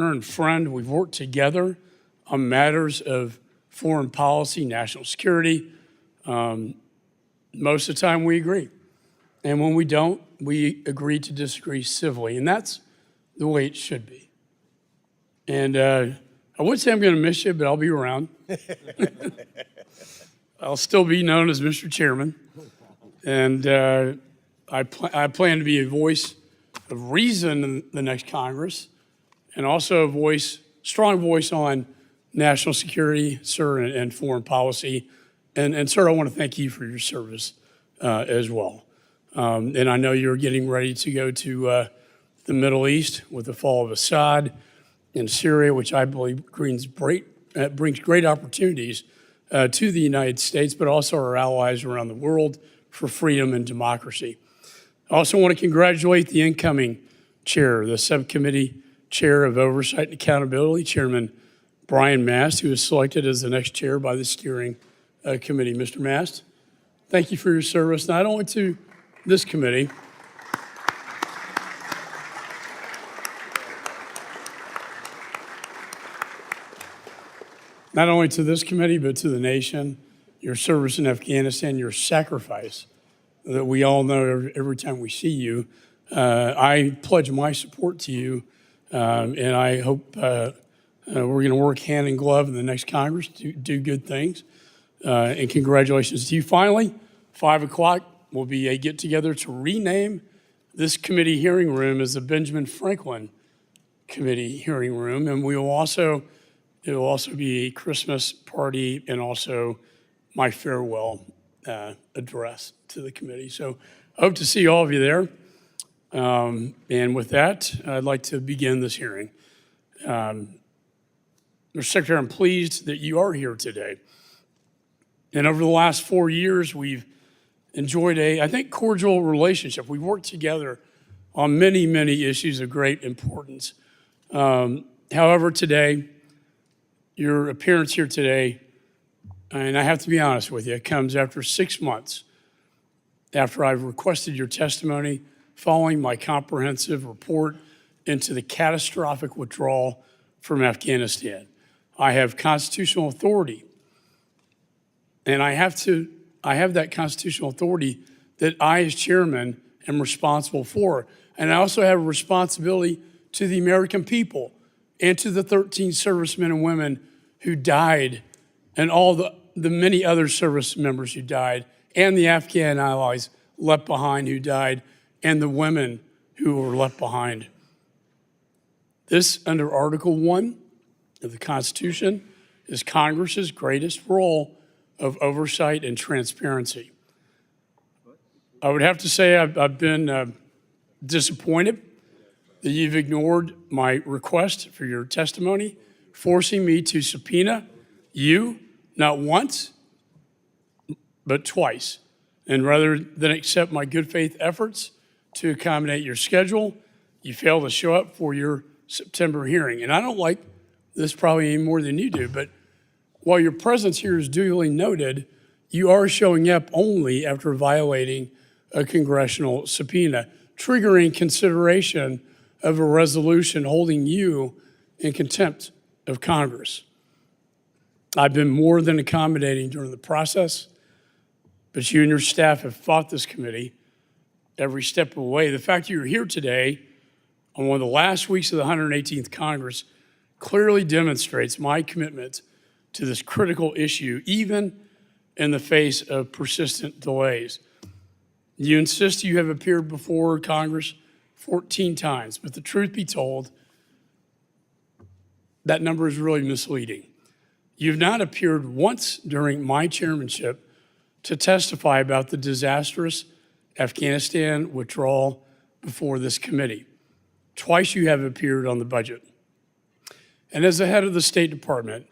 and friend. We've worked together on matters of foreign policy, national security. Most of the time we agree. And when we don't, we agree to disagree civilly. And that's the way it should be. And I would say I'm going to miss you, but I'll be around. I'll still be known as Mr. Chairman. And I plan to be a voice of reason in the next Congress, and also a strong voice on national security, sir, and foreign policy. And sir, I want to thank you for your service as well. And I know you're getting ready to go to the Middle East with the fall of Assad in Syria, which I believe brings great opportunities to the United States, but also our allies around the world for freedom and democracy. I also want to congratulate the incoming chair, the subcommittee chair of Oversight and Accountability, Chairman Brian Mast, who was selected as the next chair by the steering committee. Mr. Mast, thank you for your service, not only to this committee, but to the nation. Your service in Afghanistan, your sacrifice that we all know every time we see you. I pledge my support to you, and I hope we're going to work hand in glove in the next Congress to do good things. And congratulations to you. Finally, 5 o'clock will be a get-together to rename this committee hearing room as the Benjamin Franklin Committee hearing room, and it will also be a Christmas party and also my farewell address to the committee. So I hope to see all of you there. And with that, I'd like to begin this hearing. Mr. Secretary, I'm pleased that you are here today. And over the last 4 years, we've enjoyed I think, cordial relationship. We've worked together on many, many issues of great importance. However, today, your appearance here today, and I have to be honest with you, it comes after 6 months after I've requested your testimony following my comprehensive report into the catastrophic withdrawal from Afghanistan. I have constitutional authority, and I have that constitutional authority that I, as chairman, am responsible for. And I also have a responsibility to the American people and to the 13 servicemen and women who died, and all the many other service members who died, and the Afghan allies left behind who died, and the women who were left behind. This, under Article 1 of the Constitution, is Congress's greatest role of oversight and transparency. I would have to say I've been disappointed that you've ignored my request for your testimony, forcing me to subpoena you not once, but twice. And rather than accept my good faith efforts to accommodate your schedule, you failed to show up for your September hearing. And I don't like this probably any more than you do, but while your presence here is duly noted, you are showing up only after violating a congressional subpoena, triggering consideration of a resolution holding you in contempt of Congress. I've been more than accommodating during the process, but you and your staff have fought this committee every step of the way. The fact that you're here today on one of the last weeks of the 118th Congress clearly demonstrates my commitment to this critical issue, even in the face of persistent delays. You insist you have appeared before Congress 14 times, but the truth be told, that number is really misleading. You've not appeared once during my chairmanship to testify about the disastrous Afghanistan withdrawal before this committee. Twice you have appeared on the budget. And as the head of the State Department,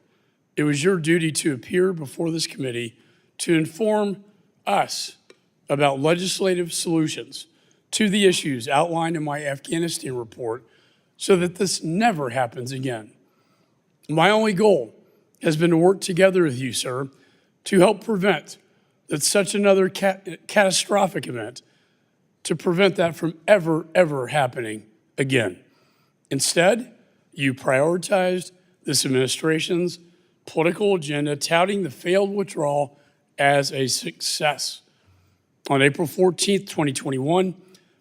it was your duty to appear before this committee to inform us about legislative solutions to the issues outlined in my Afghanistan report so that this never happens again. My only goal has been to work together with you, sir, to help prevent that such another catastrophic event, to prevent that from ever happening again. Instead, You prioritized this administration's political agenda, touting the failed withdrawal as a success. On April 14th, 2021,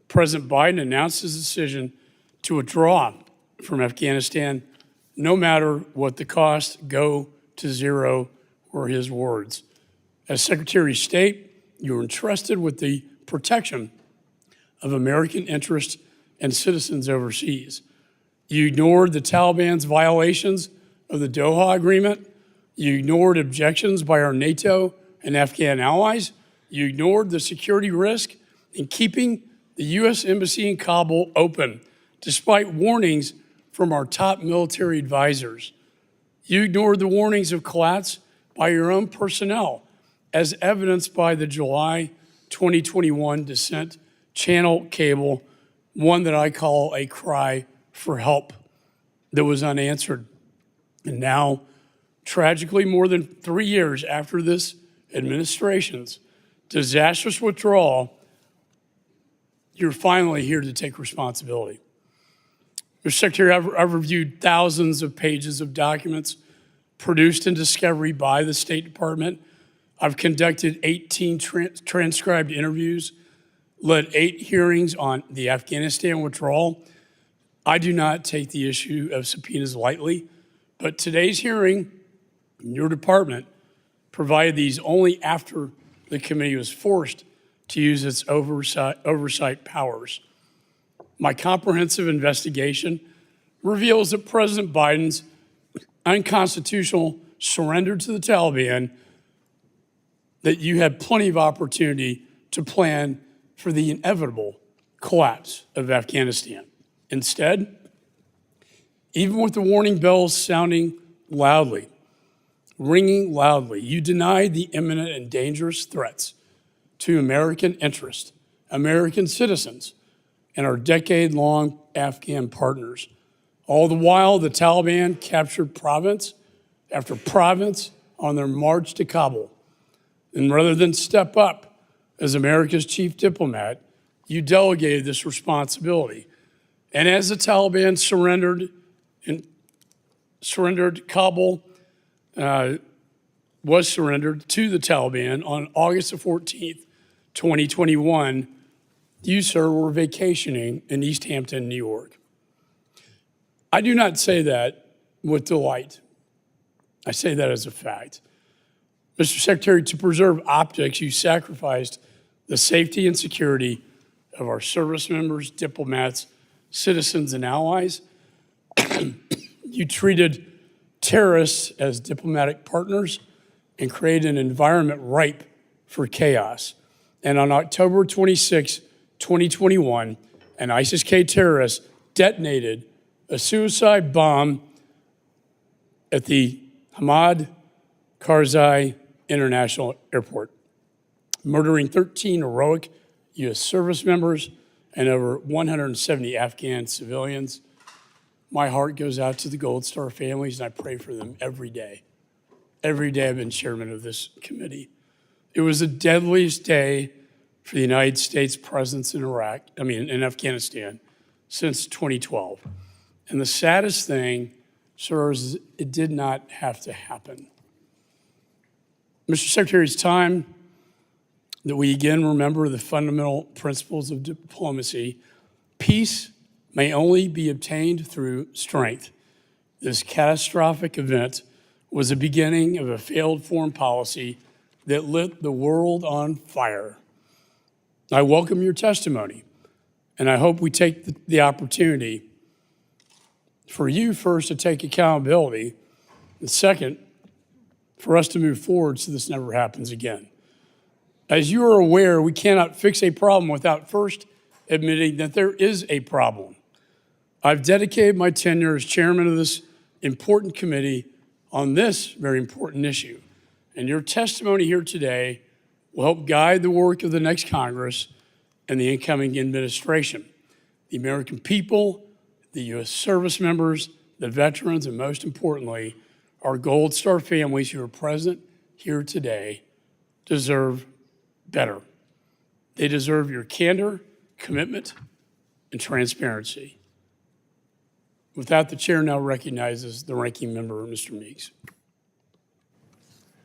President Biden announced his decision to withdraw from Afghanistan, no matter what the cost. Go to zero were his words. As Secretary of State, you were entrusted with the protection of American interests and citizens overseas. You ignored the Taliban's violations of the Doha Agreement. You ignored objections by our NATO and Afghan allies. You ignored the security risk in keeping the U.S. Embassy in Kabul open, despite warnings from our top military advisors. You ignored the warnings of collapse by your own personnel, as evidenced by the July 2021 descent channel cable, one that I call a cry for help that was unanswered. And now, tragically, more than 3 years after this administration's disastrous withdrawal, you're finally here to take responsibility. Mr. Secretary, I've reviewed thousands of pages of documents produced in discovery by the State Department. I've conducted 18 transcribed interviews, led 8 hearings on the Afghanistan withdrawal. I do not take the issue of subpoenas lightly, but today's hearing in your department provided these only after the committee was forced to use its oversight powers. My comprehensive investigation reveals that President Biden's unconstitutional surrender to the Taliban, that you had plenty of opportunity to plan for the inevitable collapse of Afghanistan. Instead, even with the warning bells sounding loudly, ringing loudly, you denied the imminent and dangerous threats to American interests, American citizens, and our decade-long Afghan partners. All the while, the Taliban captured province after province on their march to Kabul. And rather than step up as America's chief diplomat, you delegated this responsibility. And as the Taliban Kabul was surrendered to the Taliban on August the 14th, 2021, you, sir, were vacationing in East Hampton, New York. I do not say that with delight. I say that as a fact. Mr. Secretary, to preserve optics, you sacrificed the safety and security of our service members, diplomats, citizens, and allies. You treated terrorists as diplomatic partners and created an environment ripe for chaos. And on October 26, 2021, an ISIS-K terrorist detonated a suicide bomb at the Hamid Karzai International Airport, murdering 13 heroic U.S. service members and over 170 Afghan civilians. My heart goes out to the Gold Star families, and I pray for them every day. Every day I've been chairman of this committee. It was the deadliest day for the United States presence in in Afghanistan since 2012. And the saddest thing, sir, is it did not have to happen. Mr. Secretary, it's time that we again remember the fundamental principles of diplomacy. Peace may only be obtained through strength. This catastrophic event was the beginning of a failed foreign policy that lit the world on fire. I welcome your testimony, and I hope we take the opportunity for you first to take accountability, and second, for us to move forward so this never happens again. As you are aware, we cannot fix a problem without first admitting that there is a problem. I've dedicated my tenure as chairman of this important committee on this very important issue, and your testimony here today will help guide the work of the next Congress and the incoming administration. The American people, the U.S. service members, the veterans, and most importantly, our Gold Star families who are present here today deserve better. They deserve your candor, commitment, and transparency. With that, the chair now recognizes the ranking member, Mr. Meeks.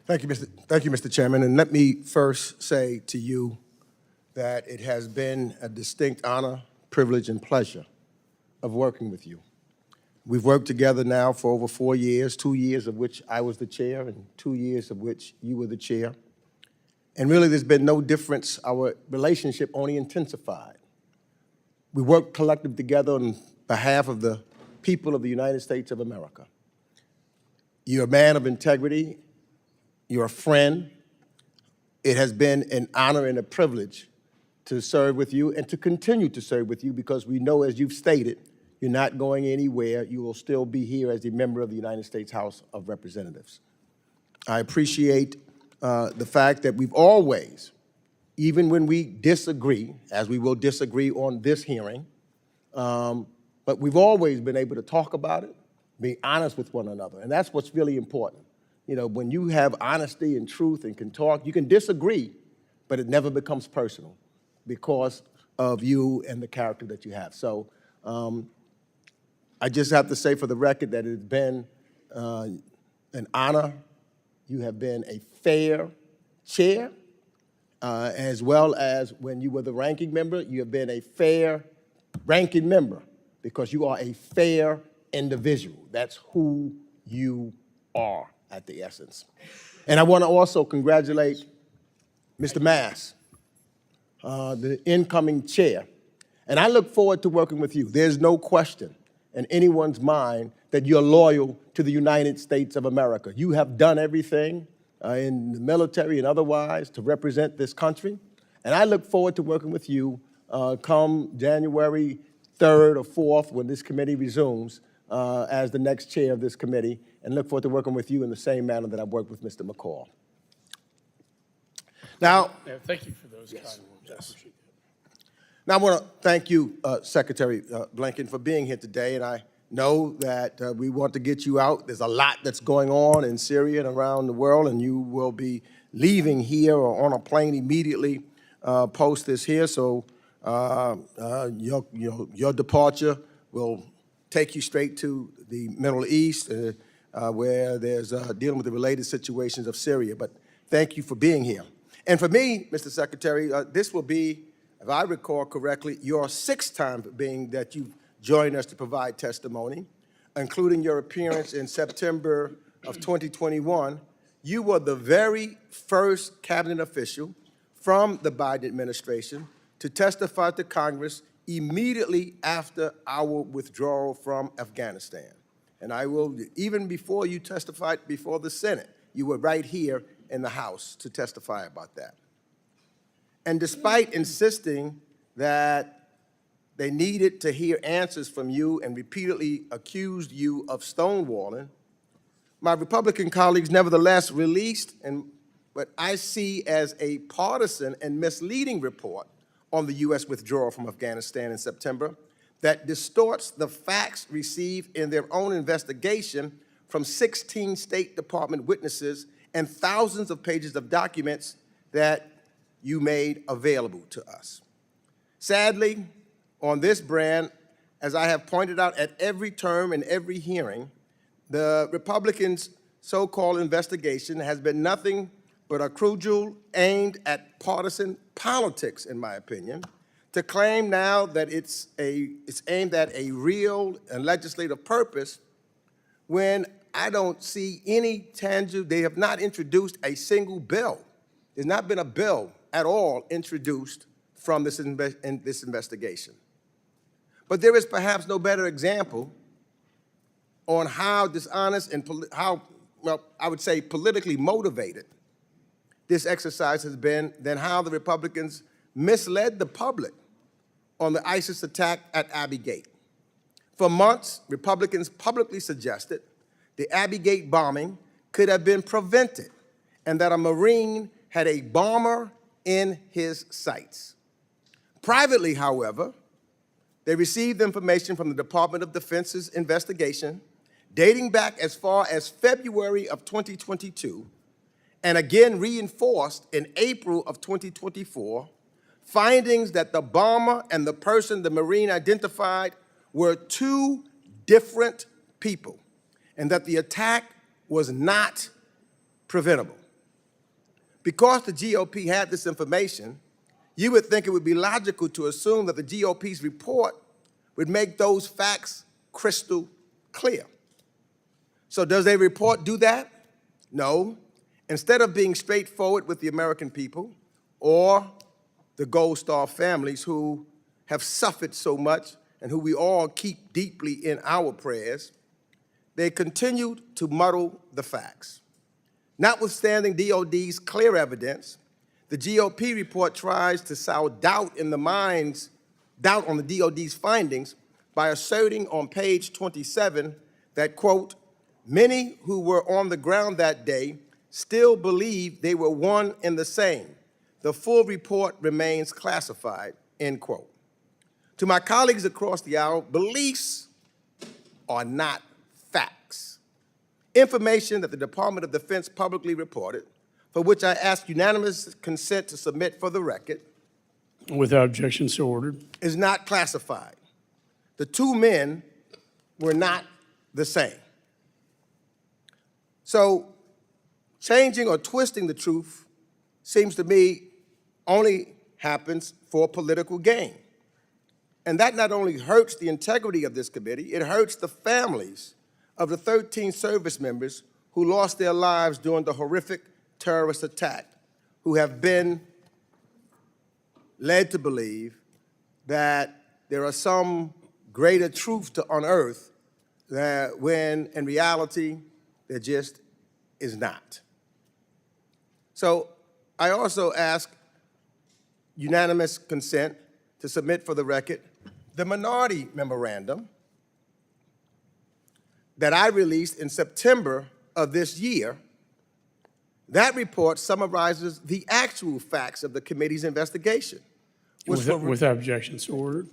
Thank you, Mr. Chairman. And let me first say to you that it has been a distinct honor, privilege, and pleasure of working with you. We've worked together now for over 4 years, 2 years of which I was the chair and 2 years of which you were the chair. And really, there's been no difference. Our relationship only intensified. We worked collectively together on behalf of the people of the United States of America. You're a man of integrity. You're a friend. It has been an honor and a privilege to serve with you and to continue to serve with you because we know, as you've stated, you're not going anywhere. You will still be here as a member of the United States House of Representatives. I appreciate the fact that we've always, even when we disagree, as we will disagree on this hearing, but we've always been able to talk about it, be honest with one another, and that's what's really important. You know, when you have honesty and truth and can talk, you can disagree, but it never becomes personal because of you and the character that you have. So I just have to say for the record that it's been an honor. You have been a fair chair, as well as when you were the ranking member, you have been a fair ranking member because you are a fair individual. That's who you are at the essence. And I want to also congratulate Mr. Mass, the incoming chair. And I look forward to working with you. There's no question in anyone's mind that you're loyal to the United States of America. You have done everything in the military and otherwise to represent this country. And I look forward to working with you come January 3rd or 4th when this committee resumes as the next chair of this committee, and look forward to working with you in the same manner that I've worked with Mr. McCall. Now, Thank you for those yes, kind words. yes. I appreciate that. Now I want to thank you, Secretary Blinken, for being here today, and I know that we want to get you out. There's a lot that's going on in Syria and around the world, and you will be leaving here or on a plane immediately post this here, so your departure will take you straight to the Middle East, where there's dealing with the related situations of Syria. But thank you for being here. And for me, Mr. Secretary, this will be, if I recall correctly, your 6th time being that you've joined us to provide testimony, including your appearance in September of 2021. You were the very first cabinet official from the Biden administration to testify to Congress immediately after our withdrawal from Afghanistan. And I will, even before you testified before the Senate, you were right here in the House to testify about that. And despite insisting that they needed to hear answers from you and repeatedly accused you of stonewalling, my Republican colleagues nevertheless released what I see as a partisan and misleading report on the U.S. withdrawal from Afghanistan in September that distorts the facts received in their own investigation from 16 State Department witnesses and thousands of pages of documents that you made available to us. Sadly, on this brand, as I have pointed out at every term and every hearing, the Republicans' so-called investigation has been nothing but a cudgel aimed at partisan politics, in my opinion, to claim now that it's aimed at a real and legislative purpose when I don't see any tangible. They have not introduced a single bill. There's not been a bill at all introduced from this investigation. But there is perhaps no better example on how dishonest and how, well, I would say politically motivated this exercise has been than how the Republicans misled the public on the ISIS attack at Abbey Gate. For months, Republicans publicly suggested the Abbey Gate bombing could have been prevented and that a Marine had a bomber in his sights. Privately, however, they received information from the Department of Defense's investigation dating back as far as February of 2022 and again reinforced in April of 2024, findings that the bomber and the person the Marine identified were two different people and that the attack was not preventable. Because the GOP had this information, you would think it would be logical to assume that the GOP's report would make those facts crystal clear. So does a report do that? No. Instead of being straightforward with the American people or the Gold Star families who have suffered so much and who we all keep deeply in our prayers, they continued to muddle the facts. Notwithstanding DOD's clear evidence, the GOP report tries to sow doubt on the DOD's findings by asserting on page 27 that, quote, many who were on the ground that day still believe they were one and the same. The full report remains classified, end quote. To my colleagues across the aisle, beliefs are not facts. Information that the Department of Defense publicly reported, for which I ask unanimous consent to submit for the record, Without objection, so ordered. is not classified. The two men were not the same. So changing or twisting the truth seems to me only happens for political gain. And that not only hurts the integrity of this committee, it hurts the families of the 13 service members who lost their lives during the horrific terrorist attack, who have been led to believe that there are some greater truth to unearth that when in reality there just is not. So I also ask unanimous consent to submit for the record the minority memorandum that I released in September of this year. That report summarizes the actual facts of the committee's investigation, Without objection, so ordered.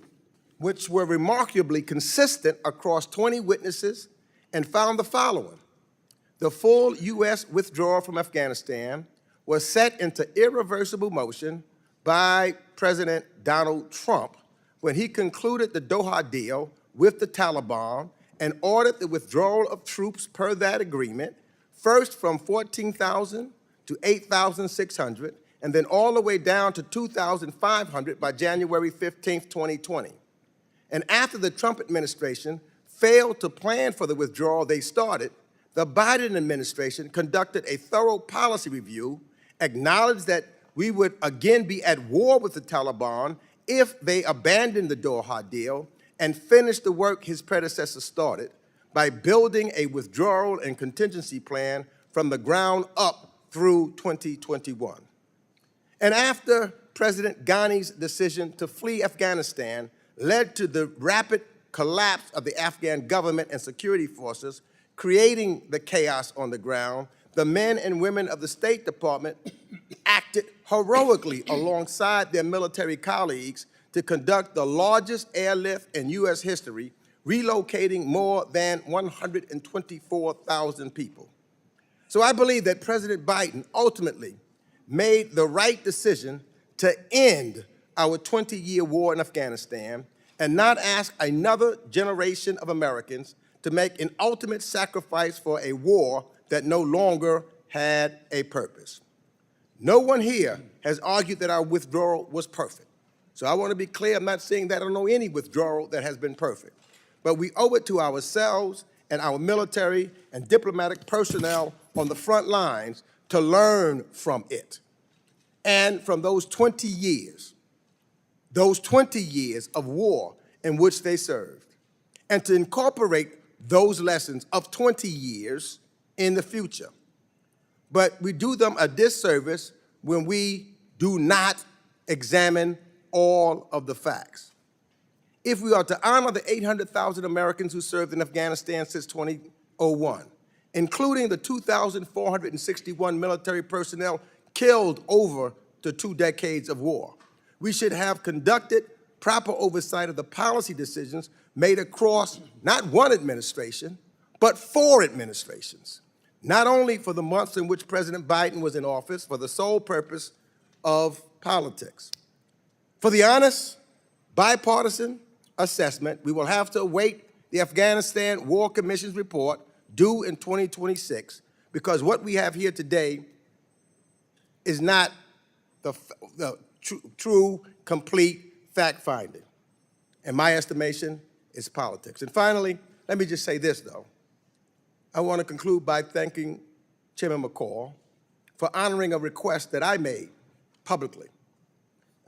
which were remarkably consistent across 20 witnesses and found the following. The full U.S. withdrawal from Afghanistan was set into irreversible motion by President Donald Trump when he concluded the Doha deal with the Taliban and ordered the withdrawal of troops per that agreement, first from 14,000 to 8,600, and then all the way down to 2,500 by January 15, 2020. And after the Trump administration failed to plan for the withdrawal they started, the Biden administration conducted a thorough policy review, acknowledged that we would again be at war with the Taliban if they abandoned the Doha deal, and finished the work his predecessor started by building a withdrawal and contingency plan from the ground up through 2021. And after President Ghani's decision to flee Afghanistan led to the rapid collapse of the Afghan government and security forces, creating the chaos on the ground, the men and women of the State Department acted heroically alongside their military colleagues to conduct the largest airlift in U.S. history, relocating more than 124,000 people. So I believe that President Biden ultimately made the right decision to end our 20-year war in Afghanistan and not ask another generation of Americans to make an ultimate sacrifice for a war that no longer had a purpose. No one here has argued that our withdrawal was perfect. So I want to be clear, I'm not saying that I don't know any withdrawal that has been perfect. But we owe it to ourselves and our military and diplomatic personnel on the front lines to learn from it. And from those 20 years of war in which they served, and to incorporate those lessons of 20 years in the future. But we do them a disservice when we do not examine all of the facts. If we are to honor the 800,000 Americans who served in Afghanistan since 2001, including the 2,461 military personnel killed over the 2 decades of war, we should have conducted proper oversight of the policy decisions made across not one administration, but 4 administrations, not only for the months in which President Biden was in office for the sole purpose of politics. For the honest, bipartisan assessment, we will have to await the Afghanistan War Commission's report due in 2026, because what we have here today is not the true, complete fact-finding. In my estimation, it's politics. And finally, let me just say this, though. I want to conclude by thanking Chairman McCall for honoring a request that I made publicly.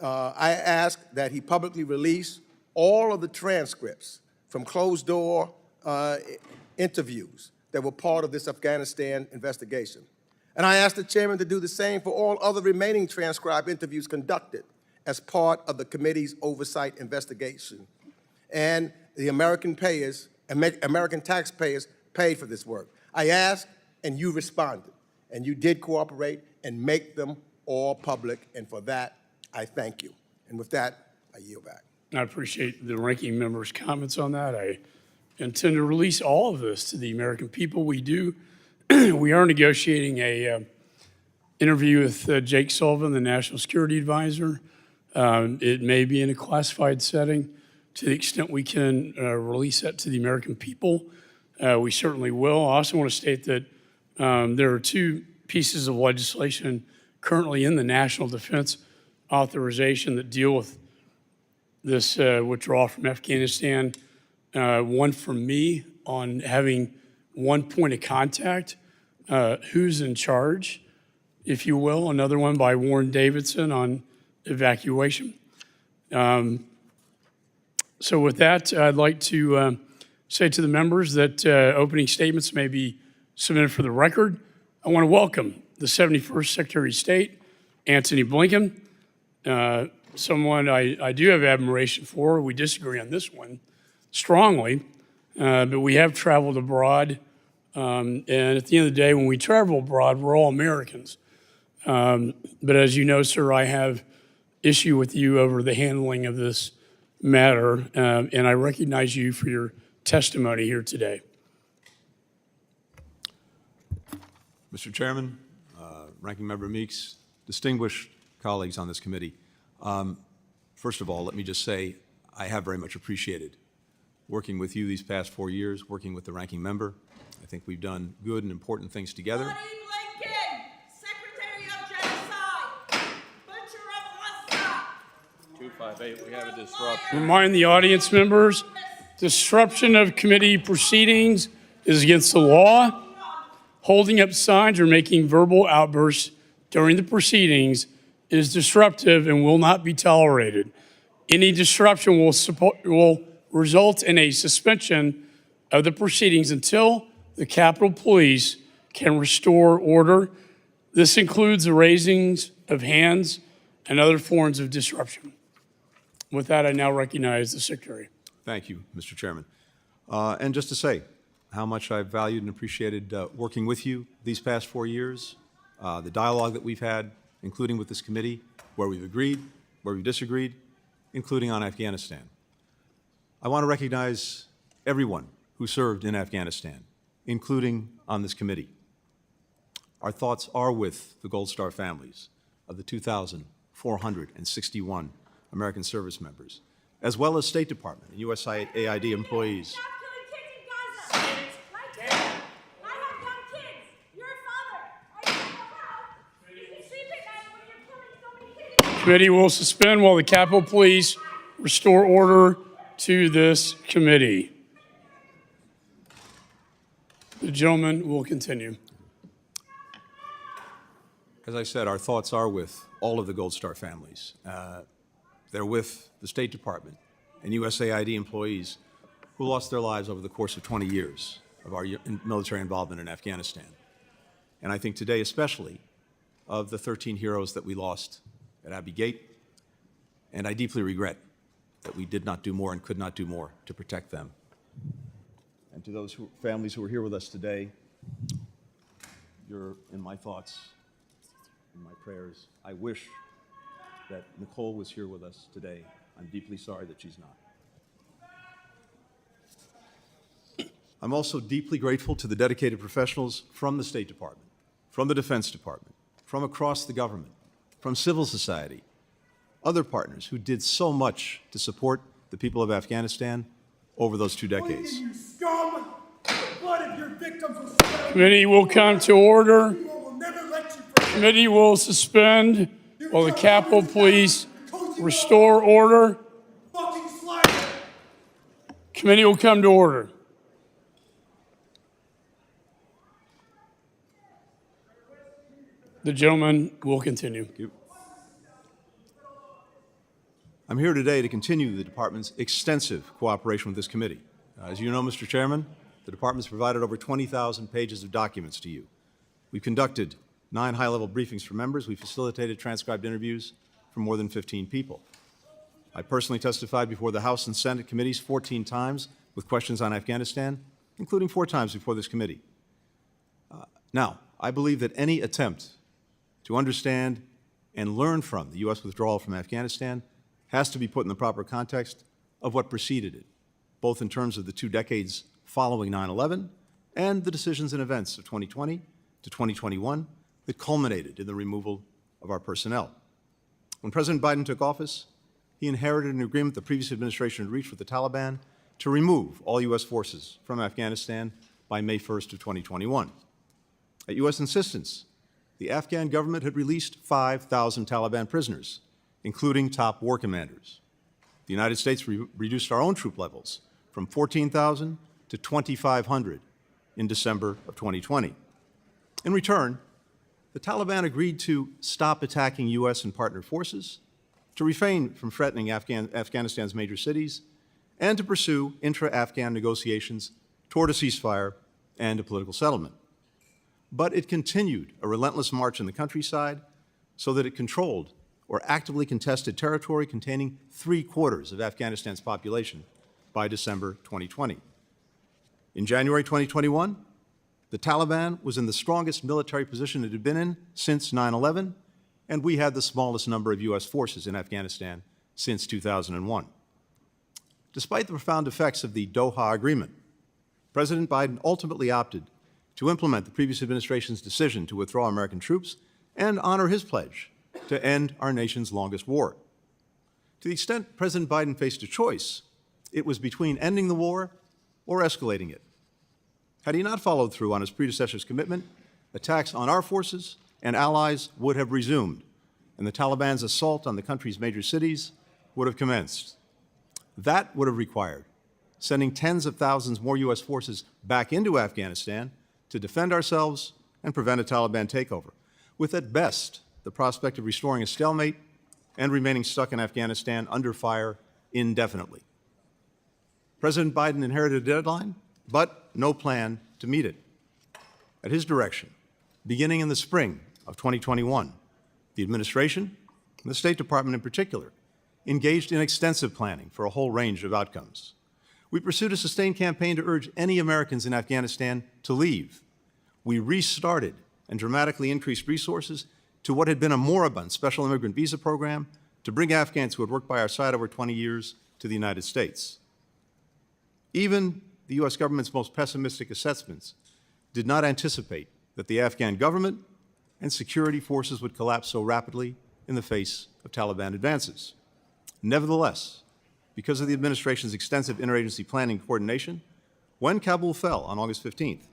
I asked that he publicly release all of the transcripts from closed-door interviews that were part of this Afghanistan investigation. And I asked the chairman to do the same for all other remaining transcribed interviews conducted as part of the committee's oversight investigation. And the American taxpayers paid for this work. I asked, and you responded, and you did cooperate and make them all public, and for that, I thank you. And with that, I yield back. I appreciate the ranking member's comments on that. I intend to release all of this to the American people. We do. We are negotiating a interview with Jake Sullivan, the National Security Advisor. It may be in a classified setting. To the extent we can release that to the American people, we certainly will. I also want to state that there are two pieces of legislation currently in the National Defense Authorization that deal with this withdrawal from Afghanistan. One from me on having one point of contact, who's in charge, if you will. Another one by Warren Davidson on evacuation. So with that, I'd like to say to the members that opening statements may be submitted for the record. I want to welcome the 71st Secretary of State, Antony Blinken, someone I do have admiration for. We disagree on this one strongly, but we have traveled abroad. And at the end of the day, when we travel abroad, we're all Americans. But as you know, sir, I have issue with you over the handling of this matter, and I recognize you for your testimony here today. Mr. Chairman, Ranking Member Meeks, distinguished colleagues on this committee, first of all, let me just say I have very much appreciated working with you these past 4 years, working with the Ranking Member. I think we've done good and important things together. Blinken, Secretary of Genocide, Butcher of Russia. 258, we have a disruption. Remind the audience members, disruption of committee proceedings is against the law. Holding up signs or making verbal outbursts during the proceedings is disruptive and will not be tolerated. Any disruption will result in a suspension of the proceedings until the Capitol Police can restore order. This includes the raisings of hands and other forms of disruption. With that, I now recognize the Secretary. Thank you, Mr. Chairman. And just to say how much I've valued and appreciated working with you these past 4 years, the dialogue that we've had, including with this committee, where we've agreed, where we've disagreed, including on Afghanistan. I want to recognize everyone who served in Afghanistan, including on this committee. Our thoughts are with the Gold Star families of the 2,461 American service members, as well as State Department and USAID employees. Committee will suspend while the Capitol Police restore order to this committee. The gentleman will continue. As I said, our thoughts are with all of the Gold Star families. They're with the State Department and USAID employees who lost their lives over the course of 20 years of our military involvement in Afghanistan. And I think today especially of the 13 heroes that we lost at Abbey Gate, and I deeply regret that we did not do more and could not do more to protect them. And to those families who are here with us today, you're in my thoughts, in my prayers. I wish that Nicole was here with us today. I'm deeply sorry that she's not. I'm also deeply grateful to the dedicated professionals from the State Department, from the Defense Department, from across the government, from civil society, other partners who did so much to support the people of Afghanistan over those 2 decades. You scum! The blood of your victims will spill. Committee will come to order. We will never let you forget. Committee will suspend while the Capitol Police restore order. Fucking slander! Committee will come to order. The gentleman will continue. I'm here today to continue the Department's extensive cooperation with this committee. As you know, Mr. Chairman, the Department's provided over 20,000 pages of documents to you. We've conducted 9 high-level briefings for members. We've facilitated transcribed interviews for more than 15 people. I personally testified before the House and Senate committees 14 times with questions on Afghanistan, including 4 times before this committee. Now, I believe that any attempt to understand and learn from the U.S. withdrawal from Afghanistan has to be put in the proper context of what preceded it, both in terms of the 2 decades following 9/11 and the decisions and events of 2020 to 2021 that culminated in the removal of our personnel. When President Biden took office, he inherited an agreement the previous administration had reached with the Taliban to remove all U.S. forces from Afghanistan by May 1st of 2021. At U.S. insistence, the Afghan government had released 5,000 Taliban prisoners, including top war commanders. The United States reduced our own troop levels from 14,000 to 2,500 in December of 2020. In return, the Taliban agreed to stop attacking U.S. and partner forces, to refrain from threatening Afghanistan's major cities, and to pursue intra-Afghan negotiations toward a ceasefire and a political settlement. But it continued a relentless march in the countryside so that it controlled or actively contested territory containing 3/4 of Afghanistan's population by December 2020. In January 2021, the Taliban was in the strongest military position it had been in since 9/11, and we had the smallest number of U.S. forces in Afghanistan since 2001. Despite the profound effects of the Doha Agreement, President Biden ultimately opted to implement the previous administration's decision to withdraw American troops and honor his pledge to end our nation's longest war. To the extent President Biden faced a choice, it was between ending the war or escalating it. Had he not followed through on his predecessor's commitment, attacks on our forces and allies would have resumed, and the Taliban's assault on the country's major cities would have commenced. That would have required sending tens of thousands more U.S. forces back into Afghanistan to defend ourselves and prevent a Taliban takeover, with at best the prospect of restoring a stalemate and remaining stuck in Afghanistan under fire indefinitely. President Biden inherited a deadline, but no plan to meet it. At his direction, beginning in the spring of 2021, the administration, and the State Department in particular, engaged in extensive planning for a whole range of outcomes. We pursued a sustained campaign to urge any Americans in Afghanistan to leave. We restarted and dramatically increased resources to what had been a moribund special immigrant visa program to bring Afghans who had worked by our side over 20 years to the United States. Even the U.S. government's most pessimistic assessments did not anticipate that the Afghan government and security forces would collapse so rapidly in the face of Taliban advances. Nevertheless, because of the administration's extensive interagency planning and coordination, when Kabul fell on August 15th,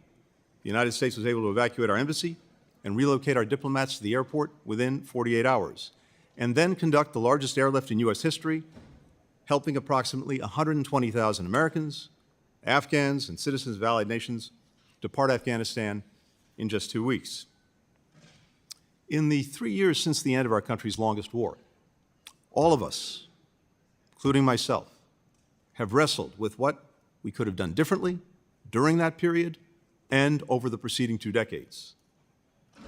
the United States was able to evacuate our embassy and relocate our diplomats to the airport within 48 hours, and then conduct the largest airlift in U.S. history, helping approximately 120,000 Americans, Afghans, and citizens of allied nations depart Afghanistan in just 2 weeks. In the 3 years since the end of our country's longest war, all of us, including myself, have wrestled with what we could have done differently during that period and over the preceding 2 decades.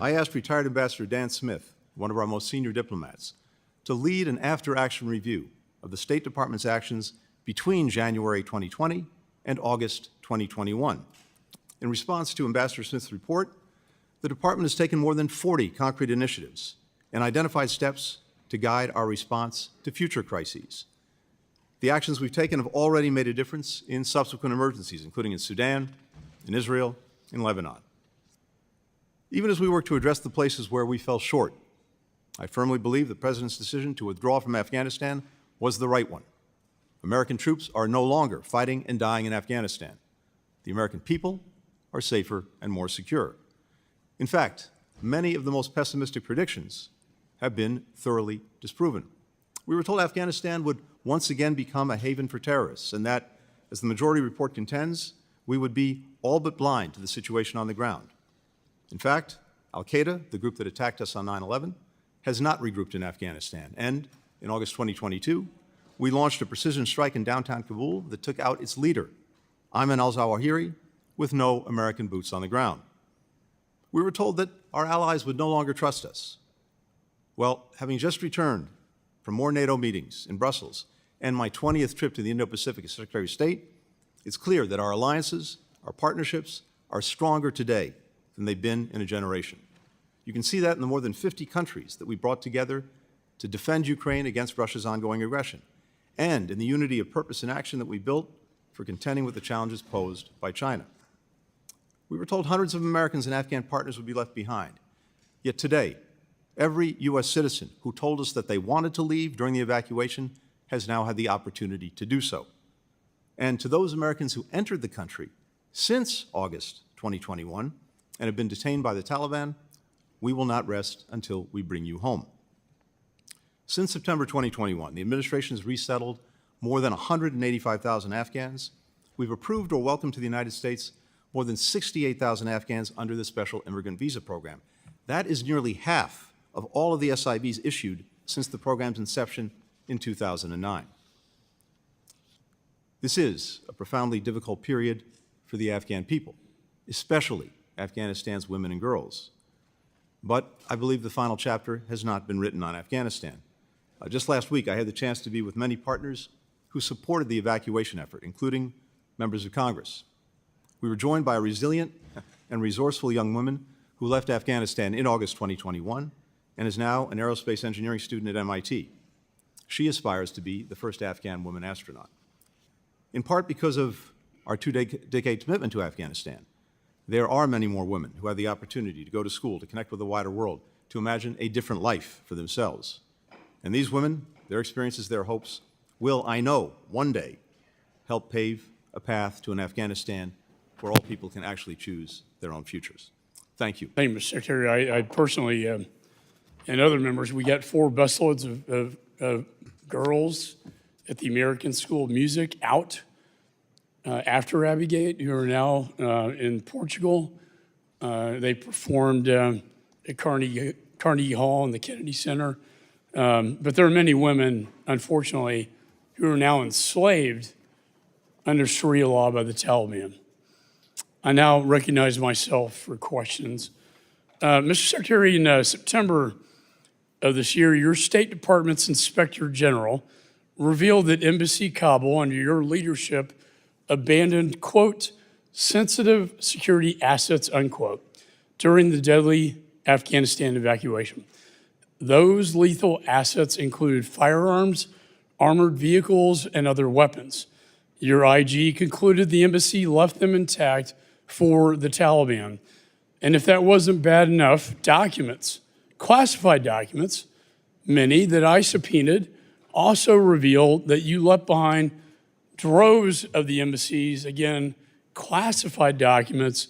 I asked retired Ambassador Dan Smith, one of our most senior diplomats, to lead an after-action review of the State Department's actions between January 2020 and August 2021. In response to Ambassador Smith's report, the Department has taken more than 40 concrete initiatives and identified steps to guide our response to future crises. The actions we've taken have already made a difference in subsequent emergencies, including in Sudan, in Israel, in Lebanon. Even as we work to address the places where we fell short, I firmly believe the President's decision to withdraw from Afghanistan was the right one. American troops are no longer fighting and dying in Afghanistan. The American people are safer and more secure. In fact, many of the most pessimistic predictions have been thoroughly disproven. We were told Afghanistan would once again become a haven for terrorists, and that, as the majority report contends, we would be all but blind to the situation on the ground. In fact, al-Qaeda, the group that attacked us on 9/11, has not regrouped in Afghanistan. And in August 2022, we launched a precision strike in downtown Kabul that took out its leader, Ayman al-Zawahiri, with no American boots on the ground. We were told that our allies would no longer trust us. Well, having just returned from more NATO meetings in Brussels and my 20th trip to the Indo-Pacific as Secretary of State, it's clear that our alliances, our partnerships, are stronger today than they've been in a generation. You can see that in the more than 50 countries that we brought together to defend Ukraine against Russia's ongoing aggression, and in the unity of purpose and action that we built for contending with the challenges posed by China. We were told hundreds of Americans and Afghan partners would be left behind. Yet today, every U.S. citizen who told us that they wanted to leave during the evacuation has now had the opportunity to do so. And to those Americans who entered the country since August 2021 and have been detained by the Taliban, we will not rest until we bring you home. Since September 2021, the administration has resettled more than 185,000 Afghans. We've approved or welcomed to the United States more than 68,000 Afghans under the Special Immigrant Visa Program. That is nearly half of all of the SIVs issued since the program's inception in 2009. This is a profoundly difficult period for the Afghan people, especially Afghanistan's women and girls. But I believe the final chapter has not been written on Afghanistan. Just last week, I had the chance to be with many partners who supported the evacuation effort, including members of Congress. We were joined by a resilient and resourceful young woman who left Afghanistan in August 2021 and is now an aerospace engineering student at MIT. She aspires to be the first Afghan woman astronaut. In part because of our two-decade commitment to Afghanistan, there are many more women who have the opportunity to go to school, to connect with the wider world, to imagine a different life for themselves. And these women, their experiences, their hopes, will, I know, one day help pave a path to an Afghanistan where all people can actually choose their own futures. Thank you. Thank you, Mr. Secretary. I personally, and other members, we got 4 busloads of girls at the American School of Music out after Abbeygate, who are now in Portugal. They performed at Carnegie Hall and the Kennedy Center. But there are many women, unfortunately, who are now enslaved under Sharia law by the Taliban. I now recognize myself for questions. Mr. Secretary, in September of this year, your State Department's Inspector General revealed that Embassy Kabul, under your leadership, abandoned, quote, sensitive security assets, unquote, during the deadly Afghanistan evacuation. Those lethal assets included firearms, armored vehicles, and other weapons. Your IG concluded the embassy left them intact for the Taliban. And if that wasn't bad enough, documents, classified documents, many that I subpoenaed, also reveal that you left behind droves of the embassy's, again, classified documents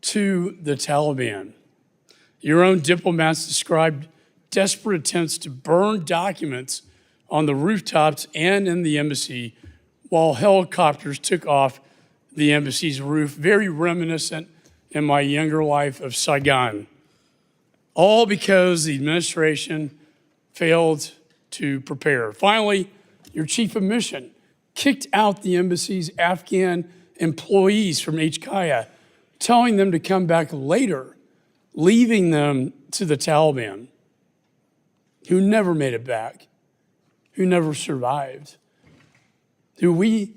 to the Taliban. Your own diplomats described desperate attempts to burn documents on the rooftops and in the embassy while helicopters took off the embassy's roof, very reminiscent in my younger life of Saigon. All because the administration failed to prepare. Finally, your chief of mission kicked out the embassy's Afghan employees from HKIA, telling them to come back later, leaving them to the Taliban, who never made it back, who never survived, who we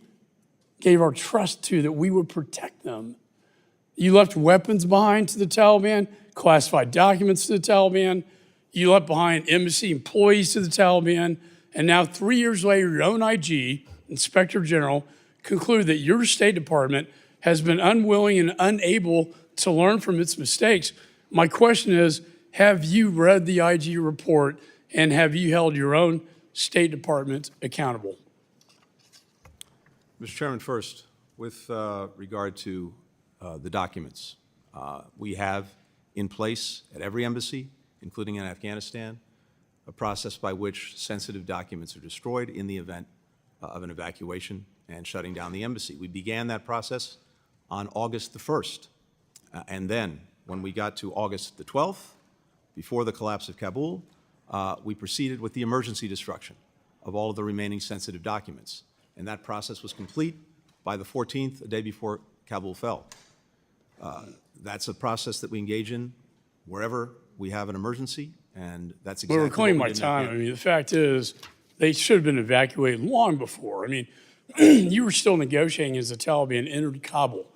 gave our trust to that we would protect them. You left weapons behind to the Taliban, classified documents to the Taliban. You left behind embassy employees to the Taliban. And now 3 years later, your own IG, Inspector General, concluded that your State Department has been unwilling and unable to learn from its mistakes. My question is, have you read the IG report and have you held your own State Department accountable? Mr. Chairman, first, with regard to the documents, we have in place at every embassy, including in Afghanistan, a process by which sensitive documents are destroyed in the event of an evacuation and shutting down the embassy. We began that process on August the 1st. And then, when we got to August the 12th, before the collapse of Kabul, we proceeded with the emergency destruction of all of the remaining sensitive documents. And that process was complete by the 14th, a day before Kabul fell. That's a process that we engage in wherever we have an emergency, and that's exactly Well, what reclaim we my did in time. I Afghanistan. mean, the fact is, they should have been evacuated long before. I mean, you were still negotiating as the Taliban entered Kabul.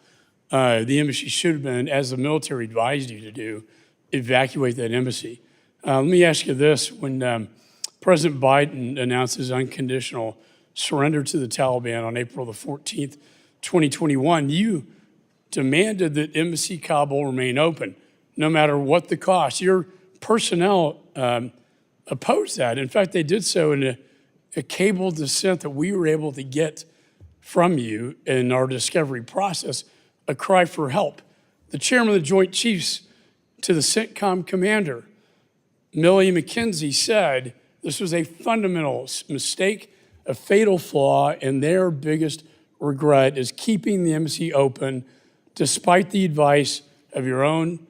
The embassy should have been, as the military advised you to do, evacuate that embassy. Let me ask you this. When President Biden announced his unconditional surrender to the Taliban on April the 14th, 2021, you demanded that Embassy Kabul remain open, no matter what the cost. Your personnel opposed that. In fact, they did so in a cabled dissent that we were able to get from you in our discovery process, a cry for help. The chairman of the Joint Chiefs to the CENTCOM commander, Millie McKenzie, said this was a fundamental mistake, a fatal flaw, and their biggest regret is keeping the embassy open despite the advice of your own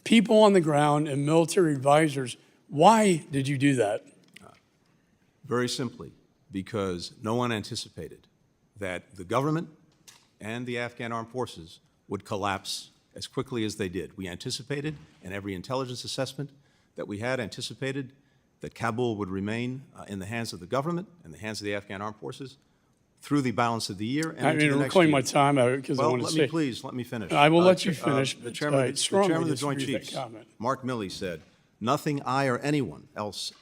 people on the ground and military advisors. Why did you do that? Very simply, because no one anticipated that the government and the Afghan armed forces would collapse as quickly as they did. We anticipated, and every intelligence assessment that we had anticipated, that Kabul would remain in the hands of the government and the hands of the Afghan armed forces through the balance of the year and I into mean, the next reclaim year. my time because I Well, want to let say. me please, let me finish. I will let you finish, The but chairman, I strongly the chairman of the Joint disagree with Chiefs, that comment. Mark Milley, said, "Nothing I or anyone else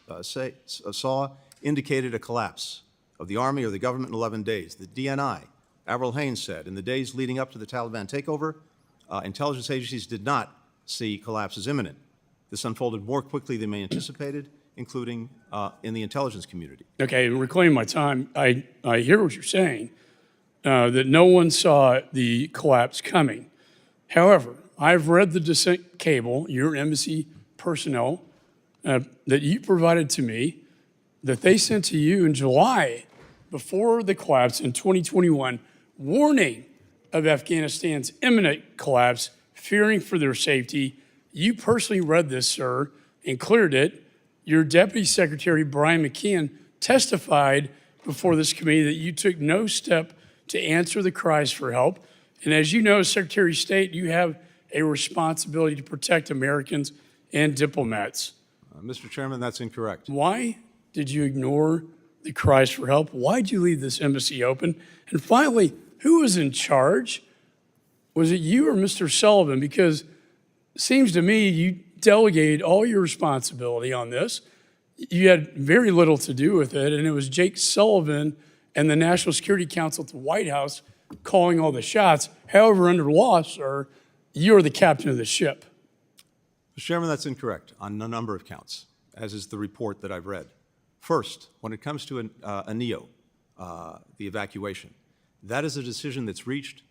saw indicated a collapse of the army or the government in 11 days. The DNI, Avril Haines said, in the days leading up to the Taliban takeover, intelligence agencies did not see collapse as imminent. This unfolded more quickly than they anticipated, including in the intelligence community." Okay, reclaim my time. I hear what you're saying, that no one saw the collapse coming. However, I've read the dissent cable, your embassy personnel, that you provided to me, that they sent to you in July before the collapse in 2021, warning of Afghanistan's imminent collapse, fearing for their safety. You personally read this, sir, and cleared it. Your Deputy Secretary, Brian McKeon, testified before this committee that you took no step to answer the cries for help. And as you know, Secretary of State, you have a responsibility to protect Americans and diplomats. Mr. Chairman, that's incorrect. Why did you ignore the cries for help? Why did you leave this embassy open? And finally, who was in charge? Was it you or Mr. Sullivan? Because it seems to me you delegated all your responsibility on this. You had very little to do with it, and it was Jake Sullivan and the National Security Council at the White House calling all the shots. However, under law, sir, you're the captain of the ship. Mr. Chairman, that's incorrect on a number of counts, as is the report that I've read. First, when it comes to a NEO, the evacuation, that is a decision that's reached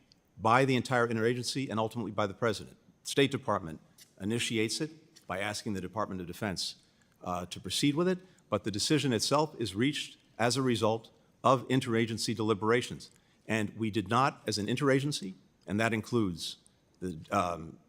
by the entire interagency and ultimately by the President. The State Department initiates it by asking the Department of Defense to proceed with it, but the decision itself is reached as a result of interagency deliberations. And we did not, as an interagency, and that includes the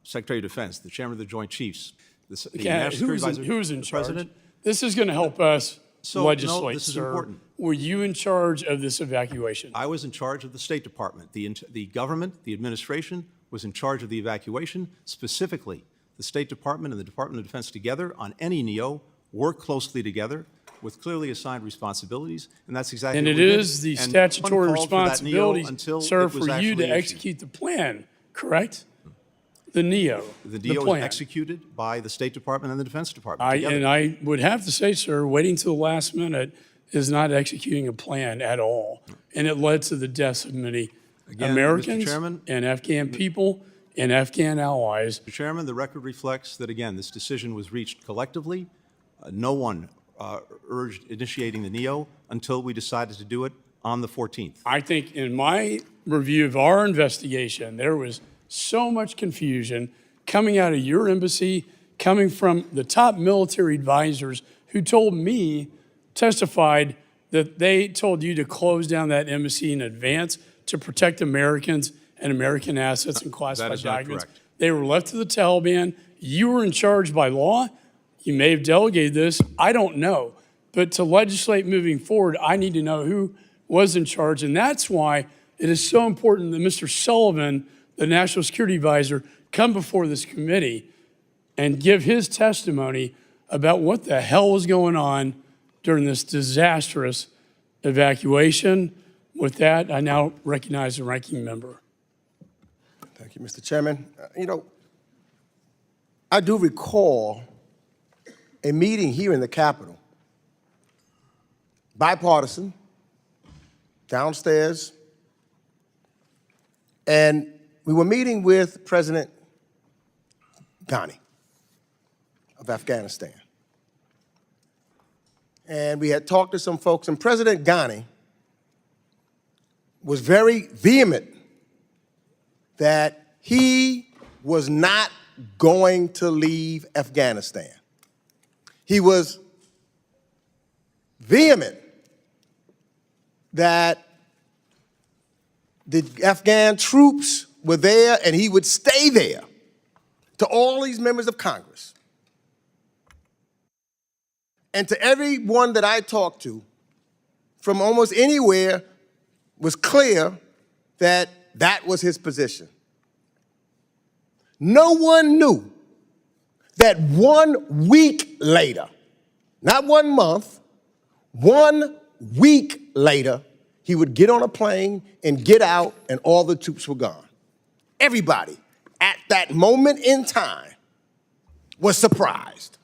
Secretary of Defense, the Chairman of the Joint Chiefs, the National Security Advisor, Who's in the charge? President. This is going to help us So, legislate, no, this is sir. important. Were you in charge of this evacuation? I was in charge of the State Department. The government, the administration, was in charge of the evacuation. Specifically, the State Department and the Department of Defense together on any NEO work closely together with clearly assigned responsibilities, and that's exactly And what it we did. is the And statutory no one called for that NEO responsibility, until sir, it was for you to actually issued. execute the plan, correct? The NEO, The the NEO plan. is executed by the State Department and the Defense Department together. And I would have to say, sir, waiting till the last minute is not executing a plan at all. And it led to the deaths of many Again, Mr. Americans Chairman, and Afghan people and Afghan allies. Mr. Chairman, the record reflects that, again, this decision was reached collectively. No one urged initiating the NEO until we decided to do it on the 14th. I think in my review of our investigation, there was so much confusion coming out of your embassy, coming from the top military advisors who told me, testified that they told you to close down that embassy in advance to protect Americans and American assets and classified That is not documents. correct. They were left to the Taliban. You were in charge by law. You may have delegated this. I don't know. But to legislate moving forward, I need to know who was in charge. And that's why it is so important that Mr. Sullivan, the National Security Advisor, come before this committee and give his testimony about what the hell was going on during this disastrous evacuation. With that, I now recognize the ranking member. Thank you, Mr. Chairman. You know, I do recall a meeting here in the Capitol, bipartisan, downstairs, and we were meeting with President Ghani of Afghanistan. And we had talked to some folks, and President Ghani was very vehement that he was not going to leave Afghanistan. He was vehement that the Afghan troops were there and he would stay there, to all these members of Congress. And to everyone that I talked to from almost anywhere was clear that that was his position. No one knew that 1 week later, not 1 month, 1 week later, he would get on a plane and get out and all the troops were gone. Everybody at that moment in time was surprised.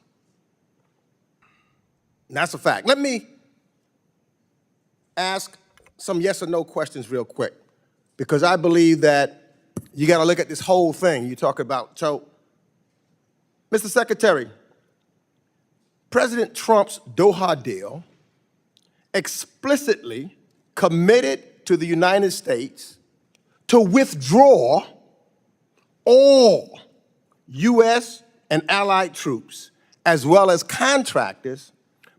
And that's a fact. Let me ask some yes or no questions real quick, because I believe that you got to look at this whole thing you talk about. So, Mr. Secretary, President Trump's Doha deal explicitly committed to the United States to withdraw all U.S. and allied troops, as well as contractors,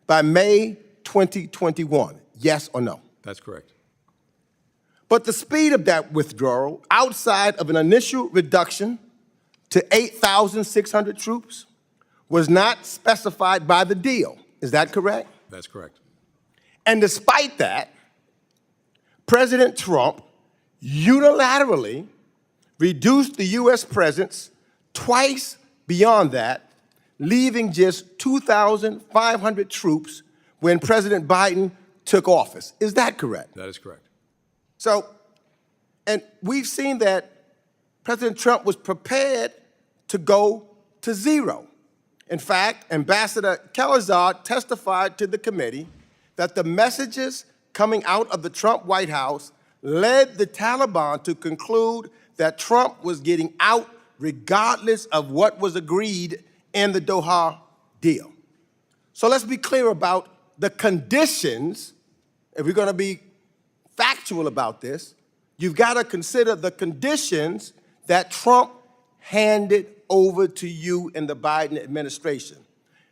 by May 2021. Yes or no? That's correct. But the speed of that withdrawal, outside of an initial reduction to 8,600 troops, was not specified by the deal. Is that correct? That's correct. And despite that, President Trump unilaterally reduced the U.S. presence twice beyond that, leaving just 2,500 troops when President Biden took office. Is that correct? That is correct. So, and we've seen that President Trump was prepared to go to zero. In fact, Ambassador Khalilzad testified to the committee that the messages coming out of the Trump White House led the Taliban to conclude that Trump was getting out regardless of what was agreed in the Doha deal. So let's be clear about the conditions. If we're going to be factual about this, you've got to consider the conditions that Trump handed over to you in the Biden administration.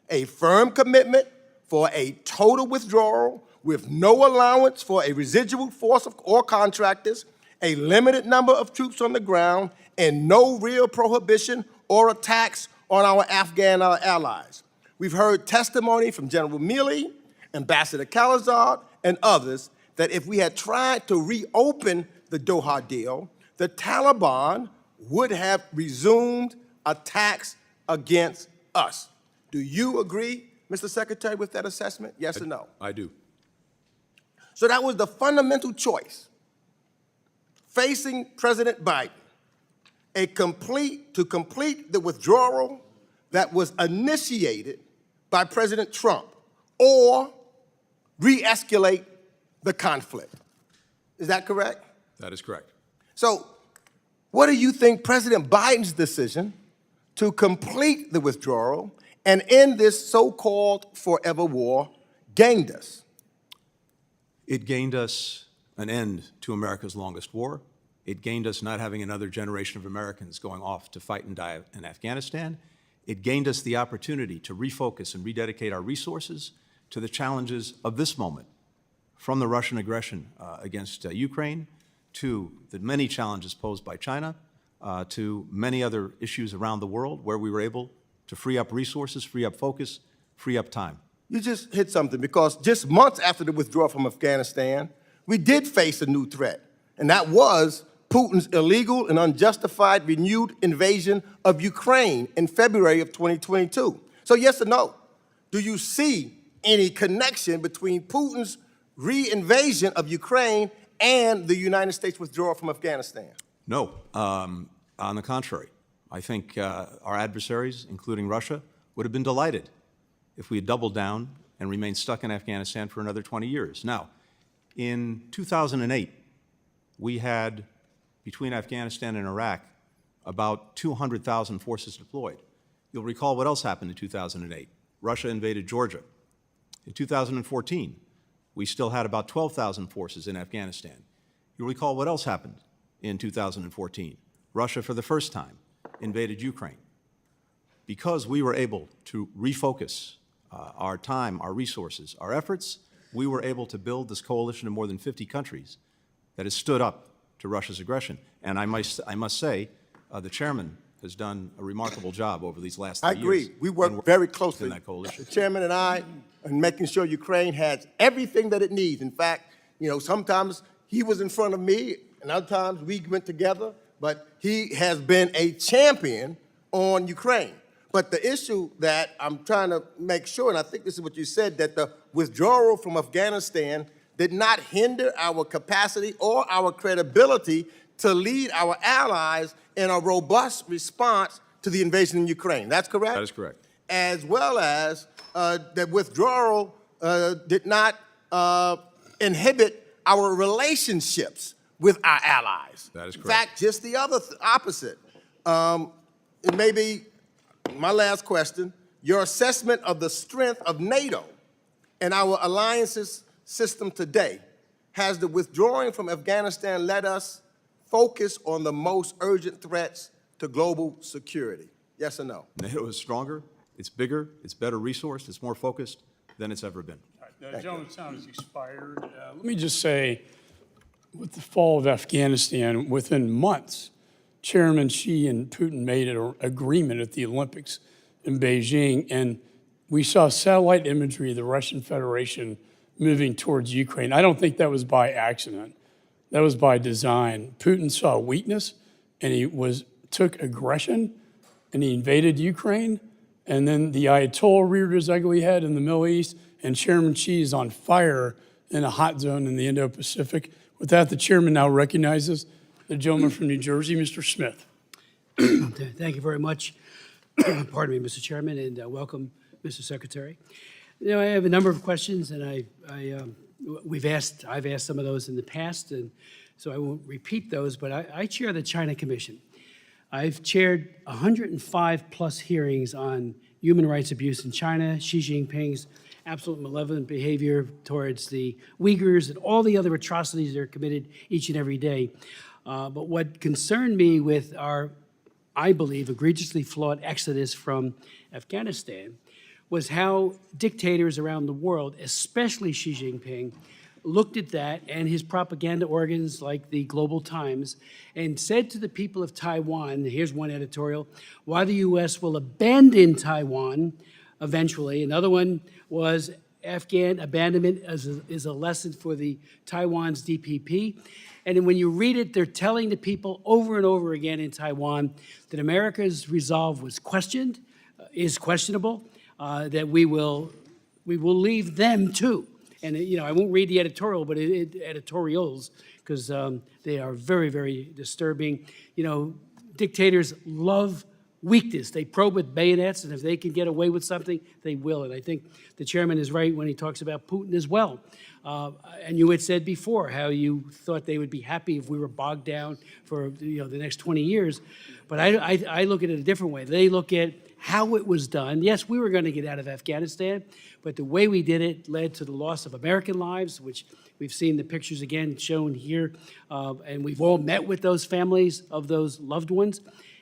A firm commitment for a total withdrawal with no allowance for a residual force or contractors, a limited number of troops on the ground, and no real prohibition or attacks on our Afghan allies. We've heard testimony from General Milley, Ambassador Khalilzad, and others that if we had tried to reopen the Doha deal, the Taliban would have resumed attacks against us. Do you agree, Mr. Secretary, with that assessment? Yes or no? I do. So that was the fundamental choice facing President Biden, to complete the withdrawal that was initiated by President Trump, or re-escalate the conflict. Is that correct? That is correct. So what do you think President Biden's decision to complete the withdrawal and end this so-called forever war gained us? It gained us an end to America's longest war. It gained us not having another generation of Americans going off to fight and die in Afghanistan. It gained us the opportunity to refocus and rededicate our resources to the challenges of this moment, from the Russian aggression against Ukraine, to the many challenges posed by China, to many other issues around the world where we were able to free up resources, free up focus, free up time. You just hit something, because just months after the withdrawal from Afghanistan, we did face a new threat, and that was Putin's illegal and unjustified renewed invasion of Ukraine in February of 2022. So yes or no, do you see any connection between Putin's re-invasion of Ukraine and the United States withdrawal from Afghanistan? No, on the contrary. I think our adversaries, including Russia, would have been delighted if we had doubled down and remained stuck in Afghanistan for another 20 years. Now, in 2008, we had, between Afghanistan and Iraq, about 200,000 forces deployed. You'll recall what else happened in 2008. Russia invaded Georgia. In 2014, we still had about 12,000 forces in Afghanistan. You'll recall what else happened in 2014. Russia, for the first time, invaded Ukraine. Because we were able to refocus our time, our resources, our efforts, we were able to build this coalition of more than 50 countries that has stood up to Russia's aggression. And I must say, the chairman has done a remarkable job over these last 3 I years. agree. We work very closely, in that coalition. the chairman and I, in making sure Ukraine has everything that it needs. In fact, you know, sometimes he was in front of me, and other times we went together, but he has been a champion on Ukraine. But the issue that I'm trying to make sure, and I think this is what you said, that the withdrawal from Afghanistan did not hinder our capacity or our credibility to lead our allies in a robust response to the invasion in Ukraine. That's correct? That is correct. As well as that withdrawal did not inhibit our relationships with our allies. That is correct. In fact, just the opposite. It may be my last question, your assessment of the strength of NATO and our alliances system today. Has the withdrawing from Afghanistan let us focus on the most urgent threats to global security? Yes or no? NATO is stronger, it's bigger, it's better resourced, it's more focused than it's ever been. All right, the gentleman's time has expired. Let me just say, with the fall of Afghanistan, within months, Chairman Xi and Putin made an agreement at the Olympics in Beijing, and we saw satellite imagery of the Russian Federation moving towards Ukraine. I don't think that was by accident. That was by design. Putin saw weakness, and he took aggression, and he invaded Ukraine, and then the Ayatollah reared his ugly head in the Middle East, and Chairman Xi is on fire in a hot zone in the Indo-Pacific. With that, the chairman now recognizes the gentleman from New Jersey, Mr. Smith. Thank you very much. Pardon me, Mr. Chairman, and welcome, Mr. Secretary. You know, I have a number of questions, and I've asked some of those in the past, and so I won't repeat those. But I chair the China Commission. I've chaired 105 plus hearings on human rights abuse in China, Xi Jinping's absolute malevolent behavior towards the Uyghurs, and all the other atrocities that are committed each and every day. But what concerned me with our, I believe, egregiously flawed exodus from Afghanistan was how dictators around the world, especially Xi Jinping, looked at that and his propaganda organs like the Global Times and said to the people of Taiwan, here's one editorial, why the U.S. will abandon Taiwan eventually. Another one was Afghan abandonment is a lesson for the Taiwan's DPP. And then when you read it, they're telling the people over and over again in Taiwan that America's resolve was questioned, is questionable, that we will leave them too. And you know, I won't read the editorial, but editorials, because they are very, very disturbing. You know, dictators love weakness. They probe with bayonets, and if they can get away with something, they will. And I think the chairman is right when he talks about Putin as well. And you had said before how you thought they would be happy if we were bogged down for the next 20 years. But I look at it a different way. They look at how it was done. Yes, we were going to get out of Afghanistan, but the way we did it led to the loss of American lives, which we've seen the pictures again shown here, and we've all met with those families of those loved ones,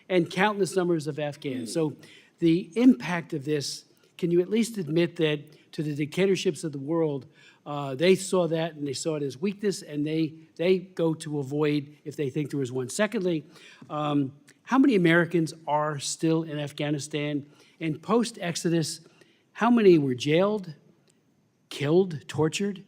and countless numbers of Afghans. So the impact of this, can you at least admit that to the dictatorships of the world, they saw that and they saw it as weakness, and they go to avoid if they think there was one. Secondly, how many Americans are still in Afghanistan? And post-Exodus, how many were jailed, killed, tortured,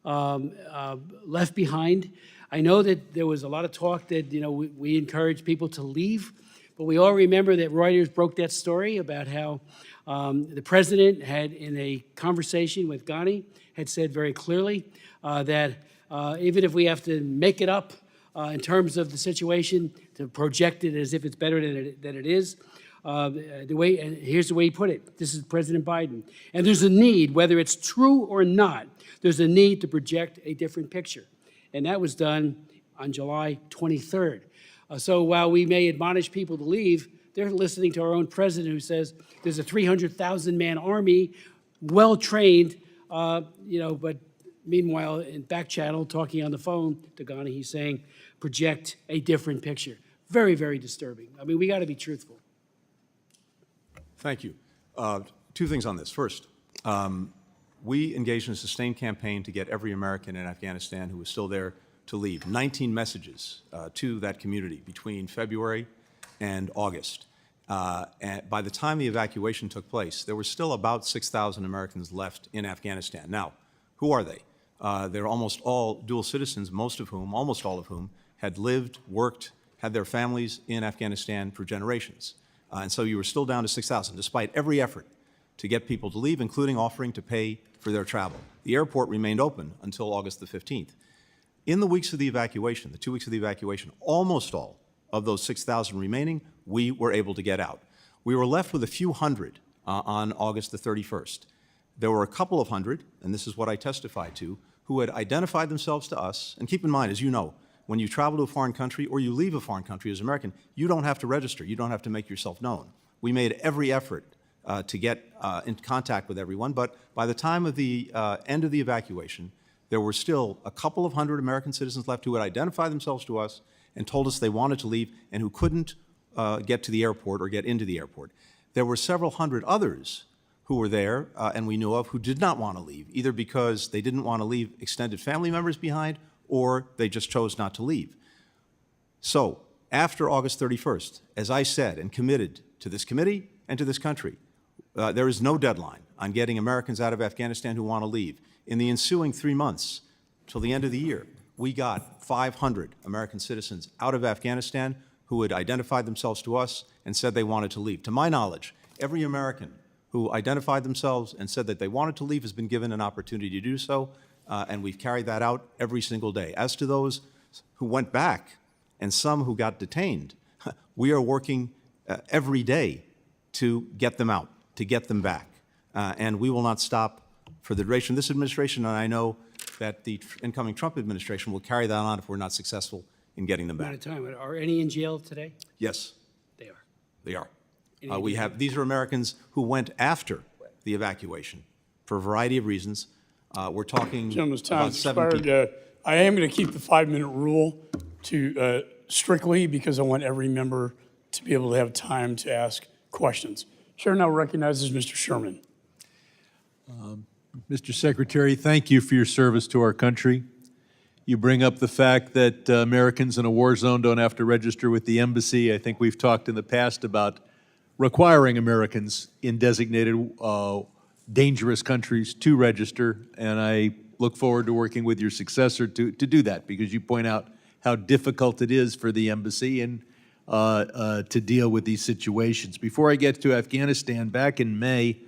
left behind? I know that there was a lot of talk that, we encourage people to leave, but we all remember that Reuters broke that story about how the president had, in a conversation with Ghani, had said very clearly that even if we have to make it up in terms of the situation, to project it as if it's better than it is, and here's the way he put it. This is President Biden. And there's a need, whether it's true or not, there's a need to project a different picture. And that was done on July 23rd. So while we may admonish people to leave, they're listening to our own president who says there's a 300,000-man army, well-trained, but meanwhile, in back channel, talking on the phone to Ghani, he's saying, project a different picture. Very, very disturbing. I mean, we got to be truthful. Thank you. Two things on this. First, we engaged in a sustained campaign to get every American in Afghanistan who was still there to leave. 19 messages to that community between February and August. And by the time the evacuation took place, there were still about 6,000 Americans left in Afghanistan. Now, who are they? They're almost all dual citizens, almost all of whom, had lived, worked, had their families in Afghanistan for generations. And so you were still down to 6,000, despite every effort to get people to leave, including offering to pay for their travel. The airport remained open until August the 15th. In the weeks of the evacuation, the 2 weeks of the evacuation, almost all of those 6,000 remaining, we were able to get out. We were left with a few hundred on August the 31st. There were a couple of hundred, and this is what I testified to, who had identified themselves to us. And keep in mind, as you know, when you travel to a foreign country or you leave a foreign country as an American, you don't have to register. You don't have to make yourself known. We made every effort to get in contact with everyone, but by the time of the end of the evacuation, there were still a couple of hundred American citizens left who had identified themselves to us and told us they wanted to leave and who couldn't get to the airport or get into the airport. There were several hundred others who were there and we knew of who did not want to leave, either because they didn't want to leave extended family members behind or they just chose not to leave. So after August 31st, as I said and committed to this committee and to this country, there is no deadline on getting Americans out of Afghanistan who want to leave. In the ensuing 3 months, till the end of the year, we got 500 American citizens out of Afghanistan who had identified themselves to us and said they wanted to leave. To my knowledge, every American who identified themselves and said that they wanted to leave has been given an opportunity to do so, and we've carried that out every single day. As to those who went back and some who got detained, we are working every day to get them out, to get them back, and we will not stop for the duration of this administration, and I know that the incoming Trump administration will carry that on if we're not successful in getting them back. Amount of time. Are any in jail today? Yes, They are. they are. These are Americans who went after the evacuation for a variety of reasons. We're talking Gentleman's time about has 7 expired. people. I am going to keep the 5-minute rule to strictly because I want every member to be able to have time to ask questions. Chair now recognizes Mr. Sherman. Mr. Secretary, thank you for your service to our country. You bring up the fact that Americans in a war zone don't have to register with the embassy. I think we've talked in the past about requiring Americans in designated dangerous countries to register, and I look forward to working with your successor to do that, because you point out how difficult it is for the embassy and to deal with these situations. Before I get to Afghanistan, back in May,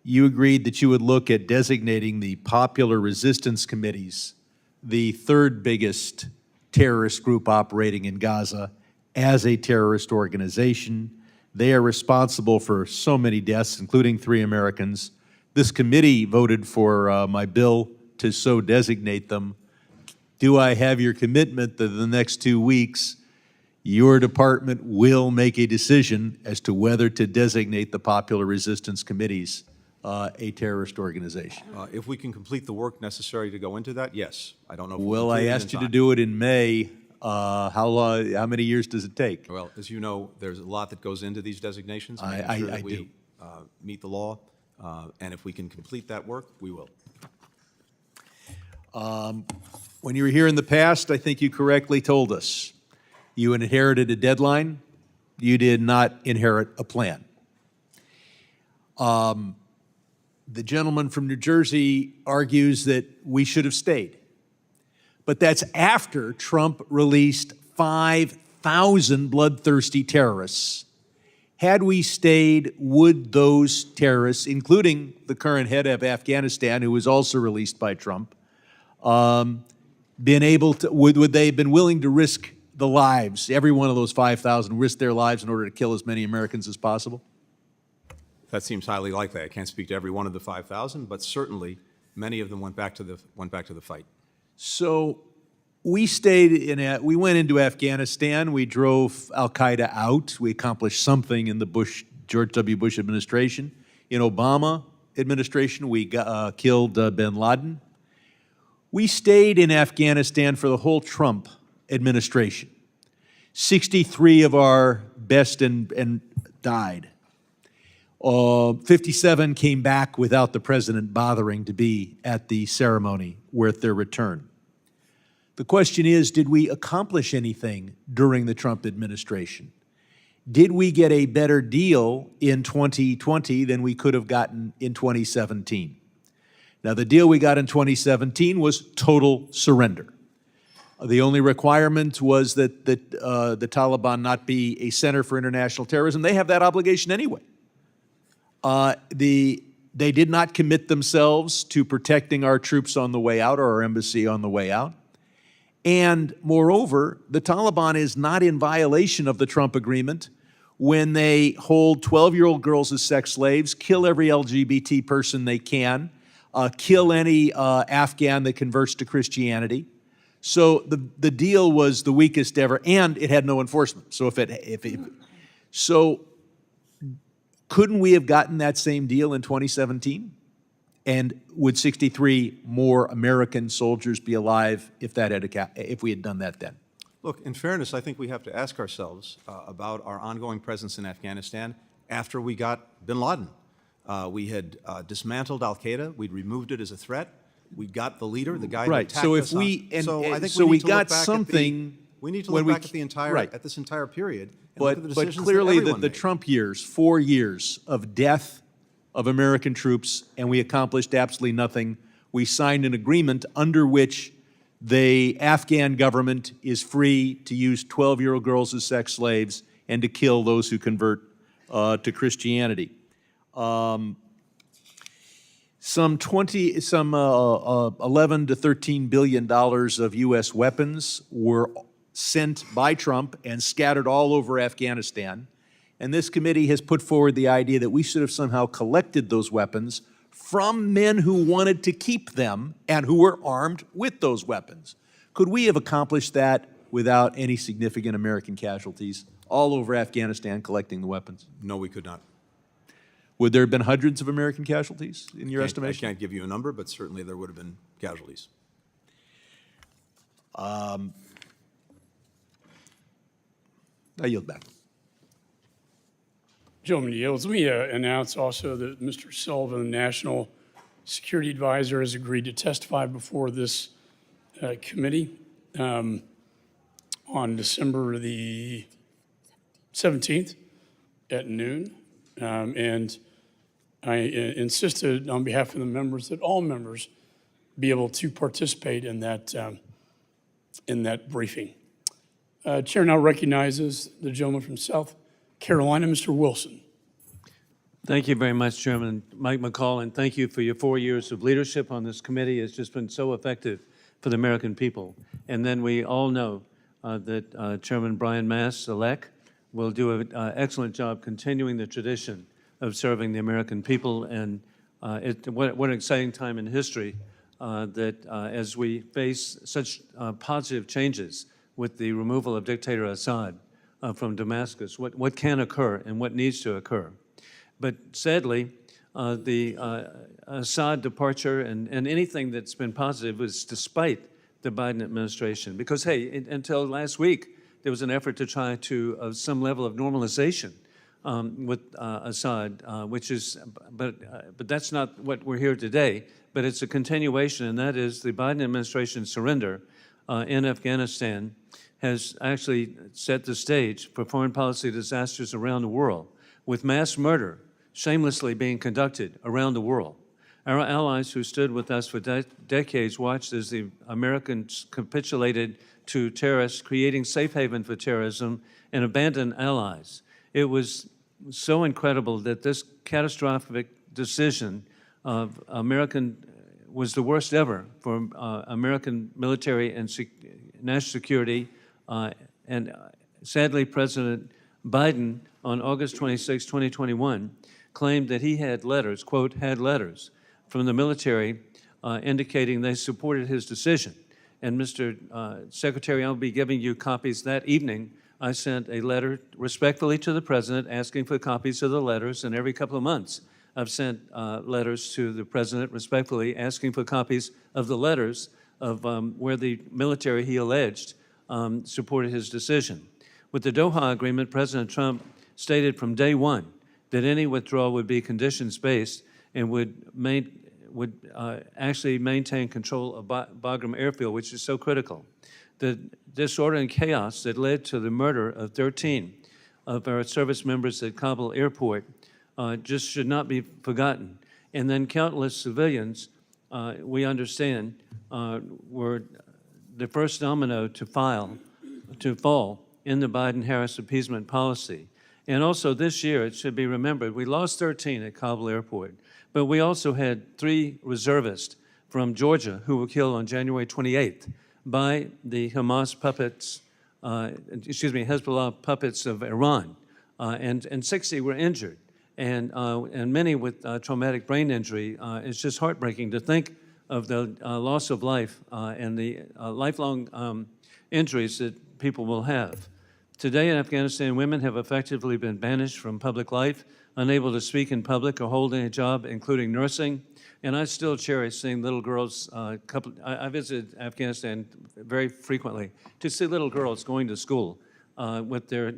you agreed that you would look at designating the Popular Resistance Committees, the third biggest terrorist group operating in Gaza, as a terrorist organization. They are responsible for so many deaths, including 3 Americans. This committee voted for my bill to so designate them. Do I have your commitment that in the next 2 weeks your department will make a decision as to whether to designate the Popular Resistance Committees a terrorist organization. If we can complete the work necessary to go into that, yes. I don't know if we'll Well, I complete it in asked you to time. do it in May. How many years does it take? Well, as you know, there's a lot that goes into these designations. I making sure that do. we meet the law, and if we can complete that work, we will. When you were here in the past, I think you correctly told us you inherited a deadline. You did not inherit a plan. The gentleman from New Jersey argues that we should have stayed. But that's after Trump released 5,000 bloodthirsty terrorists. Had we stayed, would those terrorists, including the current head of Afghanistan, who was also released by Trump, been able to, would they have been willing to risk the lives, every one of those 5,000, risk their lives in order to kill as many Americans as possible? That seems highly likely. I can't speak to every one of the 5,000, but certainly many of them went back to the fight. So we we went into Afghanistan, we drove al-Qaeda out, we accomplished something in the George W. Bush administration. In Obama administration, we killed bin Laden. We stayed in Afghanistan for the whole Trump administration. 63 of our best and died. 57 came back without the president bothering to be at the ceremony with their return. The question is, did we accomplish anything during the Trump administration? Did we get a better deal in 2020 than we could have gotten in 2017? Now, the deal we got in 2017 was total surrender. The only requirement was that the Taliban not be a center for international terrorism. They have that obligation anyway. They did not commit themselves to protecting our troops on the way out or our embassy on the way out. And moreover, the Taliban is not in violation of the Trump agreement when they hold 12-year-old girls as sex slaves, kill every LGBT person they can, kill any Afghan that converts to Christianity. So the deal was the weakest ever, and it had no enforcement. So couldn't we have gotten that same deal in 2017? And would 63 more American soldiers be alive if we had done that then? Look, in fairness, I think we have to ask ourselves about our ongoing presence in Afghanistan after we got bin Laden. We had dismantled al-Qaeda. We'd removed it as a threat. We got the leader, the guy who Right. attacked So us if we on- so I think so we we need to look got back something. we need to when look back at this entire period and look at the But decisions clearly that everyone the made. Trump years, 4 years of death of American troops, and we accomplished absolutely nothing. We signed an agreement under which the Afghan government is free to use 12-year-old girls as sex slaves and to kill those who convert to Christianity. Some 11 to $13 billion of U.S. weapons were sent by Trump and scattered all over Afghanistan. And this committee has put forward the idea that we should have somehow collected those weapons from men who wanted to keep them and who were armed with those weapons. Could we have accomplished that without any significant American casualties all over Afghanistan collecting the weapons? No, we could not. Would there have been hundreds of American casualties in your estimation? I can't give you a number, but certainly there would have been casualties. I yield back. Gentleman yields. Let me announce also that Mr. Sullivan, National Security Advisor, has agreed to testify before this committee on December the 17th at noon. And I insisted on behalf of the members that all members be able to participate in that briefing. Chair now recognizes the gentleman from South Carolina, Mr. Wilson. Thank you very much, Chairman Mike McCall, and thank you for your 4 years of leadership on this committee. It's just been so effective for the American people. And then we all know that Chairman Brian Mast-Elect will do an excellent job continuing the tradition of serving the American people. And what an exciting time in history that as we face such positive changes with the removal of dictator Assad, from Damascus, what can occur and what needs to occur. But sadly, the Assad departure and anything that's been positive was despite the Biden administration. Because, hey, until last week, there was an effort to try to some level of normalization with Assad, but that's not what we're here today. But it's a continuation, and that is the Biden administration's surrender in Afghanistan has actually set the stage for foreign policy disasters around the world, with mass murder shamelessly being conducted around the world. Our allies who stood with us for decades watched as the Americans capitulated to terrorists, creating safe haven for terrorism, and abandoned allies. It was so incredible that this catastrophic decision of was the worst ever for American military and national security. And sadly, President Biden, on August 26, 2021, claimed that he had letters, quote, had letters from the military indicating they supported his decision. And Mr. Secretary, I'll be giving you copies that evening. I sent a letter respectfully to the President asking for copies of the letters, and every couple of months I've sent letters to the President respectfully asking for copies of the letters of where the military, he alleged, supported his decision. With the Doha agreement, President Trump stated from day one that any withdrawal would be conditions-based and would actually maintain control of Bagram Airfield, which is so critical. The disorder and chaos that led to the murder of 13 of our service members at Kabul airport just should not be forgotten. And then countless civilians, we understand, were the first domino to fall in the Biden-Harris appeasement policy. And also this year, it should be remembered, we lost 13 at Kabul airport, but we also had 3 reservists from Georgia who were killed on January 28th by the Hamas puppets, Hezbollah puppets of Iran, and 60 were injured, and many with traumatic brain injury. It's just heartbreaking to think of the loss of life and the lifelong injuries that people will have. Today in Afghanistan, women have effectively been banished from public life, unable to speak in public or hold any job, including nursing. And I still cherish seeing little girls. I visited Afghanistan very frequently to see little girls going to school with their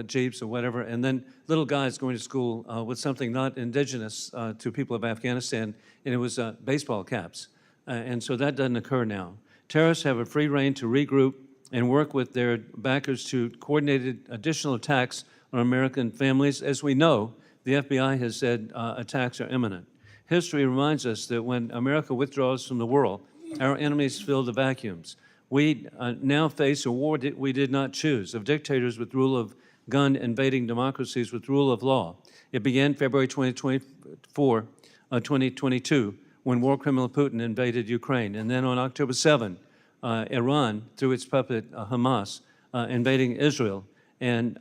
jeeps or whatever, and then little guys going to school with something not indigenous to people of Afghanistan, and it was baseball caps. And so that doesn't occur now. Terrorists have a free rein to regroup and work with their backers to coordinated additional attacks on American families. As we know, the FBI has said attacks are imminent. History reminds us that when America withdraws from the world, our enemies fill the vacuums. We now face a war that we did not choose, of dictators with rule of gun invading democracies with rule of law. It began February 2022, when war criminal Putin invaded Ukraine. And then on October 7, Iran, through its puppet Hamas, invading Israel. And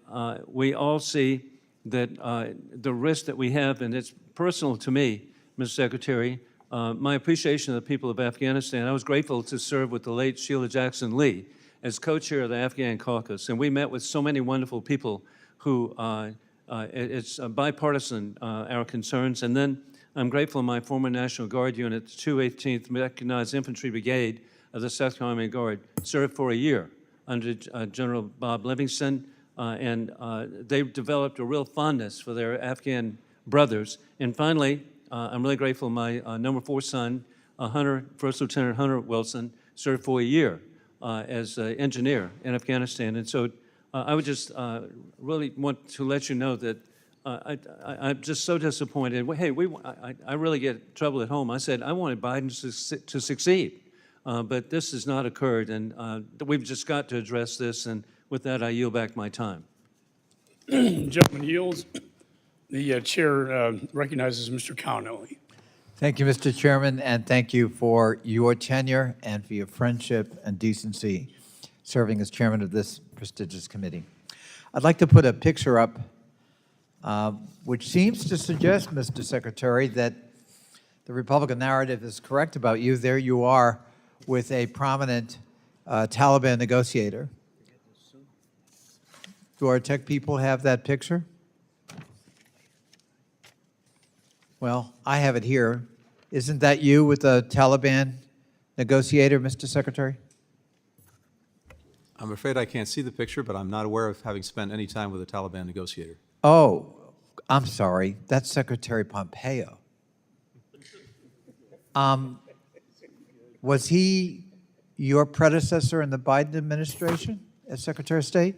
we all see that the risk that we have, and it's personal to me, Mr. Secretary, my appreciation of the people of Afghanistan. I was grateful to serve with the late Sheila Jackson Lee as co-chair of the Afghan caucus. And we met with so many wonderful people who, it's bipartisan, our concerns. And then I'm grateful my former National Guard unit, the 218th Mechanized Infantry Brigade of the 2nd Army Guard, served for a year under General Bob Livingston. And they developed a real fondness for their Afghan brothers. And finally, I'm really grateful my number 4 son, First Lieutenant Hunter Wilson, served for a year as an engineer in Afghanistan. And so I would just really want to let you know that I'm just so disappointed. Hey, I really get trouble at home. I said I wanted Biden to succeed, but this has not occurred, and we've just got to address this. And with that, I yield back my time. Gentleman yields. The chair recognizes Mr. Connolly. Thank you, Mr. Chairman, and thank you for your tenure and for your friendship and decency serving as chairman of this prestigious committee. I'd like to put a picture up which seems to suggest, Mr. Secretary, that the Republican narrative is correct about you. There you are with a prominent Taliban negotiator. Do our tech people have that picture? Well, I have it here. Isn't that you with the Taliban negotiator, Mr. Secretary? I'm afraid I can't see the picture, but I'm not aware of having spent any time with a Taliban negotiator. Oh, I'm sorry. That's Secretary Pompeo. Was he your predecessor in the Biden administration as Secretary of State?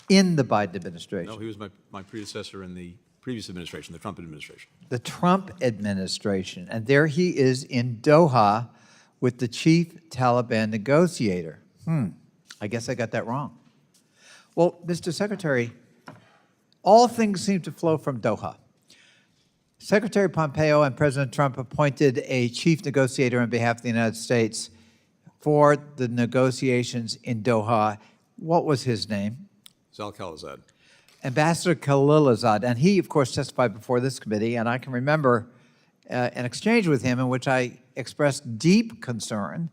In the Biden administration? No, he was my predecessor in the previous administration, the Trump administration. The Trump administration. And there he is in Doha with the chief Taliban negotiator. I guess I got that wrong. Well, Mr. Secretary, all things seem to flow from Doha. Secretary Pompeo and President Trump appointed a chief negotiator on behalf of the United States for the negotiations in Doha. What was his name? Zal Khalilzad. Ambassador Khalilzad, and he, of course, testified before this committee, and I can remember an exchange with him in which I expressed deep concern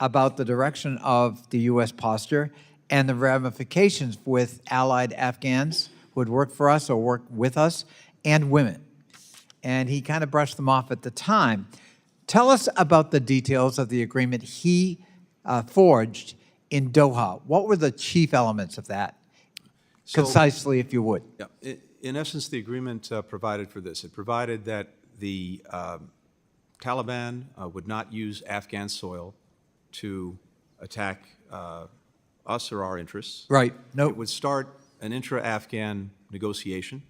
about the direction of the U.S. posture and the ramifications with allied Afghans who would work for us or work with us, and women. And he kind of brushed them off at the time. Tell us about the details of the agreement he forged in Doha. What were the chief elements of that? Concisely, if you would. Yeah. In essence, the agreement provided for this. It provided that the Taliban would not use Afghan soil to attack us or our interests. Right. No. It would start an intra-Afghan negotiation,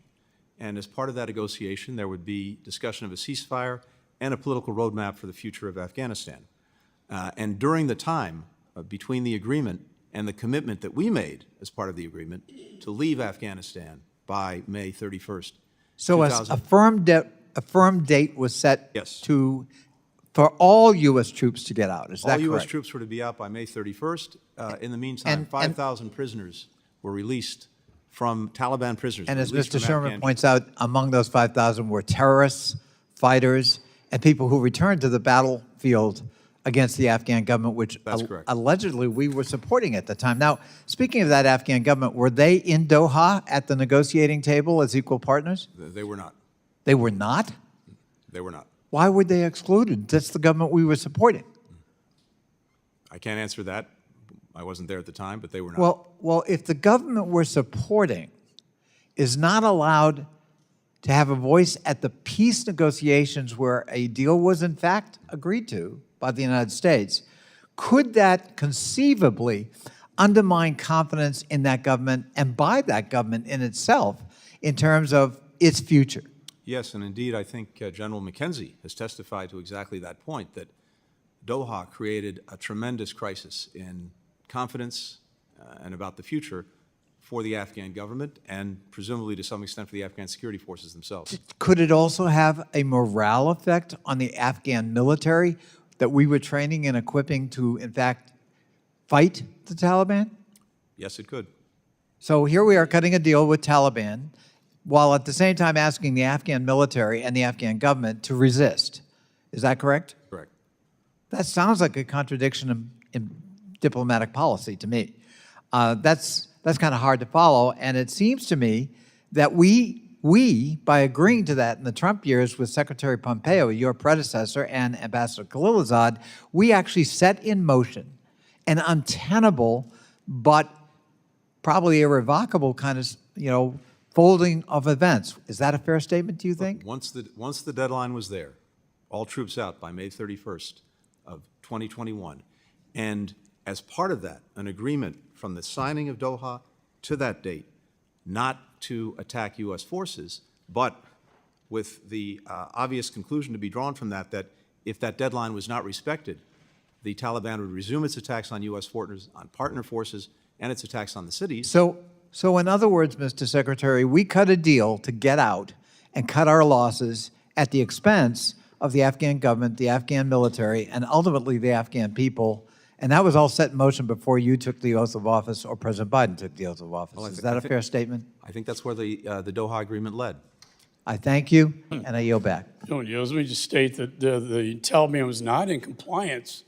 and as part of that negotiation, there would be discussion of a ceasefire and a political roadmap for the future of Afghanistan. And during the time between the agreement and the commitment that we made as part of the agreement to leave Afghanistan by May 31st. So a firm date was set Yes. for all U.S. troops to get out. Is that All correct? U.S. troops were to be out by May 31st. In the meantime, And- 5,000 prisoners were released from Taliban prisoners. And were as released Mr. from Sherman Afghan points out, among those 5,000 were terrorists, fighters, and people who returned to the battlefield against the Afghan government, which That's correct. allegedly we were supporting at the time. Now, speaking of that Afghan government, were they in Doha at the negotiating table as equal partners? They were not. They were not? They were not. Why were they excluded? That's the government we were supporting. I can't answer that. I wasn't there at the time, but they were not. Well, if the government we're supporting is not allowed to have a voice at the peace negotiations where a deal was in fact agreed to by the United States, could that conceivably undermine confidence in that government and by that government in itself in terms of its future? Yes, and indeed, I think General McKenzie has testified to exactly that point, that Doha created a tremendous crisis in confidence and about the future for the Afghan government and presumably to some extent for the Afghan security forces themselves. Could it also have a morale effect on the Afghan military that we were training and equipping to, in fact, fight the Taliban? Yes, it could. So here we are cutting a deal with Taliban while at the same time asking the Afghan military and the Afghan government to resist. Is that correct? Correct. That sounds like a contradiction in diplomatic policy to me. That's kind of hard to follow, and it seems to me that we, by agreeing to that in the Trump years with Secretary Pompeo, your predecessor, and Ambassador Khalilzad, we actually set in motion an untenable but probably irrevocable kind of, folding of events. Is that a fair statement, do you think? Once the deadline was there, all troops out by May 31st of 2021, and as part of that, an agreement from the signing of Doha to that date not to attack U.S. forces, but with the obvious conclusion to be drawn from that, that if that deadline was not respected, the Taliban would resume its attacks on U.S. forces, on partner forces, and its attacks on the cities. So in other words, Mr. Secretary, we cut a deal to get out and cut our losses at the expense of the Afghan government, the Afghan military, and ultimately the Afghan people. And that was all set in motion before you took the oath of office or President Biden took the oath of office. Well, Is that a fair statement? I think that's where the Doha agreement led. I thank you, and I yield back. Don't yield. Let me just state that the Taliban was not in compliance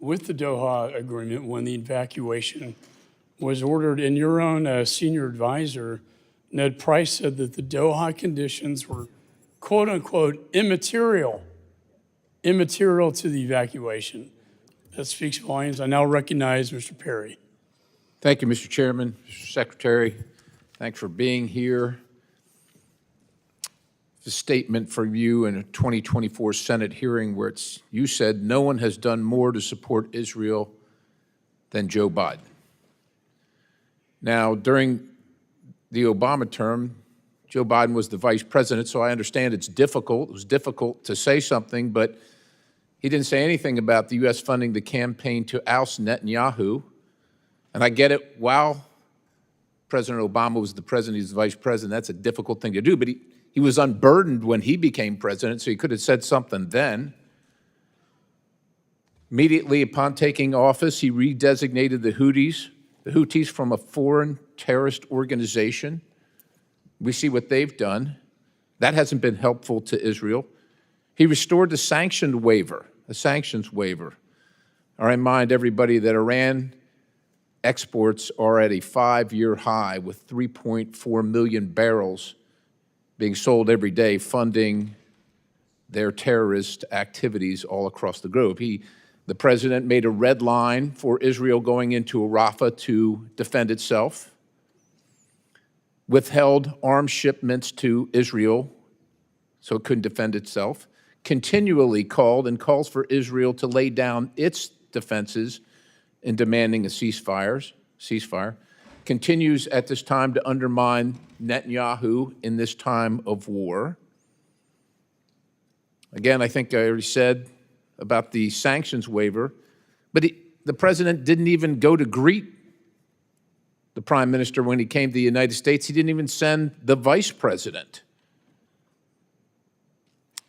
with the Doha agreement when the evacuation was ordered, and your own senior advisor, Ned Price, said that the Doha conditions were quote unquote immaterial to the evacuation. That speaks volumes. I now recognize Mr. Perry. Thank you, Mr. Chairman, Mr. Secretary. Thanks for being here. The statement from you in a 2024 Senate hearing where you said no one has done more to support Israel than Joe Biden. Now, during the Obama term, Joe Biden was the vice president, so I understand it's difficult. It was difficult to say something, but he didn't say anything about the U.S. funding the campaign to oust Netanyahu. And I get it, while President Obama was the president, he's the vice president, that's a difficult thing to do, but he was unburdened when he became president, so he could have said something then. Immediately upon taking office, he redesignated the Houthis from a foreign terrorist organization. We see what they've done. That hasn't been helpful to Israel. He restored the sanctions waiver. I remind everybody that Iran exports are at a 5-year high with 3.4 million barrels being sold every day, funding their terrorist activities all across the globe. The president made a red line for Israel going into Rafah to defend itself, withheld arms shipments to Israel so it couldn't defend itself, continually called and calls for Israel to lay down its defenses in demanding a ceasefire, continues at this time to undermine Netanyahu in this time of war. Again, I think I already said about the sanctions waiver, but the president didn't even go to greet the prime minister when he came to the United States. He didn't even send the vice president.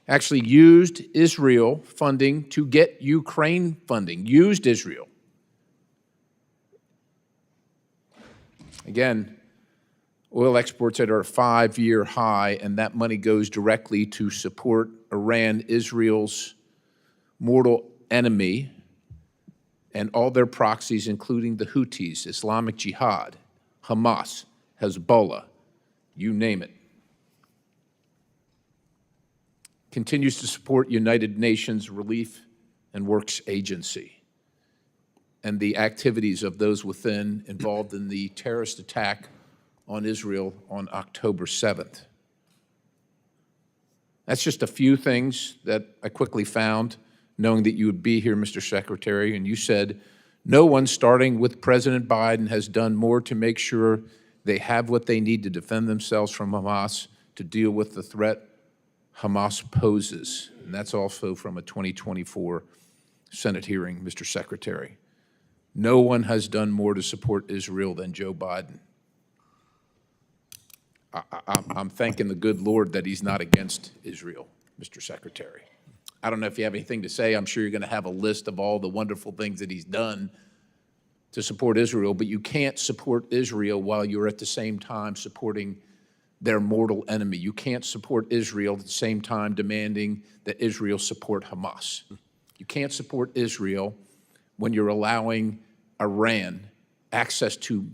Actually used Israel funding to get Ukraine funding, used Israel. Again, oil exports at our 5-year high, and that money goes directly to support Iran, Israel's mortal enemy, and all their proxies, including the Houthis, Islamic Jihad, Hamas, Hezbollah, you name it. Continues to support United Nations Relief and Works Agency and the activities of those within involved in the terrorist attack on Israel on October 7th. That's just a few things that I quickly found, knowing that you would be here, Mr. Secretary, and you said, no one, starting with President Biden, has done more to make sure they have what they need to defend themselves from Hamas, to deal with the threat Hamas poses. And that's also from a 2024 Senate hearing, Mr. Secretary. No one has done more to support Israel than Joe Biden. I'm thanking the good Lord that he's not against Israel, Mr. Secretary. I don't know if you have anything to say. I'm sure you're going to have a list of all the wonderful things that he's done to support Israel, but you can't support Israel while you're at the same time supporting their mortal enemy. You can't support Israel at the same time demanding that Israel support Hamas. You can't support Israel when you're allowing Iran access to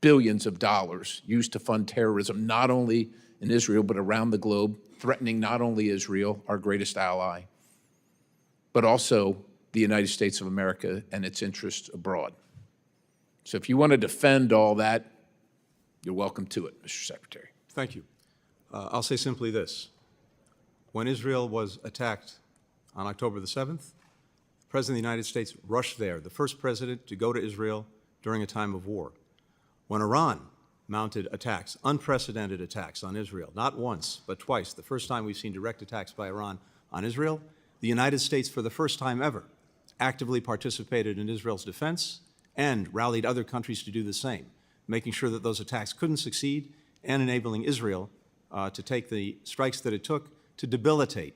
billions of dollars used to fund terrorism, not only in Israel, but around the globe, threatening not only Israel, our greatest ally, but also the United States of America and its interests abroad. So if you want to defend all that, you're welcome to it, Mr. Secretary. Thank you. I'll say simply this. When Israel was attacked on October the 7th, the President of the United States rushed there, the first president to go to Israel during a time of war. When Iran mounted attacks, unprecedented attacks on Israel, not once, but twice, the first time we've seen direct attacks by Iran on Israel, the United States, for the first time ever, actively participated in Israel's defense and rallied other countries to do the same, making sure that those attacks couldn't succeed and enabling Israel to take the strikes that it took to debilitate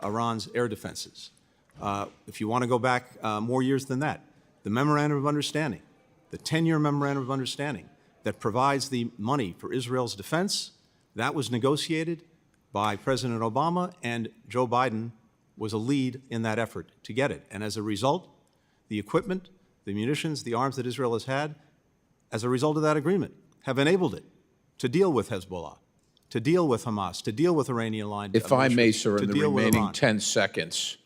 Iran's air defenses. If you want to go back more years than that, the Memorandum of Understanding, the 10-year Memorandum of Understanding that provides the money for Israel's defense, that was negotiated by President Obama, and Joe Biden was a lead in that effort to get it. And as a result, the equipment, the munitions, the arms that Israel has had as a result of that agreement, have enabled it to deal with Hezbollah, to deal with Hamas, to deal with Iranian-aligned If I may, sir, to in the deal with remaining Iran. 10 seconds,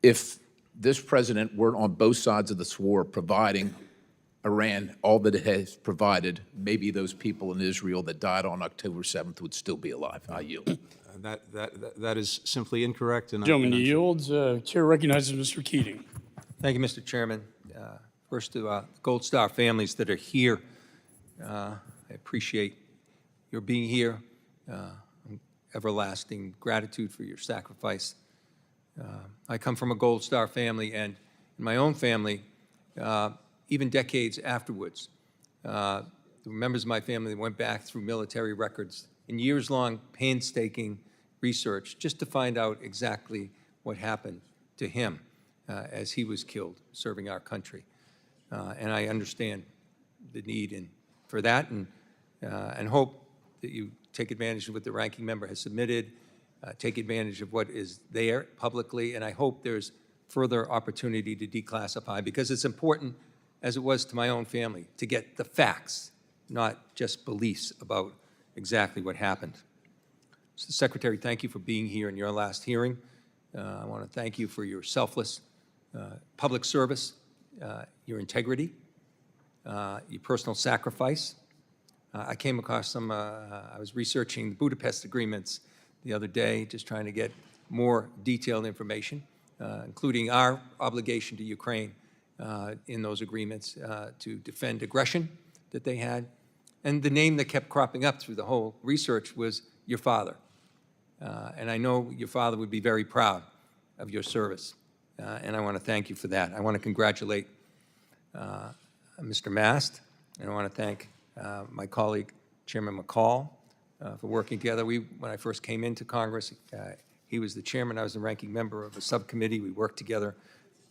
if this president were on both sides of this war providing Iran all that it has provided, maybe those people in Israel that died on October 7th would still be alive. I yield. That is simply incorrect. And Gentleman I'm yields. Chair recognizes Mr. Keating. Thank you, Mr. Chairman. First, to Gold Star families that are here, I appreciate your being here. Everlasting gratitude for your sacrifice. I come from a Gold Star family, and in my own family, even decades afterwards, the members of my family went back through military records in years-long painstaking research just to find out exactly what happened to him as he was killed serving our country. And I understand the need for that, and hope that you take advantage of what the ranking member has submitted, take advantage of what is there publicly, and I hope there's further opportunity to declassify, because it's important, as it was to my own family, to get the facts, not just beliefs about exactly what happened. Mr. Secretary, thank you for being here in your last hearing. I want to thank you for your selfless public service, your integrity, your personal sacrifice. I came across some, I was researching the Budapest agreements the other day, just trying to get more detailed information, including our obligation to Ukraine in those agreements to defend aggression that they had. And the name that kept cropping up through the whole research was your father. And I know your father would be very proud of your service. And I want to thank you for that. I want to congratulate Mr. Mast, and I want to thank my colleague, Chairman McCall, for working together. When I first came into Congress, he was the chairman, I was the ranking member of a subcommittee. We worked together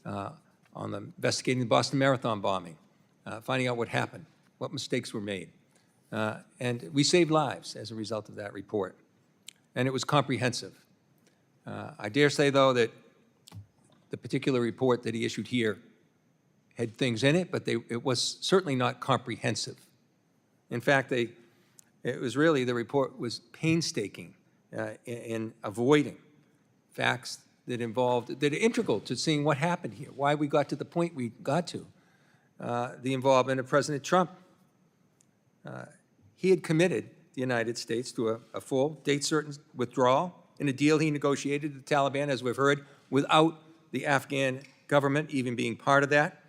on investigating the Boston Marathon bombing, finding out what happened, what mistakes were made. And we saved lives as a result of that report. And it was comprehensive. I dare say, though, that the particular report that he issued here had things in it, but it was certainly not comprehensive. In fact, it was really, the report was painstaking in avoiding facts that involved, that are integral to seeing what happened here, why we got to the point we got to. The involvement of President Trump. He had committed the United States to a full, date-certain withdrawal in a deal he negotiated with the Taliban, as we've heard, without the Afghan government even being part of that,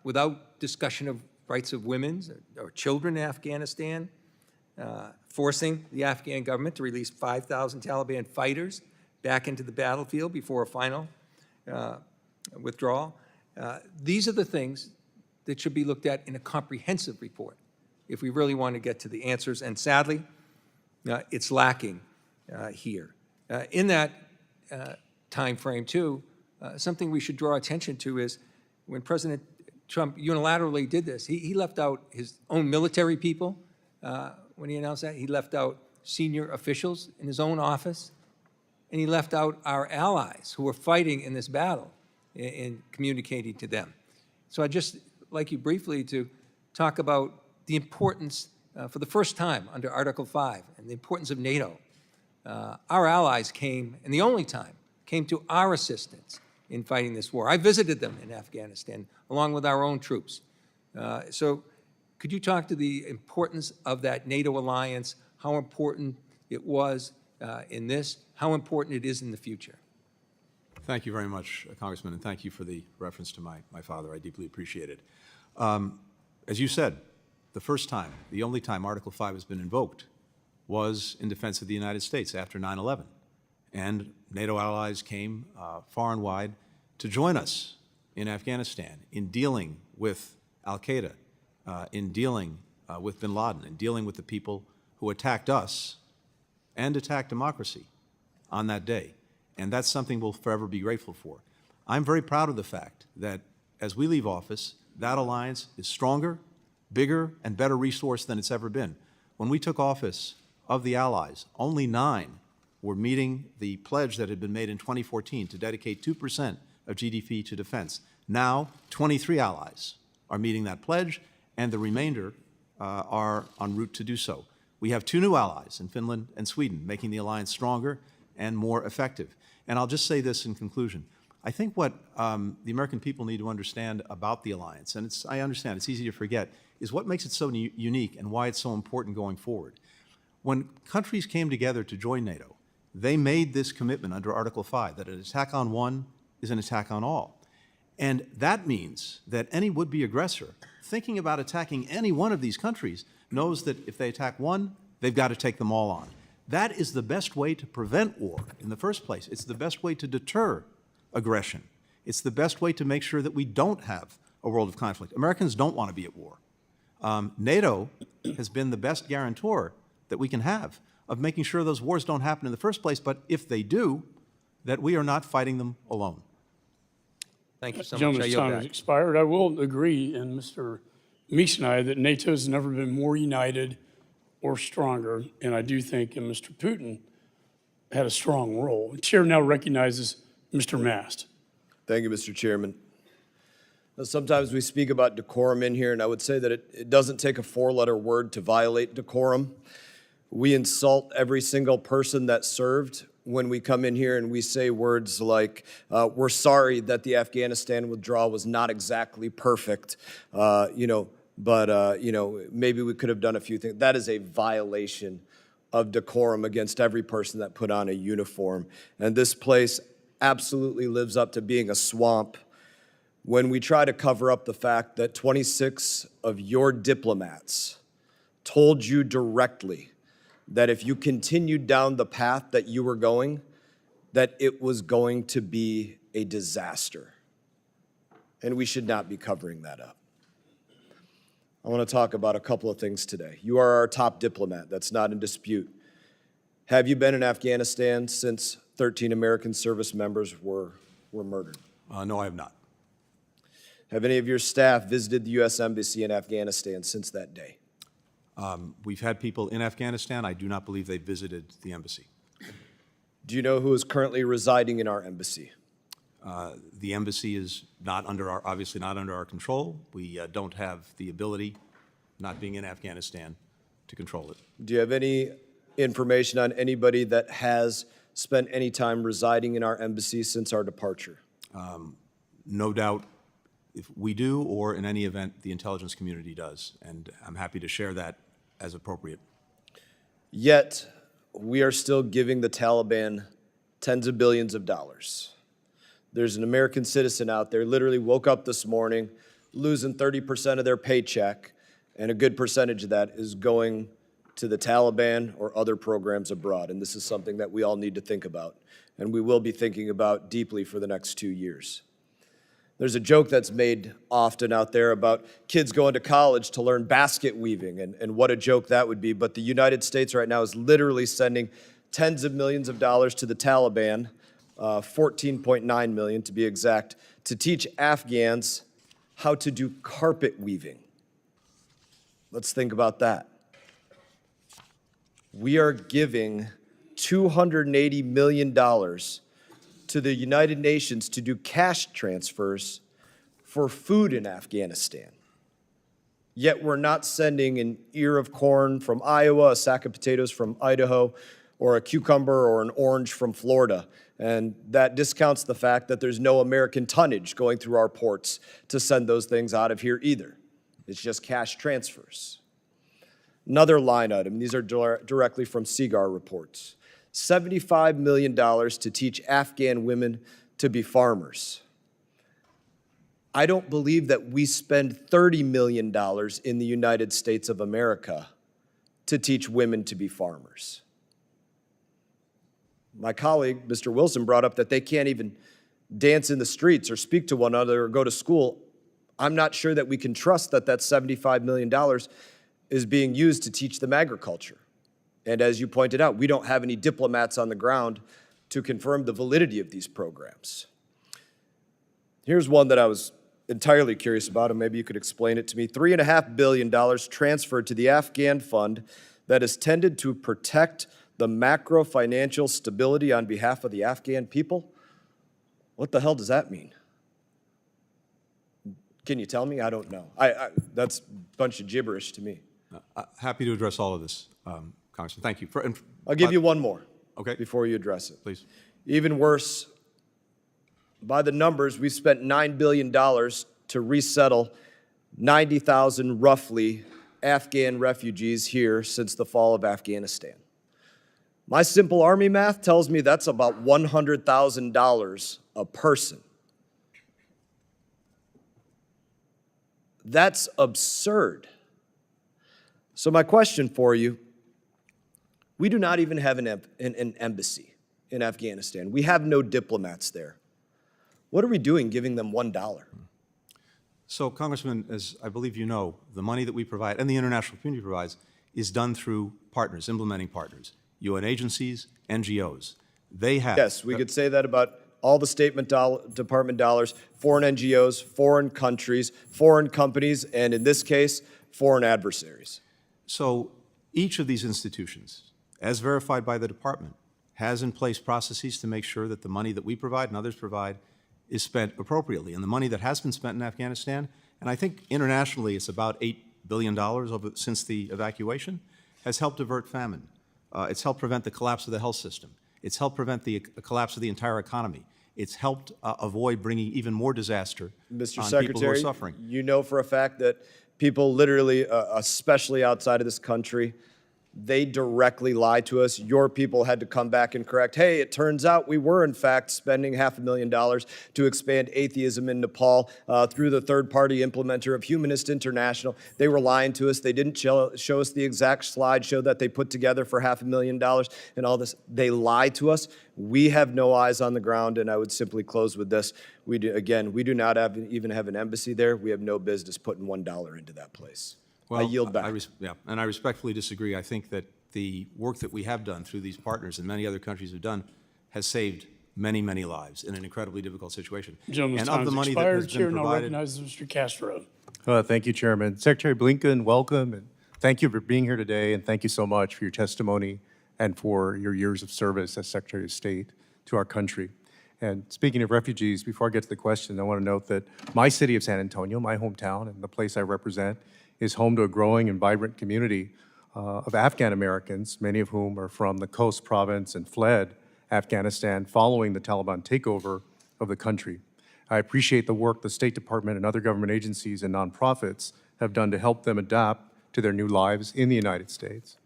without discussion of rights of women or children in Afghanistan, forcing the Afghan government to release 5,000 Taliban fighters back into the battlefield before a final withdrawal. These are the things that should be looked at in a comprehensive report if we really want to get to the answers. And sadly, it's lacking here. In that time frame, too, something we should draw attention to is when President Trump unilaterally did this, he left out his own military people when he announced that. He left out senior officials in his own office, and he left out our allies who were fighting in this battle in communicating to them. So I'd just like you briefly to talk about the importance, for the first time under Article 5, and the importance of NATO. Our allies came, and the only time, came to our assistance in fighting this war. I visited them in Afghanistan, along with our own troops. So could you talk to the importance of that NATO alliance, how important it was in this, how important it is in the future? Thank you very much, Congressman, and thank you for the reference to my father. I deeply appreciate it. As you said, the first time, the only time Article 5 has been invoked was in defense of the United States after 9/11. And NATO allies came far and wide to join us in Afghanistan in dealing with al-Qaeda, in dealing with bin Laden, in dealing with the people who attacked us and attacked democracy on that day. And that's something we'll forever be grateful for. I'm very proud of the fact that as we leave office, that alliance is stronger, bigger, and better resourced than it's ever been. When we took office, of the allies, only 9 were meeting the pledge that had been made in 2014 to dedicate 2% of GDP to defense. Now, 23 allies are meeting that pledge, and the remainder are en route to do so. We have 2 new allies in Finland and Sweden, making the alliance stronger and more effective. And I'll just say this in conclusion. I think what the American people need to understand about the alliance, and I understand it's easy to forget, is what makes it so unique and why it's so important going forward. When countries came together to join NATO, they made this commitment under Article 5 that an attack on one is an attack on all. And that means that any would-be aggressor thinking about attacking any one of these countries knows that if they attack one, they've got to take them all on. That is the best way to prevent war in the first place. It's the best way to deter aggression. It's the best way to make sure that we don't have a world of conflict. Americans don't want to be at war. NATO has been the best guarantor that we can have of making sure those wars don't happen in the first place, but if they do, that we are not fighting them alone. Thank you so much. I Gentleman's yield time back. has expired. I will agree, and Mr. Meeks and I, that NATO has never been more united or stronger, and I do think Mr. Putin had a strong role. The chair now recognizes Mr. Mast. Thank you, Mr. Chairman. Now, sometimes we speak about decorum in here, and I would say that it doesn't take a 4-letter word to violate decorum. We insult every single person that served when we come in here and we say words like, we're sorry that the Afghanistan withdrawal was not exactly perfect, but maybe we could have done a few things. That is a violation of decorum against every person that put on a uniform. And this place absolutely lives up to being a swamp when we try to cover up the fact that 26 of your diplomats told you directly that if you continued down the path that you were going, that it was going to be a disaster. And we should not be covering that up. I want to talk about a couple of things today. You are our top diplomat. That's not in dispute. Have you been in Afghanistan since 13 American service members were murdered? No, I have not. Have any of your staff visited the U.S. Embassy in Afghanistan since that day? We've had people in Afghanistan. I do not believe they visited the embassy. Do you know who is currently residing in our embassy? The embassy is obviously not under our control. We don't have the ability, not being in Afghanistan, to control it. Do you have any information on anybody that has spent any time residing in our embassy since our departure? No doubt if we do, or in any event, the intelligence community does, and I'm happy to share that as appropriate. Yet, we are still giving the Taliban tens of billions of dollars. There's an American citizen out there, literally woke up this morning, losing 30% of their paycheck, and a good percentage of that is going to the Taliban or other programs abroad. And this is something that we all need to think about, and we will be thinking about deeply for the next 2 years. There's a joke that's made often out there about kids going to college to learn basket weaving, and what a joke that would be. But the United States right now is literally sending tens of millions of dollars to the Taliban, 14.9 million to be exact, to teach Afghans how to do carpet weaving. Let's think about that. We are giving $280 million to the United Nations to do cash transfers for food in Afghanistan. Yet we're not sending an ear of corn from Iowa, a sack of potatoes from Idaho, or a cucumber or an orange from Florida. And that discounts the fact that there's no American tonnage going through our ports to send those things out of here either. It's just cash transfers. Another line item, these are directly from CIGAR reports. $75 million to teach Afghan women to be farmers. I don't believe that we spend $30 million in the United States of America to teach women to be farmers. My colleague, Mr. Wilson, brought up that they can't even dance in the streets or speak to one another or go to school. I'm not sure that we can trust that that $75 million is being used to teach them agriculture. And as you pointed out, we don't have any diplomats on the ground to confirm the validity of these programs. Here's one that I was entirely curious about, and maybe you could explain it to me. $3.5 billion transferred to the Afghan fund that is tended to protect the macro financial stability on behalf of the Afghan people. What the hell does that mean? Can you tell me? I don't know. That's a bunch of gibberish to me. Happy to address all of this, Congressman. Thank you. I'll give you one more. Okay. Before you address it. Please. Even worse, by the numbers, we've spent $9 billion to resettle 90,000 roughly Afghan refugees here since the fall of Afghanistan. My simple Army math tells me that's about $100,000 a person. That's absurd. So my question for you, we do not even have an embassy in Afghanistan. We have no diplomats there. What are we doing giving them $1? So, Congressman, as I believe you know, the money that we provide and the international community provides is done through partners, implementing partners, UN agencies, NGOs. They have. Yes, we could say that about all the State Department dollars, foreign NGOs, foreign countries, foreign companies, and in this case, foreign adversaries. So each of these institutions, as verified by the department, has in place processes to make sure that the money that we provide and others provide is spent appropriately. And the money that has been spent in Afghanistan, and I think internationally it's about $8 billion since the evacuation, has helped avert famine. It's helped prevent the collapse of the health system. It's helped prevent the collapse of the entire economy. It's helped avoid bringing even more disaster Mr. on Secretary, people who are suffering. you know for a fact that people literally, especially outside of this country, they directly lie to us. Your people had to come back and correct, hey, it turns out we were in fact spending $500,000 to expand atheism in Nepal through the third-party implementer of Humanist International. They were lying to us. They didn't show us the exact slideshow that they put together for $500,000 and all this. They lied to us. We have no eyes on the ground, and I would simply close with this. We do not even have an embassy there. We have no business putting $1 into that place. Well, I yield back. And I respectfully disagree. I think that the work that we have done through these partners and many other countries have done has saved many, many lives in an incredibly difficult situation. Gentleman's And time of the has money that expired. has Chair been now provided, recognizes Mr. Castro. Thank you, Chairman. Secretary Blinken, welcome, and thank you for being here today, and thank you so much for your testimony and for your years of service as Secretary of State to our country. And speaking of refugees, before I get to the question, I want to note that my city of San Antonio, my hometown, and the place I represent, is home to a growing and vibrant community of Afghan Americans, many of whom are from the Khost province and fled Afghanistan following the Taliban takeover of the country. I appreciate the work the State Department and other government agencies and nonprofits have done to help them adapt to their new lives in the United States.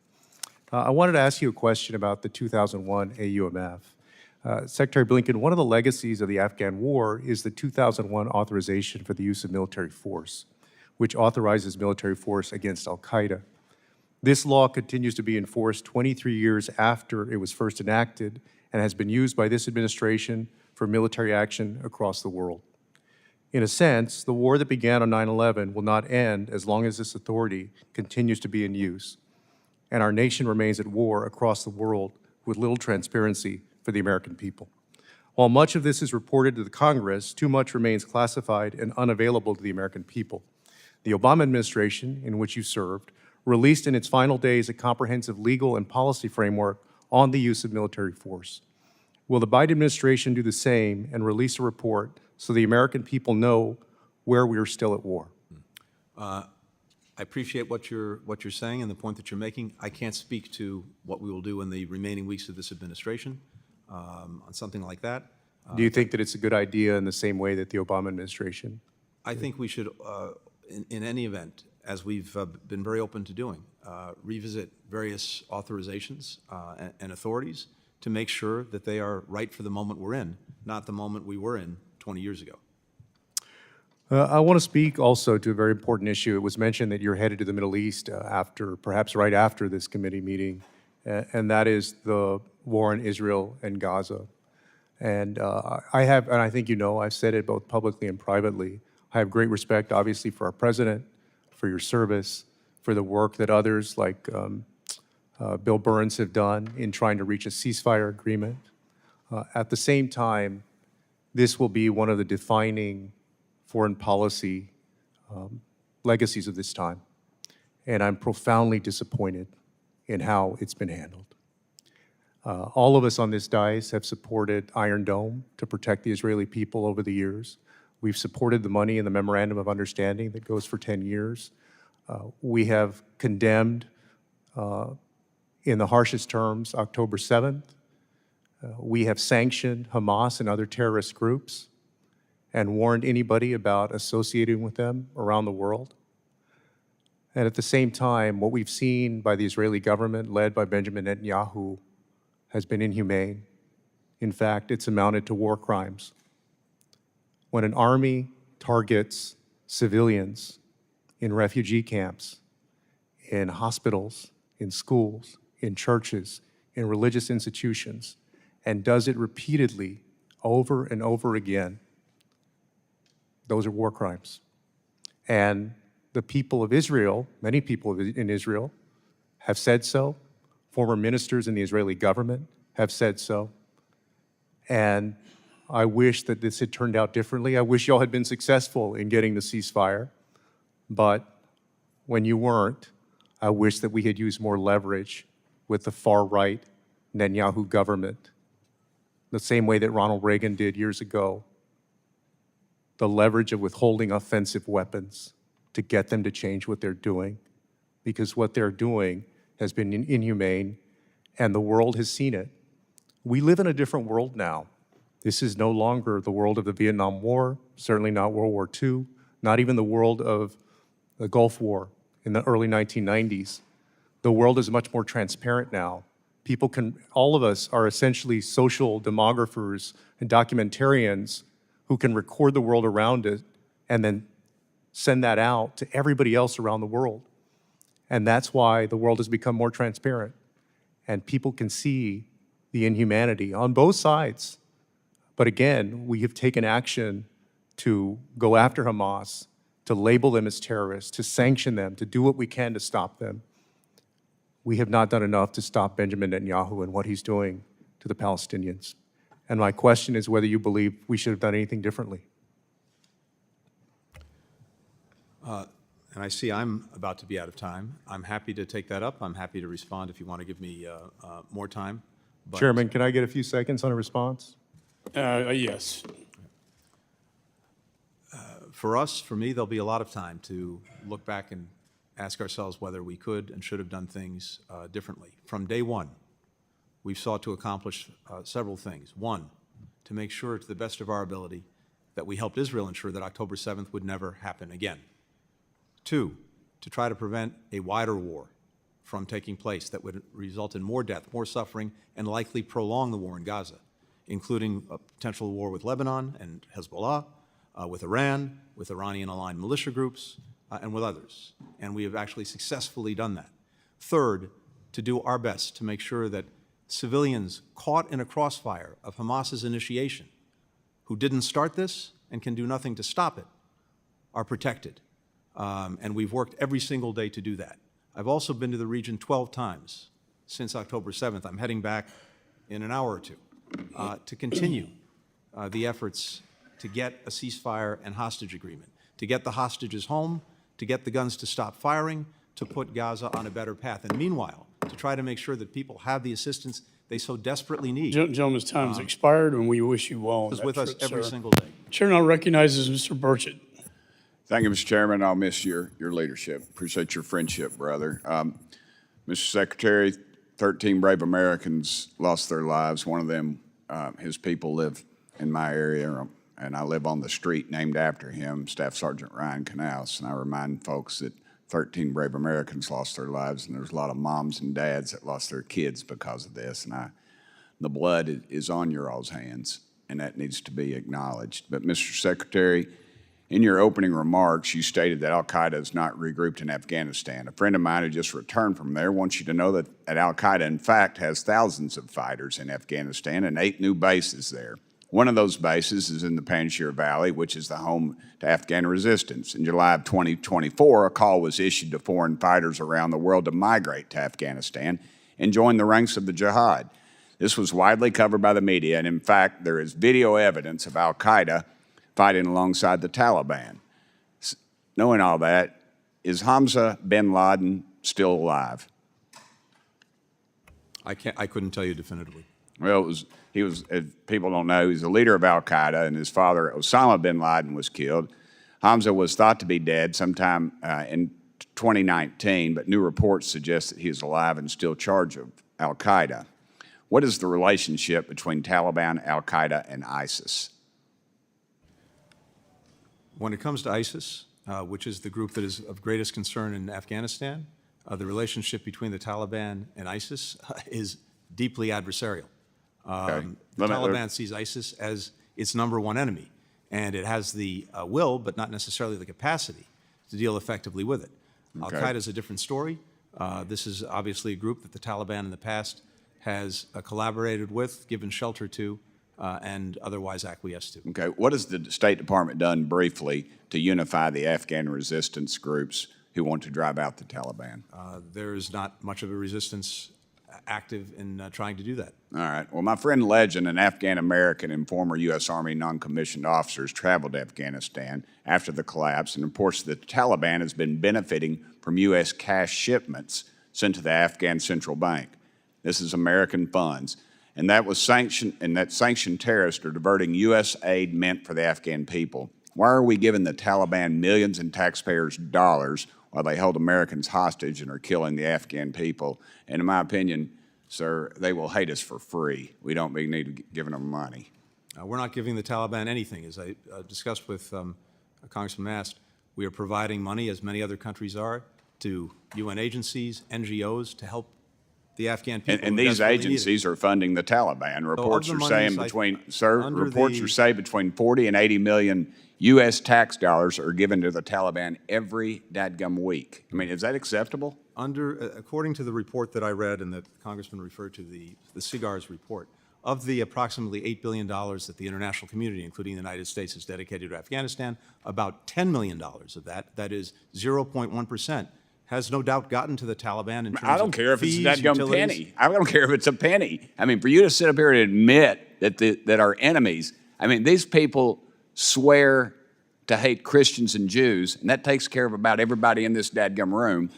I wanted to ask you a question about the 2001 AUMF. Secretary Blinken, one of the legacies of the Afghan war is the 2001 authorization for the use of military force, which authorizes military force against al-Qaeda. This law continues to be enforced 23 years after it was first enacted and has been used by this administration for military action across the world. In a sense, the war that began on 9/11 will not end as long as this authority continues to be in use, and our nation remains at war across the world with little transparency for the American people. While much of this is reported to the Congress, too much remains classified and unavailable to the American people. The Obama administration, in which you served, released in its final days a comprehensive legal and policy framework on the use of military force. Will the Biden administration do the same and release a report so the American people know where we are still at war? I appreciate what you're saying and the point that you're making. I can't speak to what we will do in the remaining weeks of this administration on something like that. Do you think that it's a good idea in the same way that the Obama administration? I think we should, in any event, as we've been very open to doing, revisit various authorizations and authorities to make sure that they are right for the moment we're in, not the moment we were in 20 years ago. I want to speak also to a very important issue. It was mentioned that you're headed to the Middle East perhaps right after this committee meeting, and that is the war in Israel and Gaza. And I think you know, I've said it both publicly and privately, I have great respect, obviously, for our president, for your service, for the work that others like Bill Burns have done in trying to reach a ceasefire agreement. At the same time, this will be one of the defining foreign policy legacies of this time. And I'm profoundly disappointed in how it's been handled. All of us on this dais have supported Iron Dome to protect the Israeli people over the years. We've supported the money in the Memorandum of Understanding that goes for 10 years. We have condemned, in the harshest terms, October 7th. We have sanctioned Hamas and other terrorist groups and warned anybody about associating with them around the world. And at the same time, what we've seen by the Israeli government, led by Benjamin Netanyahu, has been inhumane. In fact, it's amounted to war crimes. When an army targets civilians in refugee camps, in hospitals, in schools, in churches, in religious institutions, and does it repeatedly over and over again, those are war crimes. And the people of Israel, many people in Israel, have said so. Former ministers in the Israeli government have said so. And I wish that this had turned out differently. I wish y'all had been successful in getting the ceasefire. But when you weren't, I wish that we had used more leverage with the far-right Netanyahu government, the same way that Ronald Reagan did years ago. The leverage of withholding offensive weapons to get them to change what they're doing, because what they're doing has been inhumane, and the world has seen it. We live in a different world now. This is no longer the world of the Vietnam War, certainly not World War II, not even the world of the Gulf War in the early 1990s. The world is much more transparent now. People can, all of us are essentially social demographers and documentarians who can record the world around it and then send that out to everybody else around the world. And that's why the world has become more transparent. And people can see the inhumanity on both sides. But again, we have taken action to go after Hamas, to label them as terrorists, to sanction them, to do what we can to stop them. We have not done enough to stop Benjamin Netanyahu and what he's doing to the Palestinians. And my question is whether you believe we should have done anything differently. And I see I'm about to be out of time. I'm happy to take that up. I'm happy to respond if you want to give me more time. But Chairman, can I get a few seconds on a response? Yes. For us, for me, there'll be a lot of time to look back and ask ourselves whether we could and should have done things differently. From day one, we've sought to accomplish several things. One, to make sure to the best of our ability that we helped Israel ensure that October 7th would never happen again. Two, to try to prevent a wider war from taking place that would result in more death, more suffering, and likely prolong the war in Gaza, including a potential war with Lebanon and Hezbollah, with Iran, with Iranian-aligned militia groups, and with others. And we have actually successfully done that. Third, to do our best to make sure that civilians caught in a crossfire of Hamas's initiation, who didn't start this and can do nothing to stop it, are protected. And we've worked every single day to do that. I've also been to the region 12 times since October 7th. I'm heading back in an hour or two to continue the efforts to get a ceasefire and hostage agreement, to get the hostages home, to get the guns to stop firing, to put Gaza on a better path, and meanwhile, to try to make sure that people have the assistance they so desperately need. Gentleman's time has expired, and we wish you well. Is with us every single day. Chair now recognizes Mr. Burchett. Thank you, Mr. Chairman. I'll miss your leadership. Appreciate your friendship, brother. Mr. Secretary, 13 brave Americans lost their lives. One of them, his people live in my area, and I live on the street named after him, Staff Sergeant Ryan Canals. And I remind folks that 13 brave Americans lost their lives, and there's a lot of moms and dads that lost their kids because of this. And the blood is on your all's hands, and that needs to be acknowledged. But, Mr. Secretary, in your opening remarks, you stated that al-Qaeda is not regrouped in Afghanistan. A friend of mine who just returned from there wants you to know that al-Qaeda, in fact, has thousands of fighters in Afghanistan and 8 new bases there. One of those bases is in the Panjshir Valley, which is the home to Afghan resistance. In July of 2024, a call was issued to foreign fighters around the world to migrate to Afghanistan and join the ranks of the jihad. This was widely covered by the media, and in fact, there is video evidence of al-Qaeda fighting alongside the Taliban. Knowing all that, is Hamza bin Laden still alive? I couldn't tell you definitively. Well, he was, if people don't know, he's the leader of al-Qaeda, and his father, Osama bin Laden, was killed. Hamza was thought to be dead sometime in 2019, but new reports suggest that he is alive and still charged of al-Qaeda. What is the relationship between Taliban, al-Qaeda, and ISIS? When it comes to ISIS, which is the group that is of greatest concern in Afghanistan, the relationship between the Taliban and ISIS is deeply adversarial. The Taliban sees ISIS as its #1 enemy, and it has the will, but not necessarily the capacity, to deal effectively with it. Al-Qaeda is a different story. This is obviously a group that the Taliban in the past has collaborated with, given shelter to, and otherwise acquiesced to. Okay, what has the State Department done briefly to unify the Afghan resistance groups who want to drive out the Taliban? There is not much of a resistance active in trying to do that. All right. Well, my friend Legend, an Afghan-American and former U.S. Army non-commissioned officers, traveled to Afghanistan after the collapse and reports that the Taliban has been benefiting from U.S. cash shipments sent to the Afghan Central Bank. This is American funds. And that sanctioned terrorists are diverting U.S. aid meant for the Afghan people. Why are we giving the Taliban millions in taxpayers' dollars while they hold Americans hostage and are killing the Afghan people? And in my opinion, sir, they will hate us for free. We don't need to be giving them money. We're not giving the Taliban anything. As I discussed with Congressman Mast, we are providing money, as many other countries are, to UN agencies, NGOs, to help the Afghan people. And these agencies are funding the Taliban. Reports are saying between 40 and 80 million U.S. tax dollars are given to the Taliban every dadgum week. I mean, is that acceptable? According to the report that I read and that the Congressman referred to, the CIGAR's report, of the approximately $8 billion that the international community, including the United States, has dedicated to Afghanistan, about $10 million of that is 0.1%, has no doubt gotten to the Taliban in terms I don't care if it's a fees, dadgum utilities. penny. I don't care if it's a penny. I mean, for you to sit up here and admit that our enemies, I mean, these people swear to hate Christians and Jews, and that takes care of about everybody in this dadgum room.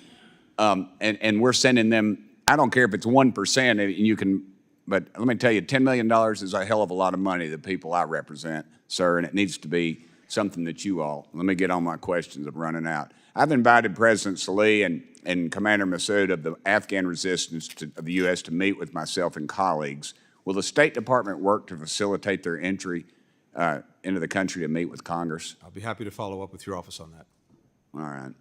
And we're sending them, I don't care if it's 1%, and you can, but let me tell you, $10 million is a hell of a lot of money to the people I represent, sir, and it needs to be something that you all, let me get on my questions, I'm running out. I've invited President Salih and Commander Massoud of the Afghan resistance of the U.S. to meet with myself and colleagues. Will the State Department work to facilitate their entry into the country to meet with Congress? I'll be happy to follow up with your office on that. All right.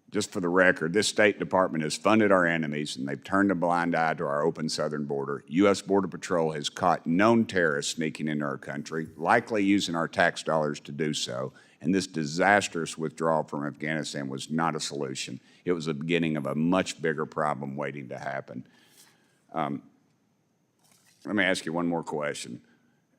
Just for the record, this State Department has funded our enemies, and they've turned a blind eye to our open southern border. U.S. Border Patrol has caught known terrorists sneaking into our country, likely using our tax dollars to do so, and this disastrous withdrawal from Afghanistan was not a solution. It was the beginning of a much bigger problem waiting to happen. Let me ask you one more question.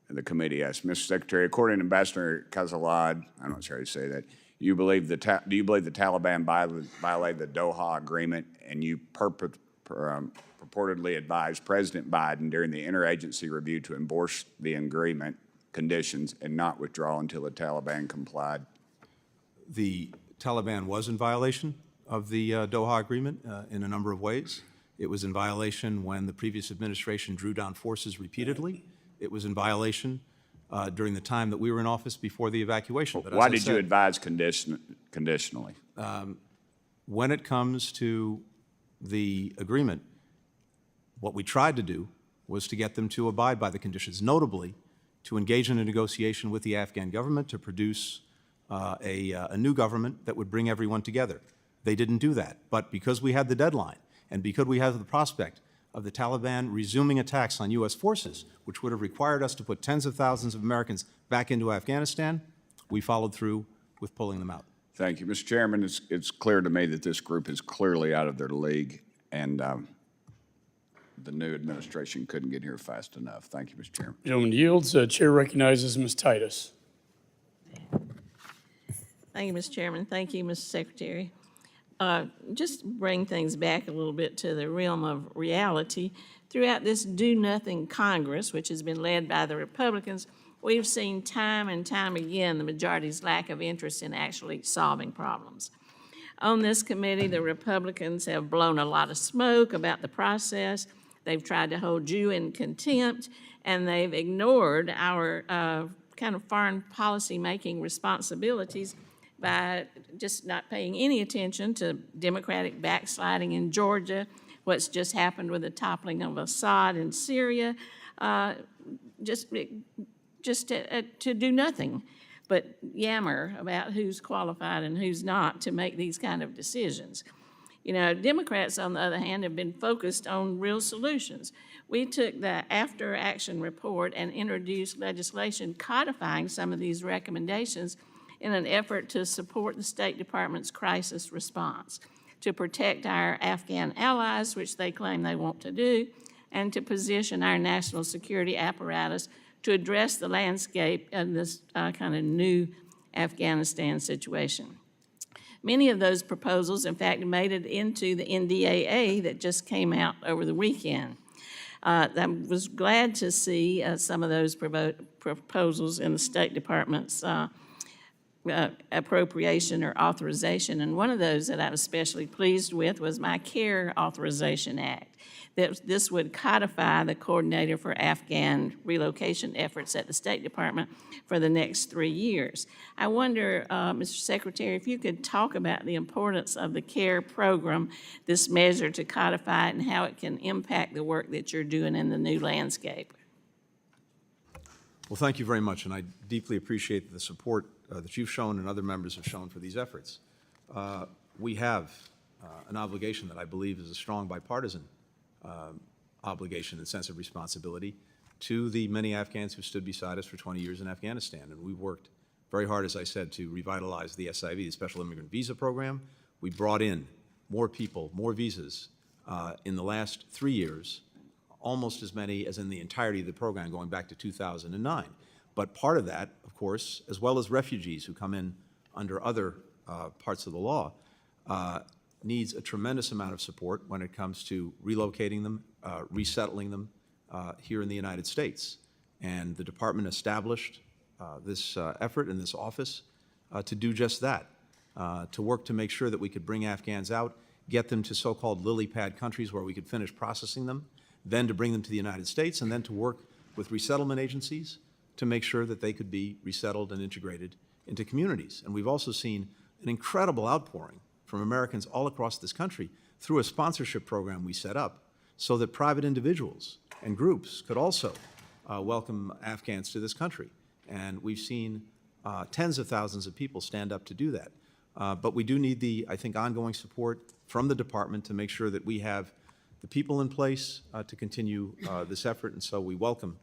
The committee asked, Mr. Secretary, according to Ambassador Kazalad, I'm not sure how you say that, do you believe the Taliban violated the Doha agreement, and you purportedly advised President Biden during the interagency review to endorse the agreement conditions and not withdraw until the Taliban complied? The Taliban was in violation of the Doha agreement in a number of ways. It was in violation when the previous administration drew down forces repeatedly. It was in violation during the time that we were in office before the evacuation. But why did you advise conditionally? When it comes to the agreement, what we tried to do was to get them to abide by the conditions, notably to engage in a negotiation with the Afghan government to produce a new government that would bring everyone together. They didn't do that. But because we had the deadline and because we had the prospect of the Taliban resuming attacks on U.S. forces, which would have required us to put tens of thousands of Americans back into Afghanistan, we followed through with pulling them out. Thank you. Mr. Chairman, it's clear to me that this group is clearly out of their league, and the new administration couldn't get here fast enough. Thank you, Mr. Chairman. Gentleman yields. Chair recognizes Ms. Titus. Thank you, Mr. Chairman. Thank you, Mr. Secretary. Just bring things back a little bit to the realm of reality. Throughout this do-nothing Congress, which has been led by the Republicans, we've seen time and time again the majority's lack of interest in actually solving problems. On this committee, the Republicans have blown a lot of smoke about the process. They've tried to hold you in contempt, and they've ignored our kind of foreign policy making responsibilities by just not paying any attention to democratic backsliding in Georgia, what's just happened with the toppling of Assad in Syria, just to do nothing but yammer about who's qualified and who's not to make these kind of decisions. You know, Democrats, on the other hand, have been focused on real solutions. We took the after action report and introduced legislation codifying some of these recommendations in an effort to support the State Department's crisis response, to protect our Afghan allies, which they claim they want to do, and to position our national security apparatus to address the landscape of this kind of new Afghanistan situation. Many of those proposals, in fact, made it into the NDAA that just came out over the weekend. I was glad to see some of those proposals in the State Department's appropriation or authorization, and one of those that I was especially pleased with was my CARE Authorization Act. That this would codify the coordinator for Afghan relocation efforts at the State Department for the next 3 years. I wonder, Mr. Secretary, if you could talk about the importance of the CARE program, this measure to codify it, and how it can impact the work that you're doing in the new landscape. Well, thank you very much, and I deeply appreciate the support that you've shown and other members have shown for these efforts. We have an obligation that I believe is a strong bipartisan obligation and sense of responsibility to the many Afghans who stood beside us for 20 years in Afghanistan. And we've worked very hard, as I said, to revitalize the SIV, the Special Immigrant Visa Program. We brought in more people, more visas in the last 3 years, almost as many as in the entirety of the program going back to 2009. But part of that, of course, as well as refugees who come in under other parts of the law, needs a tremendous amount of support when it comes to relocating them, resettling them here in the United States. And the department established this effort in this office to do just that, to work to make sure that we could bring Afghans out, get them to so-called lily pad countries where we could finish processing them, then to bring them to the United States, and then to work with resettlement agencies to make sure that they could be resettled and integrated into communities. And we've also seen an incredible outpouring from Americans all across this country through a sponsorship program we set up so that private individuals and groups could also welcome Afghans to this country. And we've seen tens of thousands of people stand up to do that. But we do need the, I think, ongoing support from the department to make sure that we have the people in place to continue this effort, and so we welcome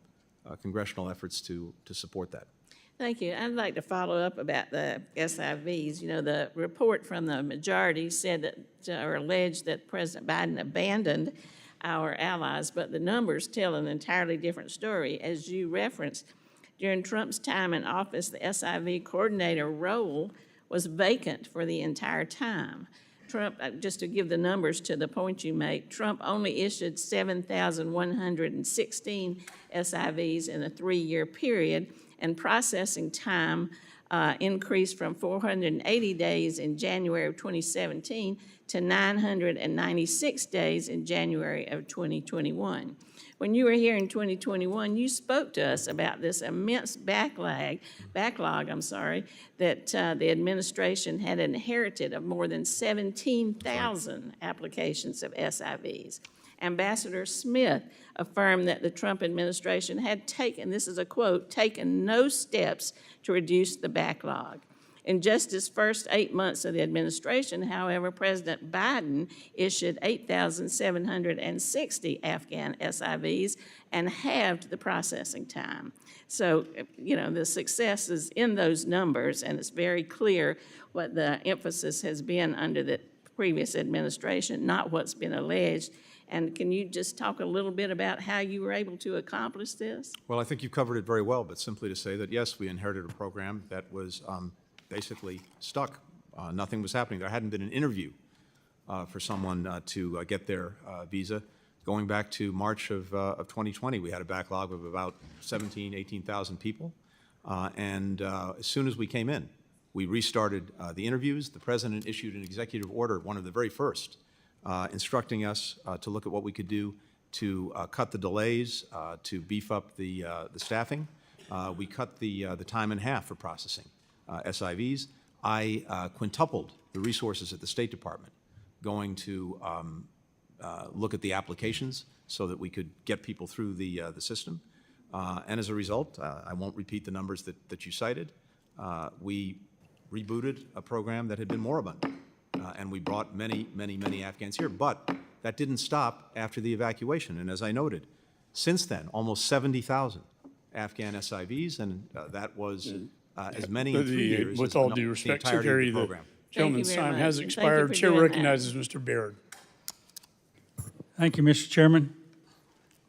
congressional efforts to support that. Thank you. I'd like to follow up about the SIVs. You know, the report from the majority said that, or alleged that President Biden abandoned our allies, but the numbers tell an entirely different story. As you referenced, during Trump's time in office, the SIV coordinator role was vacant for the entire time. Trump, just to give the numbers to the point you make, Trump only issued 7,116 SIVs in a 3-year period, and processing time increased from 480 days in January of 2017 to 996 days in January of 2021. When you were here in 2021, you spoke to us about this immense backlog, that the administration had inherited of more than 17,000 applications of SIVs. Ambassador Smith affirmed that the Trump administration had taken, this is a quote, taken no steps to reduce the backlog. In just his first 8 months of the administration, however, President Biden issued 8,760 Afghan SIVs and halved the processing time. So, you know, the success is in those numbers, and it's very clear what the emphasis has been under the previous administration, not what's been alleged. And can you just talk a little bit about how you were able to accomplish this? Well, I think you covered it very well, but simply to say that, yes, we inherited a program that was basically stuck. Nothing was happening. There hadn't been an interview for someone to get their visa. Going back to March of 2020, we had a backlog of about 18,000 people. And as soon as we came in, we restarted the interviews. The president issued an executive order, one of the very first, instructing us to look at what we could do to cut the delays, to beef up the staffing. We cut the time in half for processing SIVs. I quintupled the resources at the State Department, going to look at the applications so that we could get people through the system. And as a result, I won't repeat the numbers that you cited. We rebooted a program that had been moribund, and we brought many, many, many Afghans here. But that didn't stop after the evacuation. And as I noted, since then, almost 70,000 Afghan SIVs, and that was as many in 3 years With as all the due respect, entirety of Secretary, the the program. gentleman's very time much, has and thank you expired. for Chair doing that. recognizes Mr. Baird. Thank you, Mr. Chairman.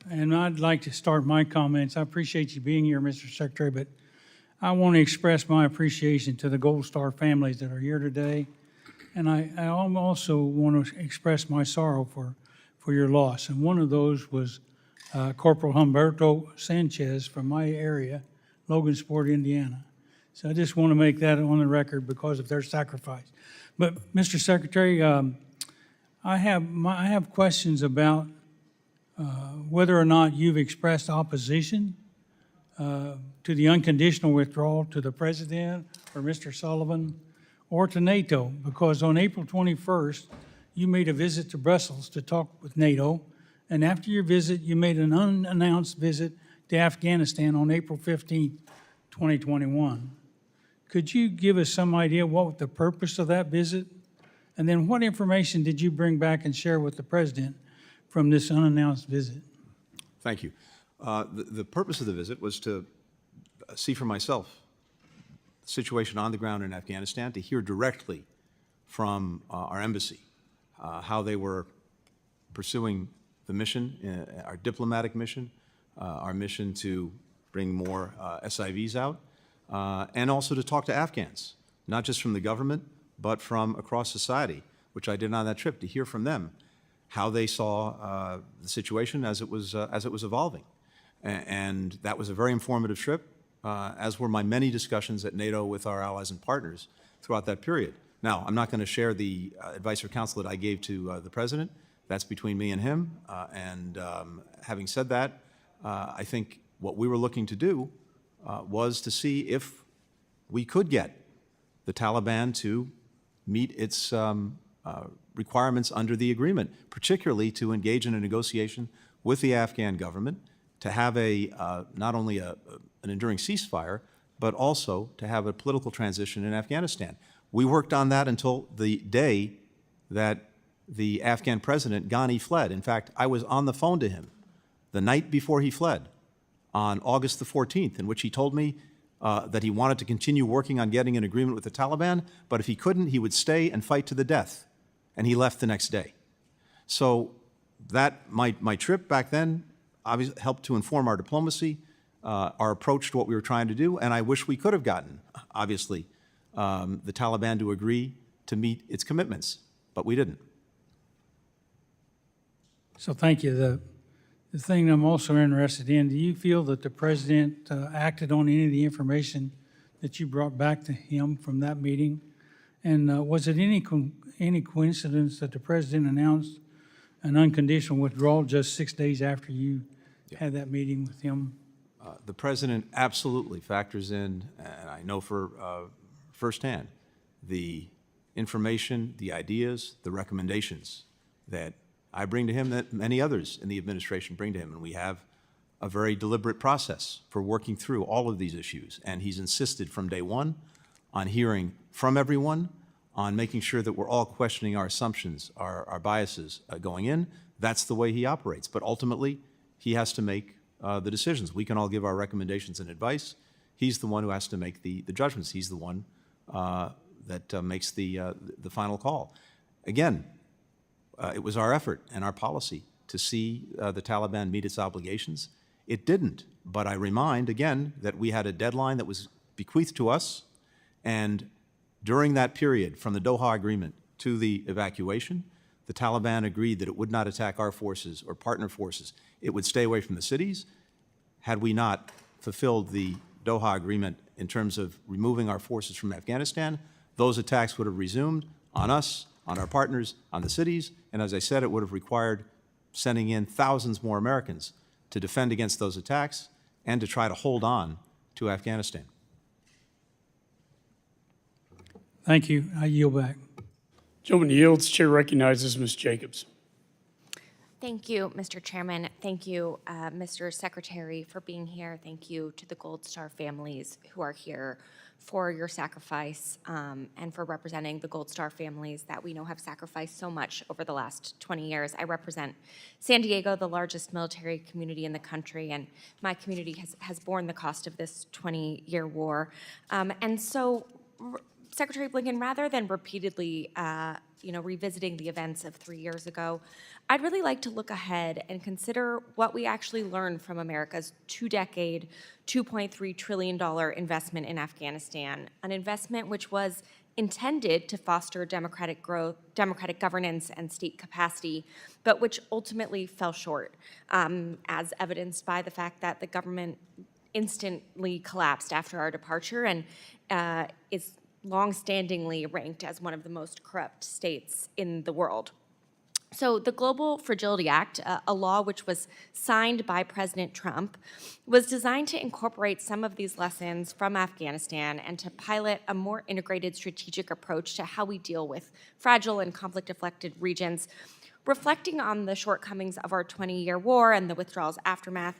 And I'd like to start my comments. I appreciate you being here, Mr. Secretary, but I want to express my appreciation to the Gold Star families that are here today. And I also want to express my sorrow for your loss. And one of those was Corporal Humberto Sanchez from my area, Logansport, Indiana. So I just want to make that on the record because of their sacrifice. But, Mr. Secretary, I have questions about whether or not you've expressed opposition to the unconditional withdrawal to the President or Mr. Sullivan or to NATO, because on April 21st, you made a visit to Brussels to talk with NATO, and after your visit, you made an unannounced visit to Afghanistan on April 15th, 2021. Could you give us some idea what the purpose of that visit? And then what information did you bring back and share with the President from this unannounced visit? Thank you. The purpose of the visit was to see for myself the situation on the ground in Afghanistan, to hear directly from our embassy how they were pursuing the mission, our diplomatic mission, our mission to bring more SIVs out, and also to talk to Afghans, not just from the government, but from across society, which I did on that trip, to hear from them how they saw the situation as it was evolving. And that was a very informative trip, as were my many discussions at NATO with our allies and partners throughout that period. Now, I'm not going to share the advice or counsel that I gave to the President. That's between me and him. Having said that, I think what we were looking to do was to see if we could get the Taliban to meet its requirements under the agreement, particularly to engage in a negotiation with the Afghan government, to have not only an enduring ceasefire, but also to have a political transition in Afghanistan. We worked on that until the day that the Afghan president, Ghani, fled. In fact, I was on the phone to him the night before he fled, on August the 14th, in which he told me that he wanted to continue working on getting an agreement with the Taliban, but if he couldn't, he would stay and fight to the death. And he left the next day. So that my trip back then obviously helped to inform our diplomacy, our approach to what we were trying to do, and I wish we could have gotten, obviously, the Taliban to agree to meet its commitments, but we didn't. So thank you. The thing I'm also interested in, do you feel that the President acted on any of the information that you brought back to him from that meeting? And was it any coincidence that the President announced an unconditional withdrawal just 6 days after you had that meeting with him? The President absolutely factors in, and I know for firsthand, the information, the ideas, the recommendations that I bring to him, that many others in the administration bring to him, and we have a very deliberate process for working through all of these issues. And he's insisted from day one on hearing from everyone, on making sure that we're all questioning our assumptions, our biases going in. That's the way he operates. But ultimately, he has to make the decisions. We can all give our recommendations and advice. He's the one who has to make the judgments. He's the one that makes the final call. Again, it was our effort and our policy to see the Taliban meet its obligations. It didn't. But I remind, again, that we had a deadline that was bequeathed to us, and during that period, from the Doha Agreement to the evacuation, the Taliban agreed that it would not attack our forces or partner forces. It would stay away from the cities. Had we not fulfilled the Doha Agreement in terms of removing our forces from Afghanistan, those attacks would have resumed on us, on our partners, on the cities, and as I said, it would have required sending in thousands more Americans to defend against those attacks and to try to hold on to Afghanistan. Thank you. I yield back. Gentleman yields. Chair recognizes Ms. Jacobs. Thank you, Mr. Chairman. Thank you, Mr. Secretary, for being here. Thank you to the Gold Star families who are here for your sacrifice and for representing the Gold Star families that we know have sacrificed so much over the last 20 years. I represent San Diego, the largest military community in the country, and my community has borne the cost of this 20-year war. And so, Secretary Blinken, rather than repeatedly revisiting the events of 3 years ago, I'd really like to look ahead and consider what we actually learned from America's two-decade, $2.3 trillion investment in Afghanistan, an investment which was intended to foster democratic growth, democratic governance, and state capacity, but which ultimately fell short, as evidenced by the fact that the government instantly collapsed after our departure and is long-standingly ranked as one of the most corrupt states in the world. So the Global Fragility Act, a law which was signed by President Trump, was designed to incorporate some of these lessons from Afghanistan and to pilot a more integrated strategic approach to how we deal with fragile and conflict-affected regions. Reflecting on the shortcomings of our 20-year war and the withdrawal's aftermath,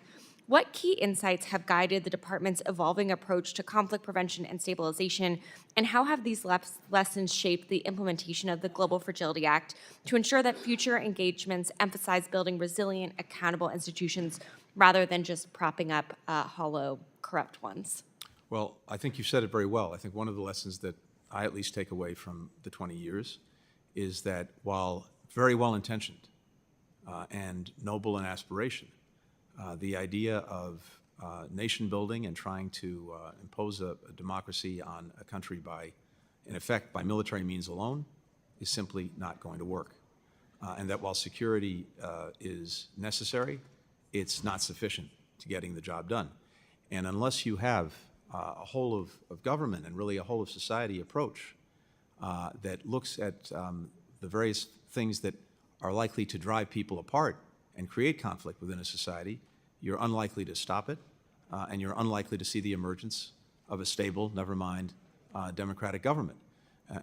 what key insights have guided the department's evolving approach to conflict prevention and stabilization, and how have these lessons shaped the implementation of the Global Fragility Act to ensure that future engagements emphasize building resilient, accountable institutions rather than just propping up hollow, corrupt ones? Well, I think you said it very well. I think one of the lessons that I at least take away from the 20 years is that while very well-intentioned and noble in aspiration, the idea of nation building and trying to impose a democracy on a country by, in effect, by military means alone is simply not going to work. And that while security is necessary, it's not sufficient to getting the job done. And unless you have a whole of government and really a whole of society approach that looks at the various things that are likely to drive people apart and create conflict within a society, you're unlikely to stop it, and you're unlikely to see the emergence of a stable, never mind, democratic government.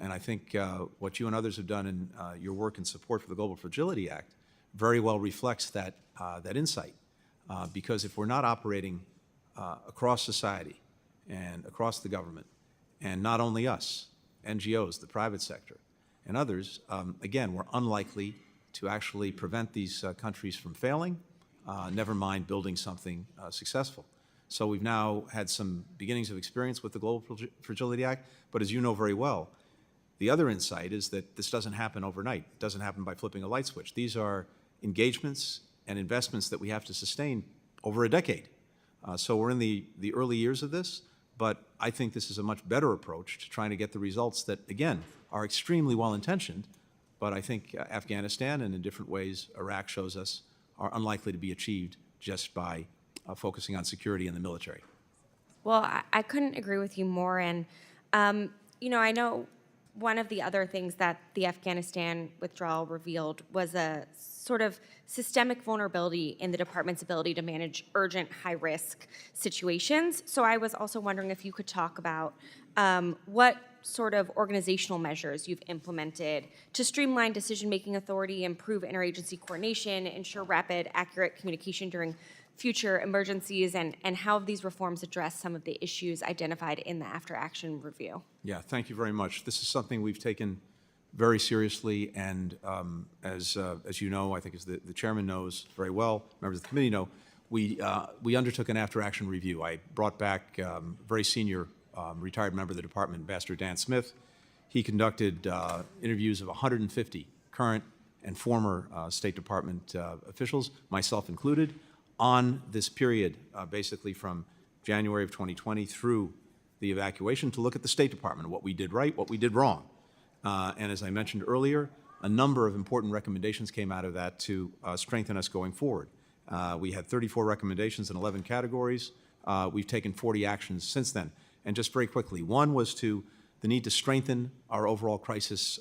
And I think what you and others have done in your work in support for the Global Fragility Act very well reflects that, that insight. Because if we're not operating across society and across the government, and not only us, NGOs, the private sector, and others, again, we're unlikely to actually prevent these countries from failing, never mind building something successful. So we've now had some beginnings of experience with the Global Fragility Act, but as you know very well, the other insight is that this doesn't happen overnight. It doesn't happen by flipping a light switch. These are engagements and investments that we have to sustain over a decade. So we're in the early years of this, but I think this is a much better approach to trying to get the results that, again, are extremely well-intentioned, but I think Afghanistan and in different ways Iraq shows us are unlikely to be achieved just by focusing on security in the military. Well, I couldn't agree with you more. And, I know one of the other things that the Afghanistan withdrawal revealed was a sort of systemic vulnerability in the department's ability to manage urgent, high-risk situations. So I was also wondering if you could talk about what sort of organizational measures you've implemented to streamline decision-making authority, improve interagency coordination, ensure rapid, accurate communication during future emergencies, and how these reforms address some of the issues identified in the after-action review. Yeah, thank you very much. This is something we've taken very seriously, and as you know, I think as the chairman knows very well, members of the committee know, we undertook an after-action review. I brought back very senior retired member of the department, Ambassador Dan Smith. He conducted interviews of 150 current and former State Department officials, myself included, on this period, basically from January of 2020 through the evacuation, to look at the State Department, what we did right, what we did wrong. And as I mentioned earlier, a number of important recommendations came out of that to strengthen us going forward. We had 34 recommendations in 11 categories. We've taken 40 actions since then. And just very quickly, one was to the need to strengthen our overall crisis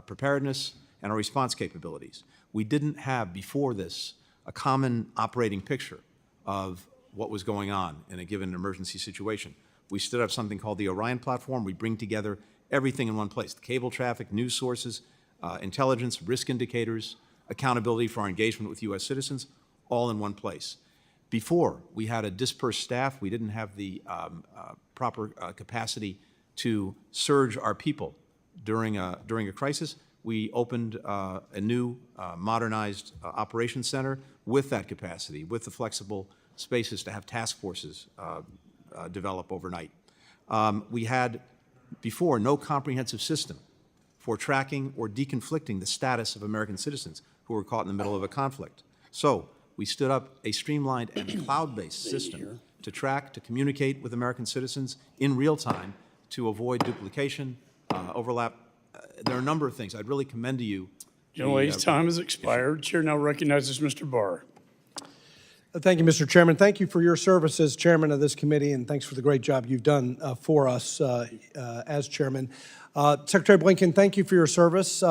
preparedness and our response capabilities. we didn't have before this a common operating picture of what was going on in a given emergency situation. We stood up something called the Orion platform. We bring together everything in one place: the cable traffic, news sources, intelligence, risk indicators, accountability for our engagement with U.S. citizens, all in one place. Before, we had a dispersed staff. We didn't have the proper capacity to surge our people during a crisis. We opened a new modernized operations center with that capacity, with the flexible spaces to have task forces develop overnight. We had before no comprehensive system for tracking or deconflicting the status of American citizens who were caught in the middle of a conflict. So we stood up a streamlined and cloud-based system to track, to communicate with American citizens in real time to avoid duplication, overlap. There are a number of things. I'd really commend to you. General A's time has expired. Chair now recognizes Mr. Barr. Thank you, Mr. Chairman. Thank you for your service as chairman of this committee, and thanks for the great job you've done for us as chairman. Secretary Blinken, thank you for your service.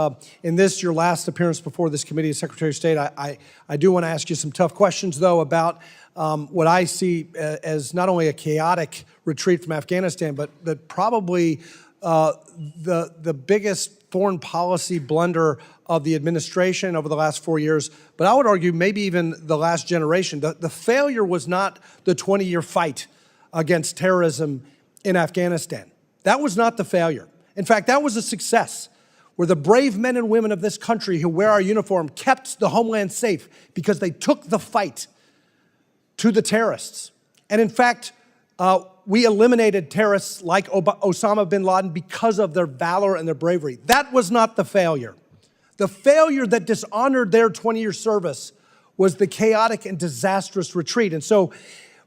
In this, your last appearance before this committee as Secretary of State, I do want to ask you some tough questions, though, about what I see as not only a chaotic retreat from Afghanistan, but probably the biggest foreign policy blunder of the administration over the last 4 years, but I would argue maybe even the last generation. The failure was not the 20-year fight against terrorism in Afghanistan. That was not the failure. In fact, that was a success, where the brave men and women of this country who wear our uniform kept the homeland safe because they took the fight to the terrorists. And in fact, we eliminated terrorists like Osama bin Laden because of their valor and their bravery. That was not the failure. The failure that dishonored their 20-year service was the chaotic and disastrous retreat. And so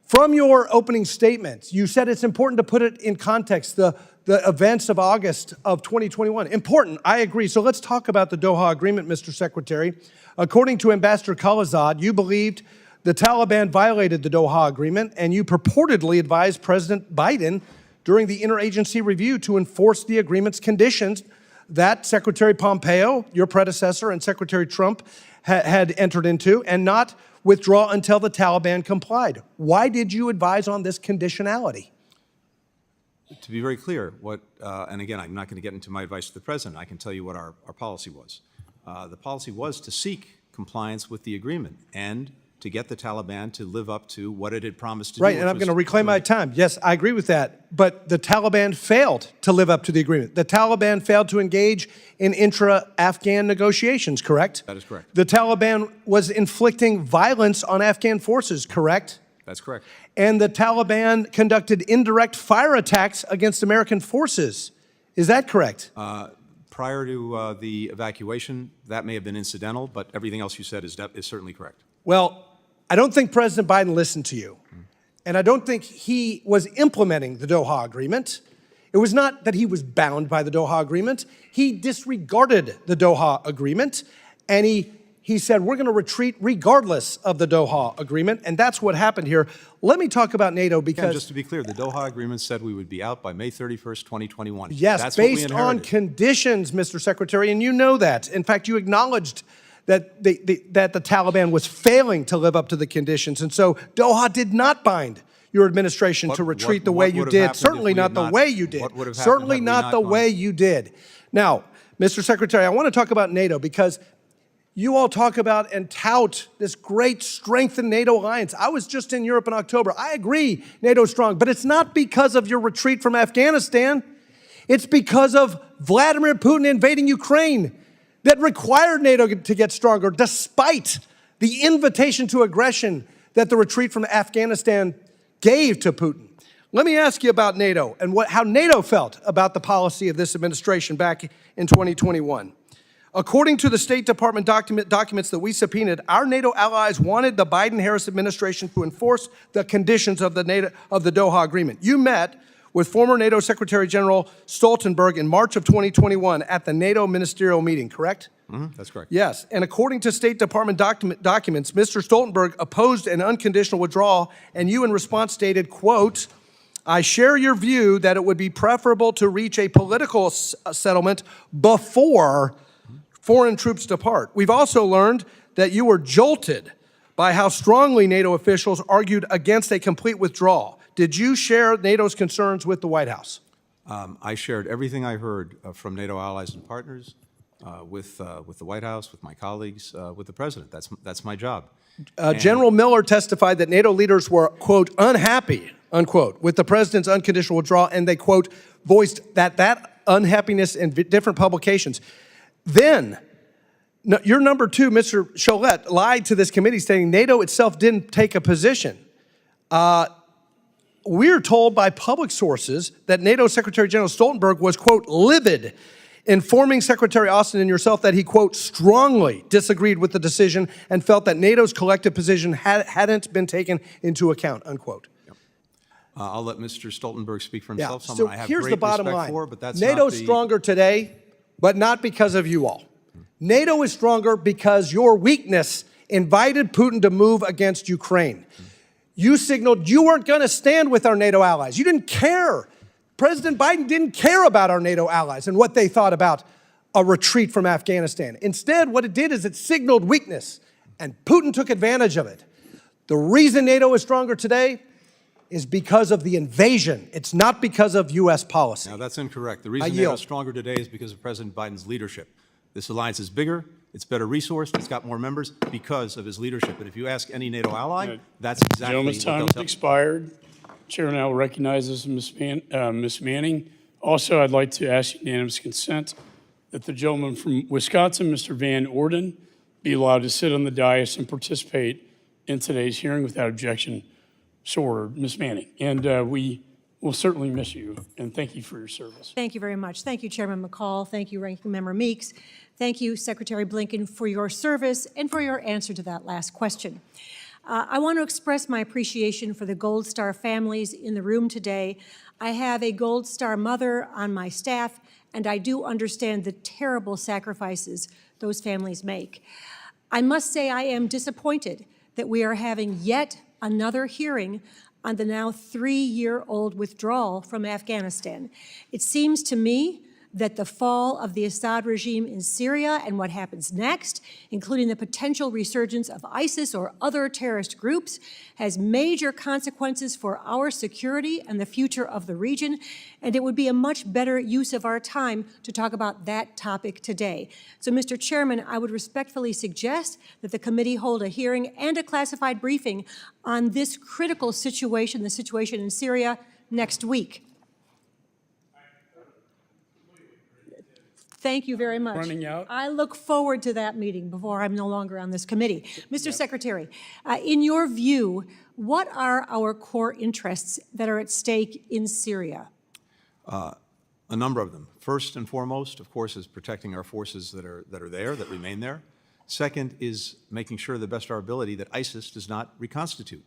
from your opening statements, you said it's important to put it in context, the events of August of 2021. Important, I agree. So let's talk about the Doha Agreement, Mr. Secretary. According to Ambassador Khalilzad, you believed the Taliban violated the Doha Agreement, and you purportedly advised President Biden during the interagency review to enforce the agreement's conditions that Secretary Pompeo, your predecessor, and Secretary Trump had entered into, and not withdraw until the Taliban complied. Why did you advise on this conditionality? To be very clear, and again, I'm not going to get into my advice to the President. I can tell you what our policy was. The policy was to seek compliance with the agreement and to get the Taliban to live up to what it had promised to do. Right, and I'm going to reclaim my time. Yes, I agree with that. But the Taliban failed to live up to the agreement. The Taliban failed to engage in intra-Afghan negotiations, correct? That is correct. The Taliban was inflicting violence on Afghan forces, correct? That's correct. And the Taliban conducted indirect fire attacks against American forces. Is that correct? Prior to the evacuation, that may have been incidental, but everything else you said is certainly correct. Well, I don't think President Biden listened to you. And I don't think he was implementing the Doha Agreement. It was not that he was bound by the Doha Agreement. He disregarded the Doha Agreement, and he said, we're going to retreat regardless of the Doha Agreement, and that's what happened here. Let me talk about NATO because— Again, just to be clear, the Doha Agreement said we would be out by May 31st, 2021. Yes, that's what we based on inherited. conditions, Mr. Secretary, and you know that. In fact, you acknowledged that the Taliban was failing to live up to the conditions. And so Doha did not bind your administration to retreat the way you did. Certainly not the way you did. Certainly not the way you did. Now, Mr. Secretary, I want to talk about NATO because you all talk about and tout this great strengthened NATO alliance. I was just in Europe in October. I agree NATO's strong, but it's not because of your retreat from Afghanistan. It's because of Vladimir Putin invading Ukraine that required NATO to get stronger, despite the invitation to aggression that the retreat from Afghanistan gave to Putin. Let me ask you about NATO and how NATO felt about the policy of this administration back in 2021. According to the State Department documents that we subpoenaed, our NATO allies wanted the Biden-Harris administration to enforce the conditions of the Doha Agreement. You met with former NATO Secretary General Stoltenberg in March of 2021 at the NATO ministerial meeting, correct? That's correct. Yes, and according to State Department documents, Mr. Stoltenberg opposed an unconditional withdrawal, and you in response stated, quote, I share your view that it would be preferable to reach a political settlement before foreign troops depart. We've also learned that you were jolted by how strongly NATO officials argued against a complete withdrawal. Did you share NATO's concerns with the White House? I shared everything I heard from NATO allies and partners, with the White House, with my colleagues, with the President. That's my job. General Miller testified that NATO leaders were, quote, unhappy, unquote, with the President's unconditional withdrawal, and they, quote, voiced that unhappiness in different publications. Then, your number two, Mr. Cholette, lied to this committee stating NATO itself didn't take a position. We're told by public sources that NATO Secretary General Stoltenberg was, quote, livid, informing Secretary Austin and yourself that he, quote, strongly disagreed with the decision and felt that NATO's collective position hadn't been taken into account, unquote. I'll let Mr. Stoltenberg speak for himself. So Someone I have here's great the bottom respect line. for, but that's NATO's not the... stronger today, but not because of you all. NATO is stronger because your weakness invited Putin to move against Ukraine. You signaled you weren't going to stand with our NATO allies. You didn't care. President Biden didn't care about our NATO allies and what they thought about a retreat from Afghanistan. Instead, what it did is it signaled weakness, and Putin took advantage of it. The reason NATO is stronger today is because of the invasion. It's not because of U.S. policy. No, that's incorrect. The reason NATO is stronger today is because of President Biden's leadership. This alliance is bigger, it's better resourced, it's got more members because of his leadership. And if you ask any NATO ally, that's exactly Gentleman's what time they'll has tell you. expired. Chair now recognizes Ms. Manning. Also, I'd like to ask unanimous consent that the gentleman from Wisconsin, Mr. Van Orden, be allowed to sit on the dais and participate in today's hearing without objection. So ordered, Ms. Manning. And we will certainly miss you, and thank you for your service. Thank you very much. Thank you, Chairman McCall. Thank you, Ranking Member Meeks. Thank you, Secretary Blinken, for your service and for your answer to that last question. I want to express my appreciation for the Gold Star families in the room today. I have a Gold Star mother on my staff, and I do understand the terrible sacrifices those families make. I must say I am disappointed that we are having yet another hearing on the now 3-year-old withdrawal from Afghanistan. It seems to me that the fall of the Assad regime in Syria and what happens next, including the potential resurgence of ISIS or other terrorist groups, has major consequences for our security and the future of the region, and it would be a much better use of our time to talk about that topic today. So, Mr. Chairman, I would respectfully suggest that the committee hold a hearing and a classified briefing on this critical situation, the situation in Syria, next week. Thank you very much. Running out. I look forward to that meeting before I'm no longer on this committee. Mr. Secretary, in your view, what are our core interests that are at stake in Syria? A number of them. First and foremost, of course, is protecting our forces that are there, that remain there. Second is making sure to the best of our ability that ISIS does not reconstitute.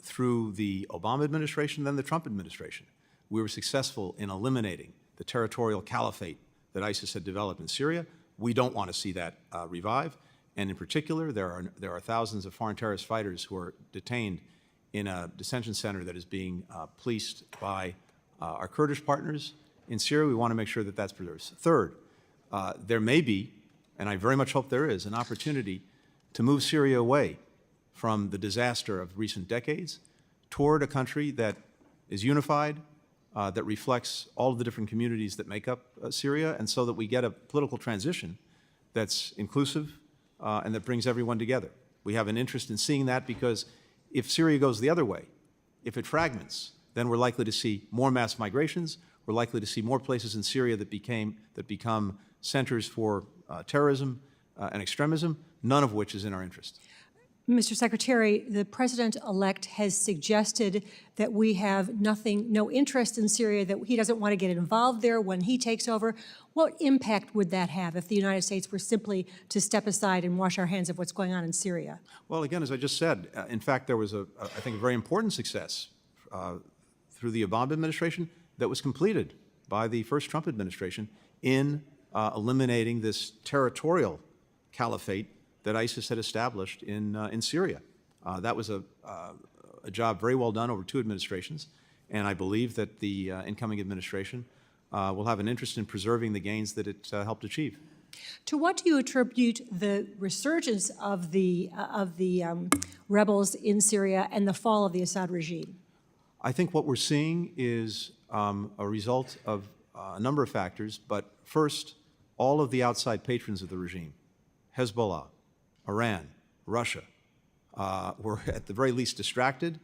Through the Obama administration, then the Trump administration, we were successful in eliminating the territorial caliphate that ISIS had developed in Syria. We don't want to see that revive. And in particular, there are thousands of foreign terrorist fighters who are detained in a detention center that is being policed by our Kurdish partners in Syria. We want to make sure that that's preserved. Third, there may be, and I very much hope there is, an opportunity to move Syria away from the disaster of recent decades toward a country that is unified, that reflects all of the different communities that make up Syria, and so that we get a political transition that's inclusive and that brings everyone together. We have an interest in seeing that because if Syria goes the other way, if it fragments, then we're likely to see more mass migrations. We're likely to see more places in Syria that become centers for terrorism and extremism, none of which is in our interest. Mr. Secretary, the President-elect has suggested that we have no interest in Syria, that he doesn't want to get involved there when he takes over. What impact would that have if the United States were simply to step aside and wash our hands of what's going on in Syria? Well, again, as I just said, in fact, there was, I think, a very important success through the Obama administration that was completed by the first Trump administration in eliminating this territorial caliphate that ISIS had established in Syria. That was a job very well done over 2 administrations, and I believe that the incoming administration will have an interest in preserving the gains that it helped achieve. To what do you attribute the resurgence of the rebels in Syria and the fall of the Assad regime? I think what we're seeing is a result of a number of factors, but first, all of the outside patrons of the regime, Hezbollah, Iran, Russia, were at the very least distracted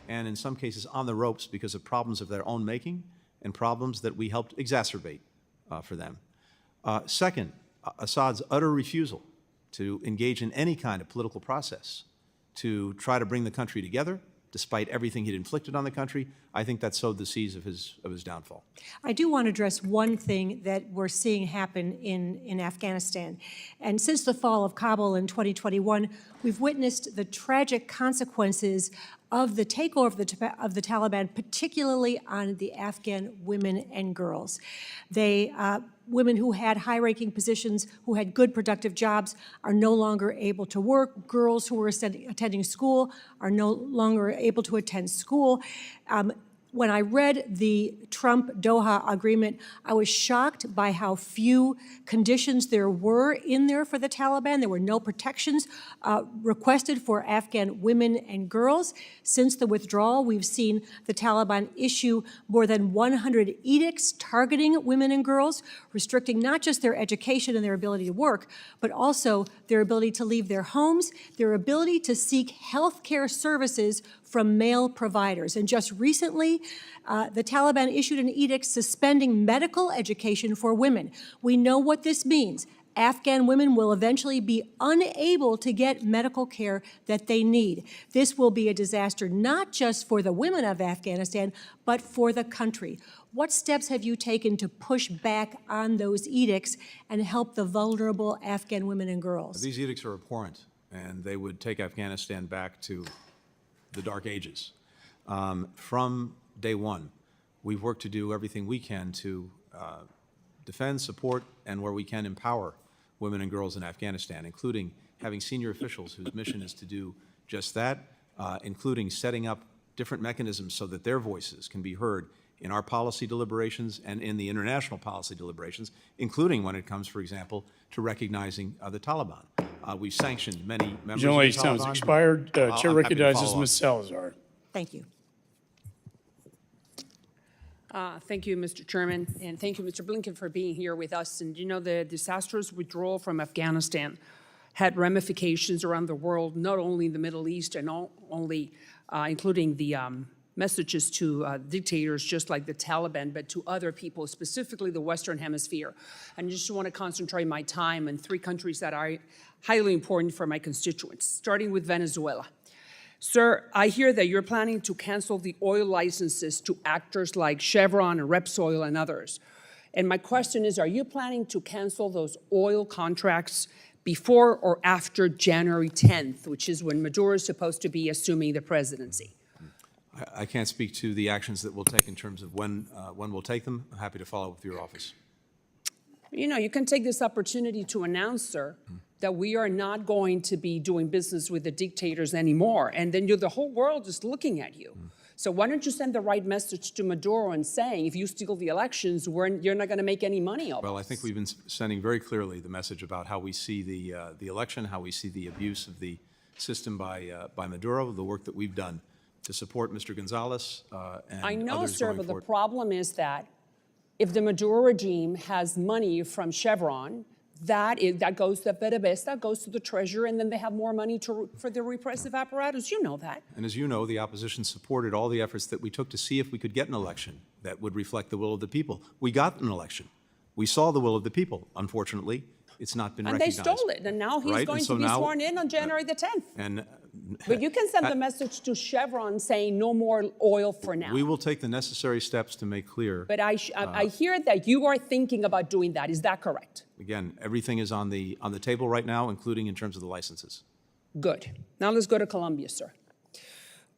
and in some cases on the ropes because of problems of their own making and problems that we helped exacerbate for them. Second, Assad's utter refusal to engage in any kind of political process to try to bring the country together, despite everything he'd inflicted on the country, I think that sowed the seeds of his downfall. I do want to address one thing that we're seeing happen in Afghanistan. And since the fall of Kabul in 2021, we've witnessed the tragic consequences of the takeover of the Taliban, particularly on the Afghan women and girls. Women who had high-ranking positions, who had good productive jobs, are no longer able to work. Girls who were attending school are no longer able to attend school. When I read the Trump-Doha agreement, I was shocked by how few conditions there were in there for the Taliban. There were no protections requested for Afghan women and girls. Since the withdrawal, we've seen the Taliban issue more than 100 edicts targeting women and girls, restricting not just their education and their ability to work, but also their ability to leave their homes, their ability to seek health care services from male providers. And just recently, the Taliban issued an edict suspending medical education for women. We know what this means. Afghan women will eventually be unable to get medical care that they need. This will be a disaster not just for the women of Afghanistan, but for the country. What steps have you taken to push back on those edicts and help the vulnerable Afghan women and girls? These edicts are abhorrent, and they would take Afghanistan back to the dark ages. From day one, we've worked to do everything we can to defend, support, and where we can empower women and girls in Afghanistan, including having senior officials whose mission is to do just that, including setting up different mechanisms so that their voices can be heard in our policy deliberations and in the international policy deliberations, including when it comes, for example, to recognizing the Taliban. We've sanctioned many members of the Generally, Taliban. time's expired. Chair I'm happy to recognizes follow up. Ms. Salazar. Thank you. Thank you, Mr. Chairman, and thank you, Mr. Blinken, for being here with us. And you know, the disastrous withdrawal from Afghanistan had ramifications around the world, not only in the Middle East and only including the messages to dictators just like the Taliban, but to other people, specifically the Western Hemisphere. And I just want to concentrate my time on 3 countries that are highly important for my constituents, starting with Venezuela. Sir, I hear that you're planning to cancel the oil licenses to actors like Chevron and Repsol and others. And my question is, are you planning to cancel those oil contracts before or after January 10th, which is when Maduro is supposed to be assuming the presidency? I can't speak to the actions that we'll take in terms of when we'll take them. I'm happy to follow up with your office. You know, you can take this opportunity to announce, sir, that we are not going to be doing business with the dictators anymore. And then the whole world is looking at you. So why don't you send the right message to Maduro and saying, if you steal the elections, you're not going to make any money off Well, us? I think we've been sending very clearly the message about how we see the election, how we see the abuse of the system by Maduro, the work that we've done to support Mr. Gonzalez and I know, others sir, going but forward. the problem is that if the Maduro regime has money from Chevron, that goes to PDVSA, goes to the treasury, and then they have more money for the repressive apparatus. You know that. And as you know, the opposition supported all the efforts that we took to see if we could get an election that would reflect the will of the people. We got an election. We saw the will of the people. Unfortunately, it's not been And they recognized. stole it, and now he's Right, going and so to be now- sworn in on January the 10th. And But you can send the message to Chevron saying no more oil for now. we will take the necessary steps to make clear. But I hear that you are thinking about doing that. Is that correct? Again, everything is on the table right now, including in terms of the licenses. Good. Now let's go to Colombia, sir.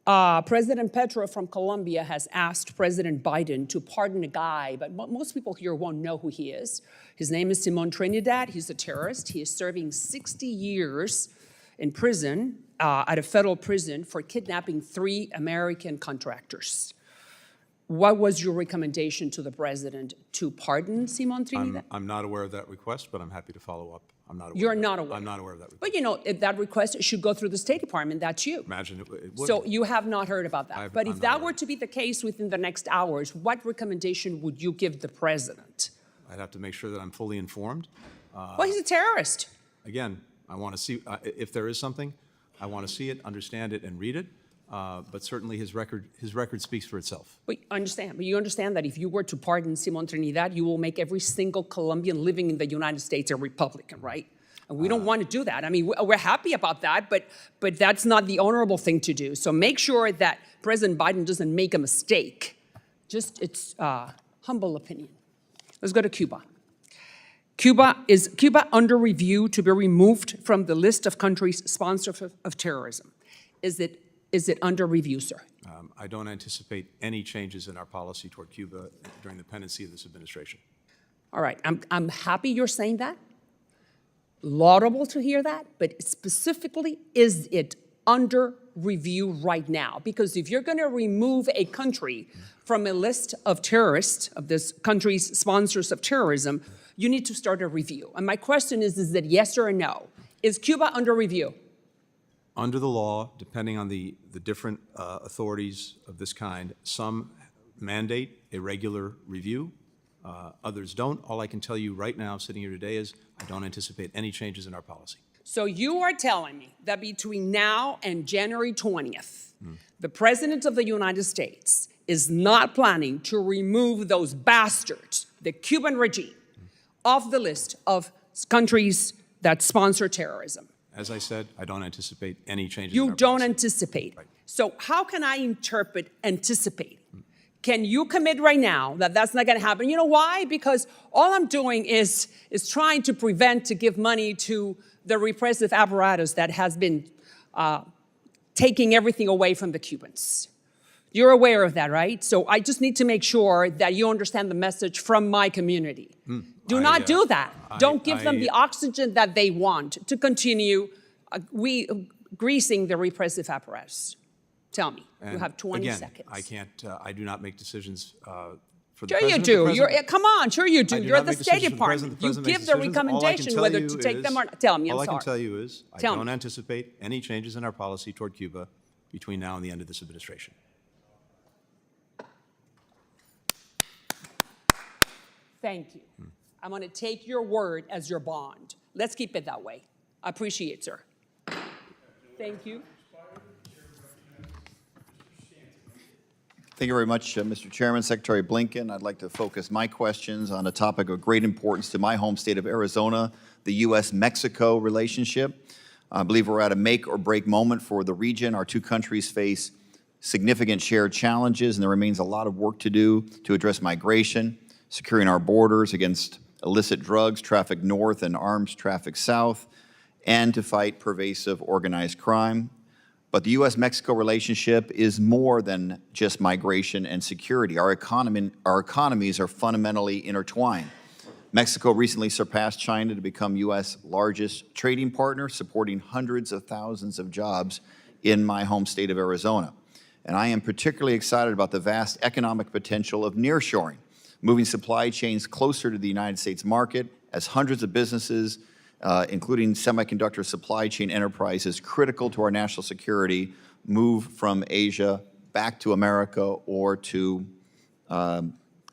President Petro from Colombia has asked President Biden to pardon a guy, but most people here won't know who he is. His name is Simon Trinidad. He's a terrorist. He is serving 60 years in prison, at a federal prison, for kidnapping 3 American contractors. What was your recommendation to the president? To pardon Simon Trinidad? I'm not aware of that request, but I'm happy to follow up. I'm not aware. You're of that. not aware? I'm not aware of that request. But you know, if that request should go through the State Department, that's you. Imagine it would. So you have not heard about that. But I'm if not that aware. were to be the case within the next hours, what recommendation would you give the president? I'd have to make sure that I'm fully informed. Well, he's a terrorist. Again, I want to see, if there is something, I want to see it, understand it, and read it. But certainly his record speaks for itself. But you understand that if you were to pardon Simon Trinidad, you will make every single Colombian living in the United States a Republican, right? And we don't want to do that. I mean, we're happy about that, but that's not the honorable thing to do. So make sure that President Biden doesn't make a mistake. Just it's humble opinion. Let's go to Cuba. Is Cuba under review to be removed from the list of countries sponsors of terrorism? Is it under review, sir? I don't anticipate any changes in our policy toward Cuba during the pendency of this administration. All right, I'm happy you're saying that. Laudable to hear that, but specifically, is it under review right now? Because if you're going to remove a country from a list of terrorists, of this country's sponsors of terrorism, you need to start a review. And my question is it yes or no? Is Cuba under review? Under the law, depending on the different authorities of this kind, some mandate a regular review, others don't. All I can tell you right now, sitting here today, is I don't anticipate any changes in our policy. So you are telling me that between now and January 20th, the President of the United States is not planning to remove those bastards, the Cuban regime, off the list of countries that sponsor terrorism? As I said, I don't anticipate any changes. You don't anticipate. Right. So how can I interpret anticipate? Can you commit right now that that's not going to happen? You know why? Because all I'm doing is trying to prevent, to give money to the repressive apparatus that has been taking everything away from the Cubans. You're aware of that, right? So I just need to make sure that you understand the message from my community. Do not do that. Don't give them the oxygen that they want to continue greasing the repressive apparatus. Tell me. You have 20 seconds. I can't. I do not make decisions for the Sure you president. do. Come on. Sure you do. You're not the make State decisions for the president. Department. The You president makes give the decisions. All I can recommendation tell whether you to take them is- or not. Tell me. I'm All I sorry. can tell you is I Tell don't me. anticipate any changes in our policy toward Cuba between now and the end of this administration. Thank you. I'm going to take your word as your bond. Let's keep it that way. I appreciate it, sir. Thank you. Thank you very much, Mr. Chairman. Secretary Blinken, I'd like to focus my questions on a topic of great importance to my home state of Arizona, the U.S.-Mexico relationship. I believe we're at a make or break moment for the region. Our two countries face significant shared challenges, and there remains a lot of work to do to address migration, securing our borders against illicit drugs trafficked north and arms trafficked south, and to fight pervasive organized crime. But the U.S.-Mexico relationship is more than just migration and security. Our economies are fundamentally intertwined. Mexico recently surpassed China to become U.S. largest trading partner, supporting hundreds of thousands of jobs in my home state of Arizona. And I am particularly excited about the vast economic potential of nearshoring, moving supply chains closer to the United States market as hundreds of businesses, including semiconductor supply chain enterprises critical to our national security, move from Asia back to America or to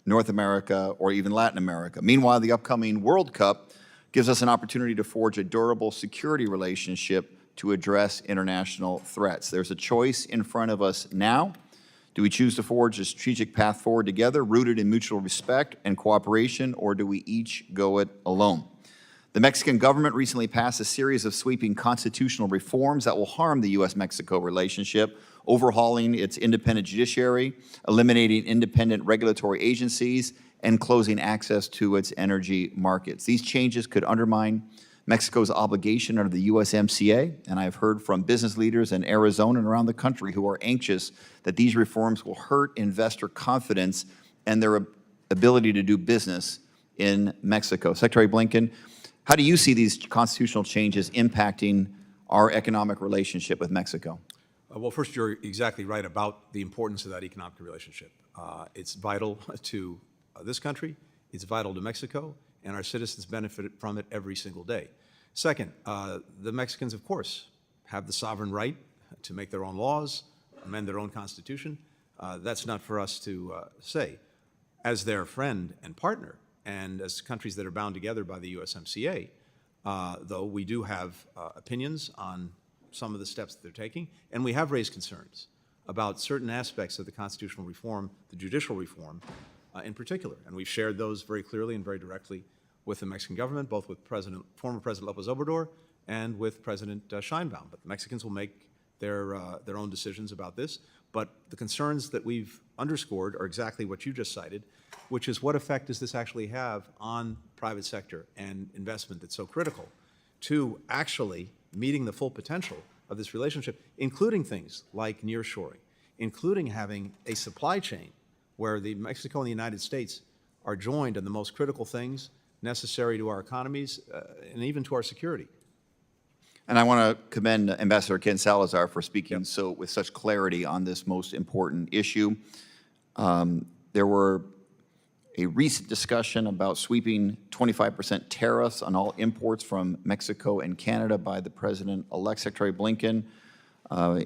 North America or even Latin America. Meanwhile, the upcoming World Cup gives us an opportunity to forge a durable security relationship to address international threats. There's a choice in front of us now. Do we choose to forge a strategic path forward together, rooted in mutual respect and cooperation, or do we each go it alone? The Mexican government recently passed a series of sweeping constitutional reforms that will harm the U.S.-Mexico relationship, overhauling its independent judiciary, eliminating independent regulatory agencies, and closing access to its energy markets. These changes could undermine Mexico's obligation under the USMCA, and I have heard from business leaders in Arizona and around the country who are anxious that these reforms will hurt investor confidence and their ability to do business in Mexico. Secretary Blinken, how do you see these constitutional changes impacting our economic relationship with Mexico? Well, first, you're exactly right about the importance of that economic relationship. It's vital to this country, it's vital to Mexico, and our citizens benefit from it every single day. Second, the Mexicans, of course, have the sovereign right to make their own laws, amend their own constitution. That's not for us to say. As their friend and partner, and as countries that are bound together by the USMCA, though we do have opinions on some of the steps that they're taking, and we have raised concerns about certain aspects of the constitutional reform, the judicial reform in particular. And we've shared those very clearly and very directly with the Mexican government, both with former President López Obrador and with President Sheinbaum. But the Mexicans will make their own decisions about this. But the concerns that we've underscored are exactly what you just cited, which is what effect does this actually have on private sector and investment that's so critical to actually meeting the full potential of this relationship, including things like nearshoring, including having a supply chain where Mexico and the United States are joined in the most critical things necessary to our economies and even to our security. And I want to commend Ambassador Ken Salazar for speaking with such clarity on this most important issue. There were a recent discussion about sweeping 25% tariffs on all imports from Mexico and Canada by the President-elect, Secretary Blinken.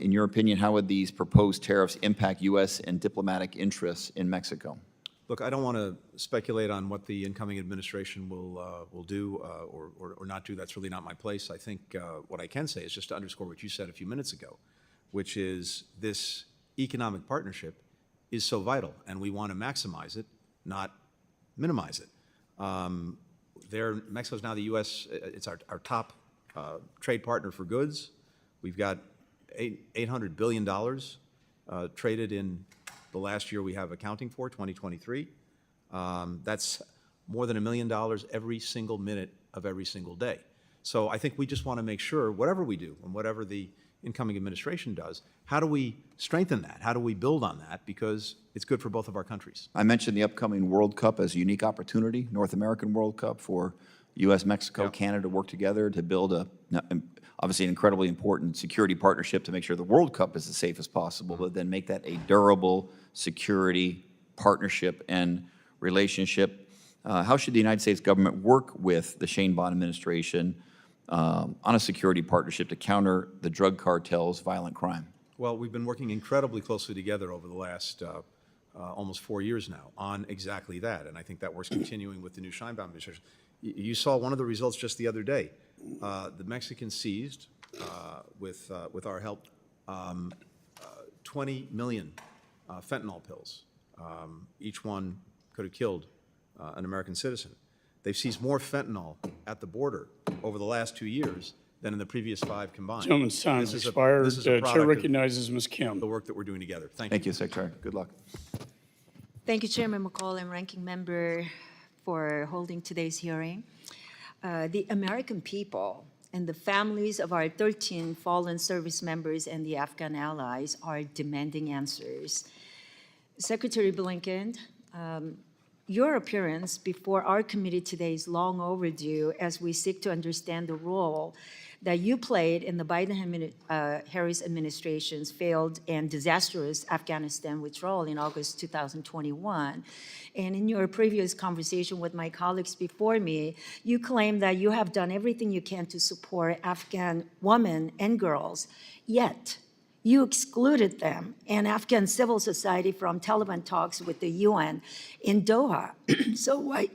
In your opinion, how would these proposed tariffs impact U.S. and diplomatic interests in Mexico? Look, I don't want to speculate on what the incoming administration will do or not do. That's really not my place. I think what I can say is just to underscore what you said a few minutes ago, which is this economic partnership is so vital, and we want to maximize it, not minimize it. Mexico's now the U.S., it's our top trade partner for goods. We've got $800 billion traded in the last year we have accounting for, 2023. That's more than $1 million every single minute of every single day. So I think we just want to make sure, whatever we do and whatever the incoming administration does, how do we strengthen that? How do we build on that? Because it's good for both of our countries. I mentioned the upcoming World Cup as a unique opportunity, North American World Cup, for U.S., Mexico, Canada to work together to build obviously an incredibly important security partnership to make sure the World Cup is as safe as possible, but then make that a durable security partnership and relationship. How should the United States government work with the Sheinbaum administration on a security partnership to counter the drug cartel's violent crime? Well, we've been working incredibly closely together over the last almost 4 years now on exactly that, and I think that work's continuing with the new Sheinbaum administration. You saw one of the results just the other day. The Mexicans seized, with our help, 20 million fentanyl pills. Each one could have killed an American citizen. They've seized more fentanyl at the border over the last 2 years than in the previous 5 combined. Gentleman's time has expired. The chair recognizes Ms. Kim. The work that we're doing together. Thank you. Thank you, Secretary. Good luck. Thank you, Chairman McCall and Ranking Member, for holding today's hearing. The American people and the families of our 13 fallen service members and the Afghan allies are demanding answers. Secretary Blinken, your appearance before our committee today is long overdue as we seek to understand the role that you played in the Biden-Harris administration's failed and disastrous Afghanistan withdrawal in August 2021. And in your previous conversation with my colleagues before me, you claimed that you have done everything you can to support Afghan women and girls, yet you excluded them and Afghan civil society from Taliban talks with the UN in Doha. So why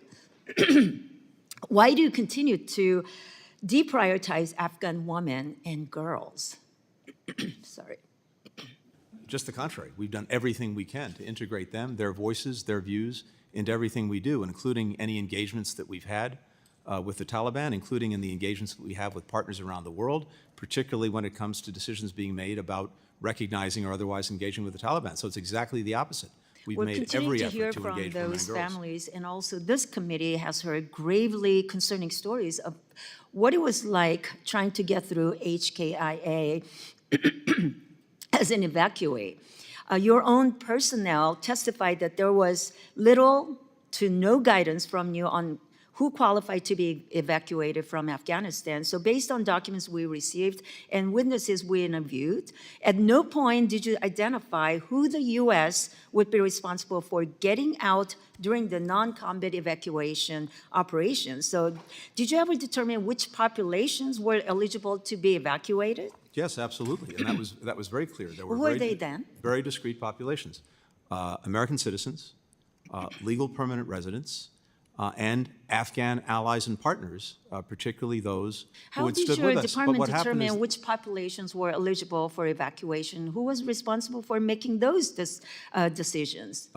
do you continue to deprioritize Afghan women and girls? Sorry. Just the contrary. We've done everything we can to integrate them, their voices, their views, into everything we do, including any engagements that we've had with the Taliban, including in the engagements that we have with partners around the world, particularly when it comes to decisions being made about recognizing or otherwise engaging with the Taliban. So it's exactly the opposite. We've made every effort to engage women and girls. We're continuing to hear from those families, and also this committee has heard gravely concerning stories of what it was like trying to get through HKIA as an evacuee. Your own personnel testified that there was little to no guidance from you on who qualified to be evacuated from Afghanistan. So based on documents we received and witnesses we interviewed, at no point did you identify who the U.S. would be responsible for getting out during the non-combat evacuation operations. So did you ever determine which populations were eligible to be evacuated? Yes, absolutely, and that was very clear. There were Who are they then? very discrete populations. American citizens, legal permanent residents, and Afghan allies and partners, particularly those who had stood with us. How did your But department what happened determine is which populations were eligible for evacuation? Who was responsible for making those decisions?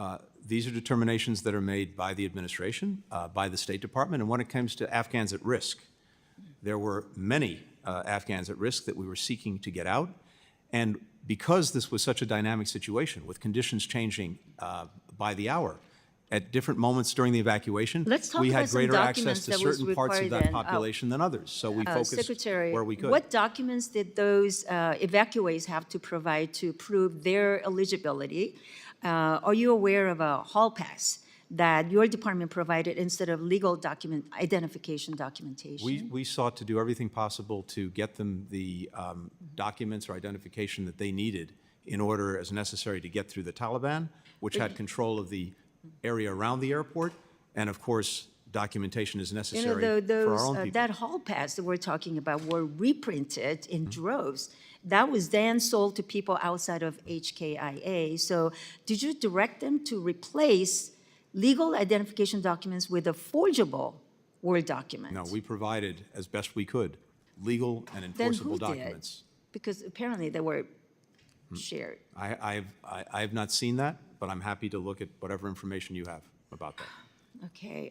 these are determinations that are made by the administration, by the State Department, and when it comes to Afghans at risk, there were many Afghans at risk that we were seeking to get out, and because this was such a dynamic situation with conditions changing by the hour, at different moments during the evacuation, we had greater access to certain parts of that population than others. So we focused Secretary, where we could. what documents did those evacuees have to provide to prove their eligibility? Are you aware of a hall pass that your department provided instead of legal document identification documentation? We sought to do everything possible to get them the documents or identification that they needed in order, as necessary, to get through the Taliban, which had control of the area around the airport, and of course, documentation is necessary for our own people. That hall pass that we're talking about were reprinted in droves. That was then sold to people outside of HKIA. So did you direct them to replace legal identification documents with a forgeable Word document? No, we provided, as best we could, legal and enforceable documents. Because apparently they were shared. I have not seen that, but I'm happy to look at whatever information you have about that. Okay.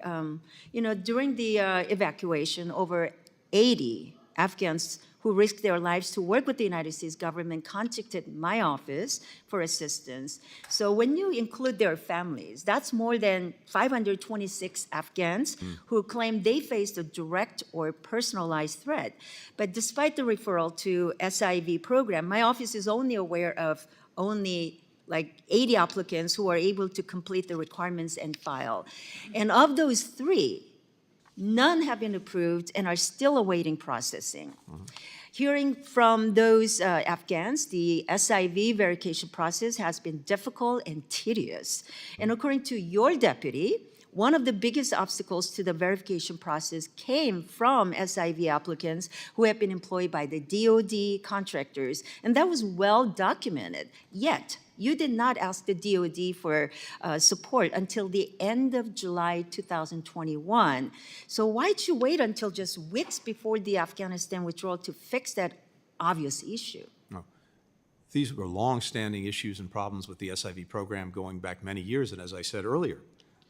You know, during the evacuation, over 80 Afghans who risked their lives to work with the United States government contacted my office for assistance. So when you include their families, that's more than 526 Afghans who claim they faced a direct or personalized threat. But despite the referral to SIV program, my office is only aware of only like 80 applicants who are able to complete the requirements and file. And of those 3, none have been approved and are still awaiting processing. Hearing from those Afghans, the SIV verification process has been difficult and tedious. And according to your deputy, one of the biggest obstacles to the verification process came from SIV applicants who have been employed by the DoD contractors, and that was well documented. Yet, you did not ask the DoD for support until the end of July 2021. So why'd you wait until just weeks before the Afghanistan withdrawal to fix that obvious issue? No. These were long-standing issues and problems with the SIV program going back many years, and as I said earlier,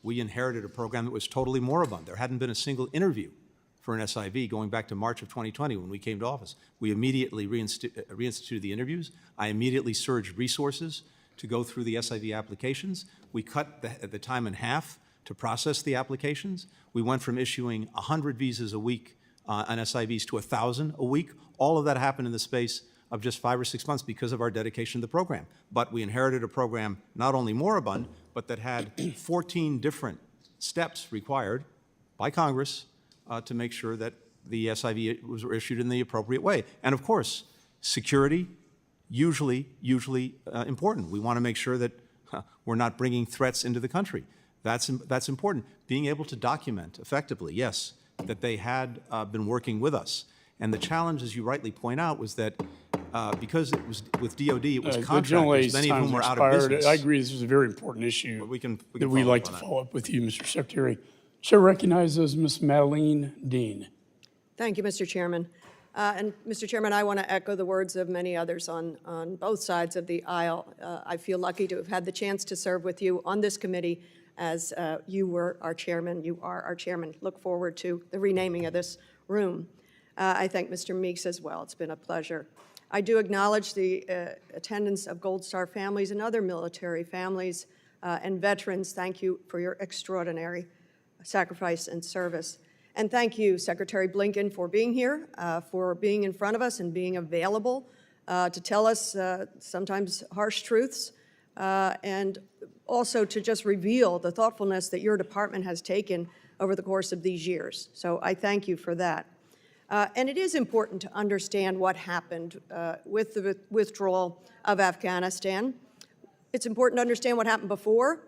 we inherited a program that was totally moribund. There hadn't been a single interview for an SIV going back to March of 2020 when we came to office. We immediately reinstituted the interviews. I immediately surged resources to go through the SIV applications. We cut the time in half to process the applications. We went from issuing 100 visas a week on SIVs to 1,000 a week. All of that happened in the space of just 5 or 6 months because of our dedication to the program. But we inherited a program not only moribund, but that had 14 different steps required by Congress to make sure that the SIV was issued in the appropriate way. And of course, security, usually important. We want to make sure that we're not bringing threats into the country. That's important. Being able to document effectively, yes, that they had been working with us. And the challenge, as you rightly point out, was that because it was with DoD, it was contractors, many of whom were out of business. I agree this is a very important issue that we'd like to on that. follow up with you, Mr. Secretary. Chair recognizes Ms. Madeline Dean. Thank you, Mr. Chairman. And Mr. Chairman, I want to echo the words of many others on both sides of the aisle. I feel lucky to have had the chance to serve with you on this committee as you were our chairman. You are our chairman. Look forward to the renaming of this room. I thank Mr. Meeks as well. It's been a pleasure. I do acknowledge the attendance of Gold Star families and other military families and veterans. Thank you for your extraordinary sacrifice and service. And thank you, Secretary Blinken, for being here, for being in front of us and being available to tell us sometimes harsh truths, and also to just reveal the thoughtfulness that your department has taken over the course of these years. So I thank you for that. And it is important to understand what happened with the withdrawal of Afghanistan. It's important to understand what happened before,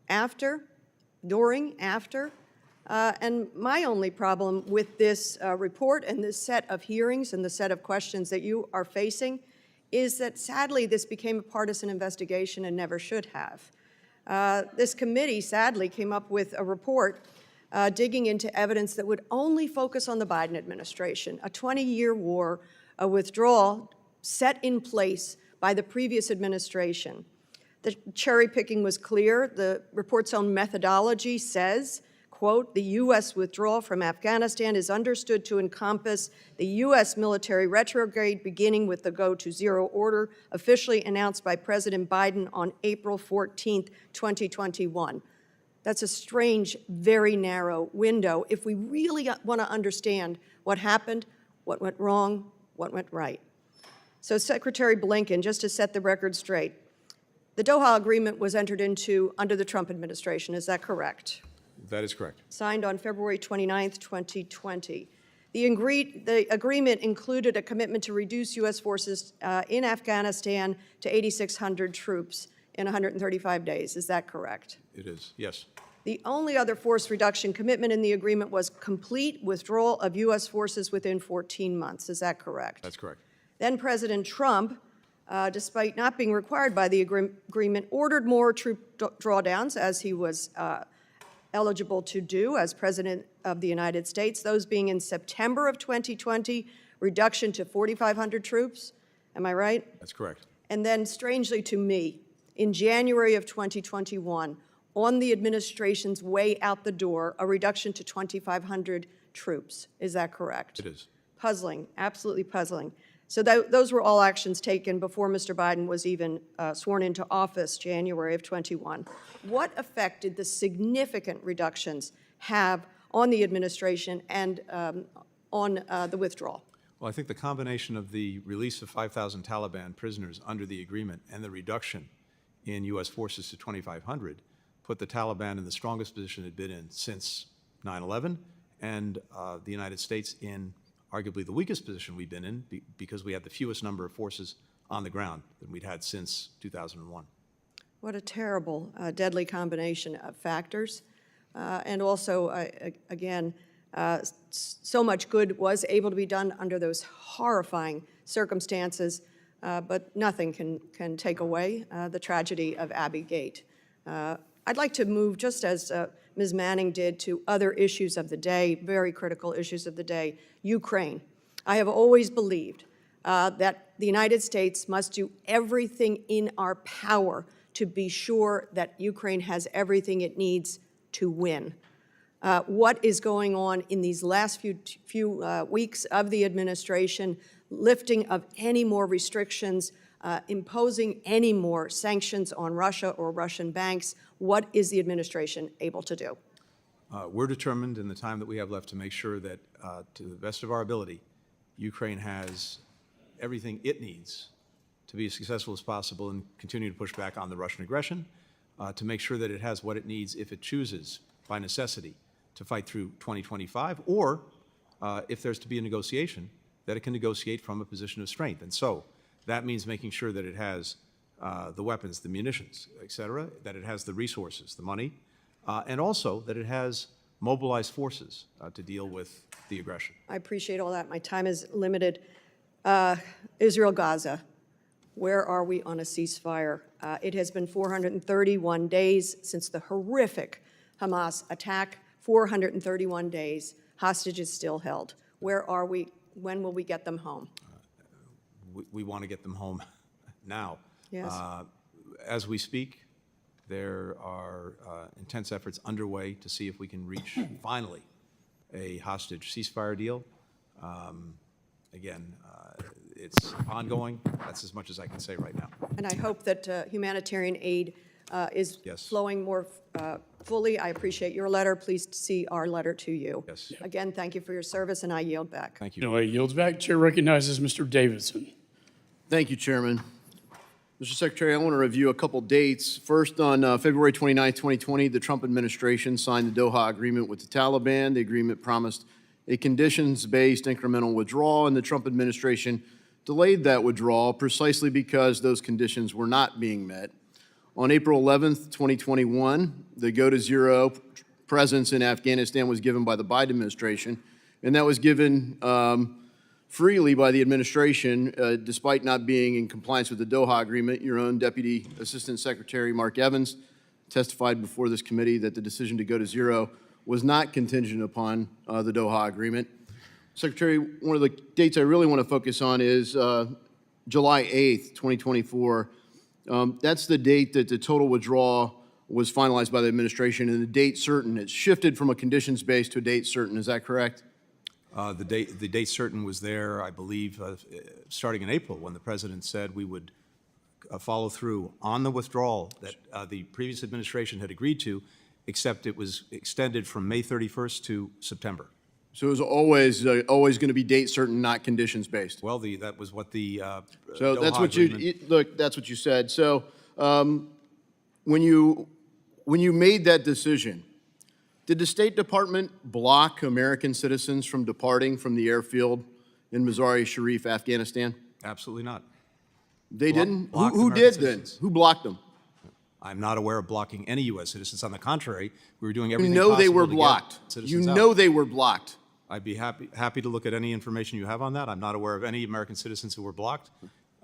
after, during, after. And my only problem with this report and this set of hearings and the set of questions that you are facing is that sadly this became a partisan investigation and never should have. This committee sadly came up with a report digging into evidence that would only focus on the Biden administration, a 20-year war, a withdrawal set in place by the previous administration. The cherry picking was clear. The report's own methodology says, quote, the U.S. withdrawal from Afghanistan is understood to encompass the U.S. military retrograde beginning with the Go to Zero order officially announced by President Biden on April 14th, 2021. That's a strange, very narrow window if we really want to understand what happened, what went wrong, what went right. So Secretary Blinken, just to set the record straight, the Doha agreement was entered into under the Trump administration, is that correct? That is correct. Signed on February 29th, 2020. The agreement included a commitment to reduce U.S. forces in Afghanistan to 8,600 troops in 135 days. Is that correct? It is, yes. The only other force reduction commitment in the agreement was complete withdrawal of U.S. forces within 14 months. Is that correct? That's correct. Then President Trump, despite not being required by the agreement, ordered more troop drawdowns as he was eligible to do as President of the United States, those being in September of 2020, reduction to 4,500 troops. Am I right? That's correct. And then, strangely to me, in January of 2021, on the administration's way out the door, a reduction to 2,500 troops. Is that correct? It is. Puzzling, absolutely puzzling. So those were all actions taken before Mr. Biden was even sworn into office, January of 21. What effect did the significant reductions have on the administration and on the withdrawal? Well, I think the combination of the release of 5,000 Taliban prisoners under the agreement and the reduction in U.S. forces to 2,500 put the Taliban in the strongest position it had been in since 9/11, and the United States in arguably the weakest position we've been in because we had the fewest number of forces on the ground than we'd had since 2001. What a terrible, deadly combination of factors. And also, again, so much good was able to be done under those horrifying circumstances, but nothing can take away the tragedy of Abbey Gate. I'd like to move, just as Ms. Manning did, to other issues of the day, very critical issues of the day. Ukraine. I have always believed that the United States must do everything in our power to be sure that Ukraine has everything it needs to win. What is going on in these last few weeks of the administration, lifting of any more restrictions, imposing any more sanctions on Russia or Russian banks, what is the administration able to do? We're determined in the time that we have left to make sure that, to the best of our ability, Ukraine has everything it needs to be as successful as possible and continue to push back on the Russian aggression, to make sure that it has what it needs if it chooses, by necessity, to fight through 2025, or if there's to be a negotiation, that it can negotiate from a position of strength. And so that means making sure that it has the weapons, the munitions, et cetera, that it has the resources, the money, and also that it has mobilized forces to deal with the aggression. I appreciate all that. My time is limited. Israel, Gaza, where are we on a ceasefire? It has been 431 days since the horrific Hamas attack, 431 days, hostages still held. Where are we? When will we get them home? We want to get them home now. Yes. As we speak, there are intense efforts underway to see if we can reach, finally, a hostage ceasefire deal. Again, it's ongoing. That's as much as I can say right now. And I hope that humanitarian aid is flowing more fully. I appreciate your letter. Please see our letter to you. Yes. Again, thank you for your service, and I yield back. Thank you. No, he yields back. Chair recognizes Mr. Davidson. Thank you, Chairman. Mr. Secretary, I want to review a couple dates. First, on February 29, 2020, the Trump administration signed the Doha agreement with the Taliban. The agreement promised a conditions-based incremental withdrawal, and the Trump administration delayed that withdrawal precisely because those conditions were not being met. On April 11, 2021, the go-to-zero presence in Afghanistan was given by the Biden administration, and that was given freely by the administration, despite not being in compliance with the Doha agreement. Your own Deputy Assistant Secretary Mark Evans testified before this committee that the decision to go to zero was not contingent upon the Doha agreement. Secretary, one of the dates I really want to focus on is July 8th, 2024. That's the date that the total withdrawal was finalized by the administration, and the date certain. It's shifted from a conditions-based to a date certain. Is that correct? The date certain was there, I believe, starting in April, when the president said we would follow through on the withdrawal that the previous administration had agreed to, except it was extended from May 31st to September. So it was always going to be date certain, not conditions based. Well, that was what the so Doha that's what agreement. look. That's what you said. So when you made that decision, did the State Department block American citizens from departing from the airfield in Mazar-e-Sharif, Afghanistan? Absolutely not. They didn't. Blocked Who American did citizens. then? Who blocked them? I'm not aware of blocking any U.S. citizens. On the contrary, we were doing You everything know possible they were to get blocked. You citizens out. know they were blocked. I'd be happy to look at any information you have on that. I'm not aware of any American citizens who were blocked.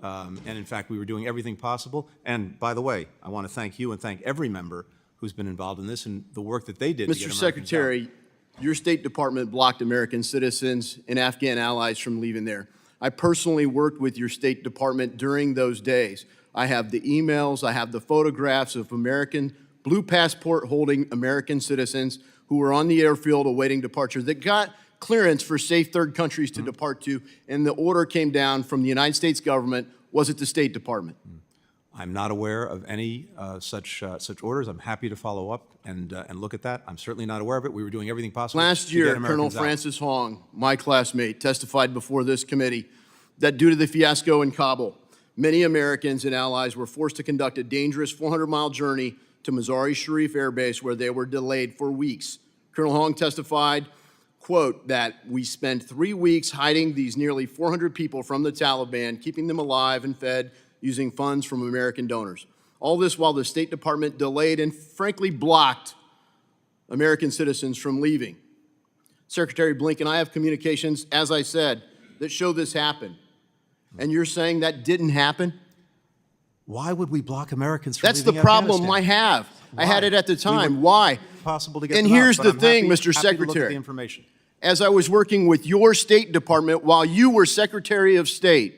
And in fact, we were doing everything possible. And by the way, I want to thank you and thank every member who's been involved in this and the work that they did to get Mr. Americans Secretary, your State Department blocked American citizens and Afghan allies from leaving there. I personally worked with your State Department during those days. I have the emails, I have the photographs of American blue passport holding American citizens who were on the airfield awaiting departure that got clearance for safe third countries to depart to, and the order came down from the United States government. Was it the State Department? I'm not aware of any such orders. I'm happy to follow up and look at that. I'm certainly not aware of it. We were doing everything possible. Last to year, get Colonel Americans out. Francis Hong, my classmate, testified before this committee that due to the fiasco in Kabul, many Americans and allies were forced to conduct a dangerous 400-mile journey to Mazar-e-Sharif Air Base, where they were delayed for weeks. Colonel Hong testified, quote, that we spent 3 weeks hiding these nearly 400 people from the Taliban, keeping them alive and fed using funds from American donors. All this while the State Department delayed and frankly blocked American citizens from leaving. Secretary Blinken, I have communications, as I said, that show this happened. And you're saying that didn't happen? Why would we block Americans from That's the leaving problem Afghanistan? I have. I had it at the We time. were Why? Possible to get And them out, here's but the I'm thing, happy- Mr. happy to look at Secretary. the information. As I was working with your State Department while you were Secretary of State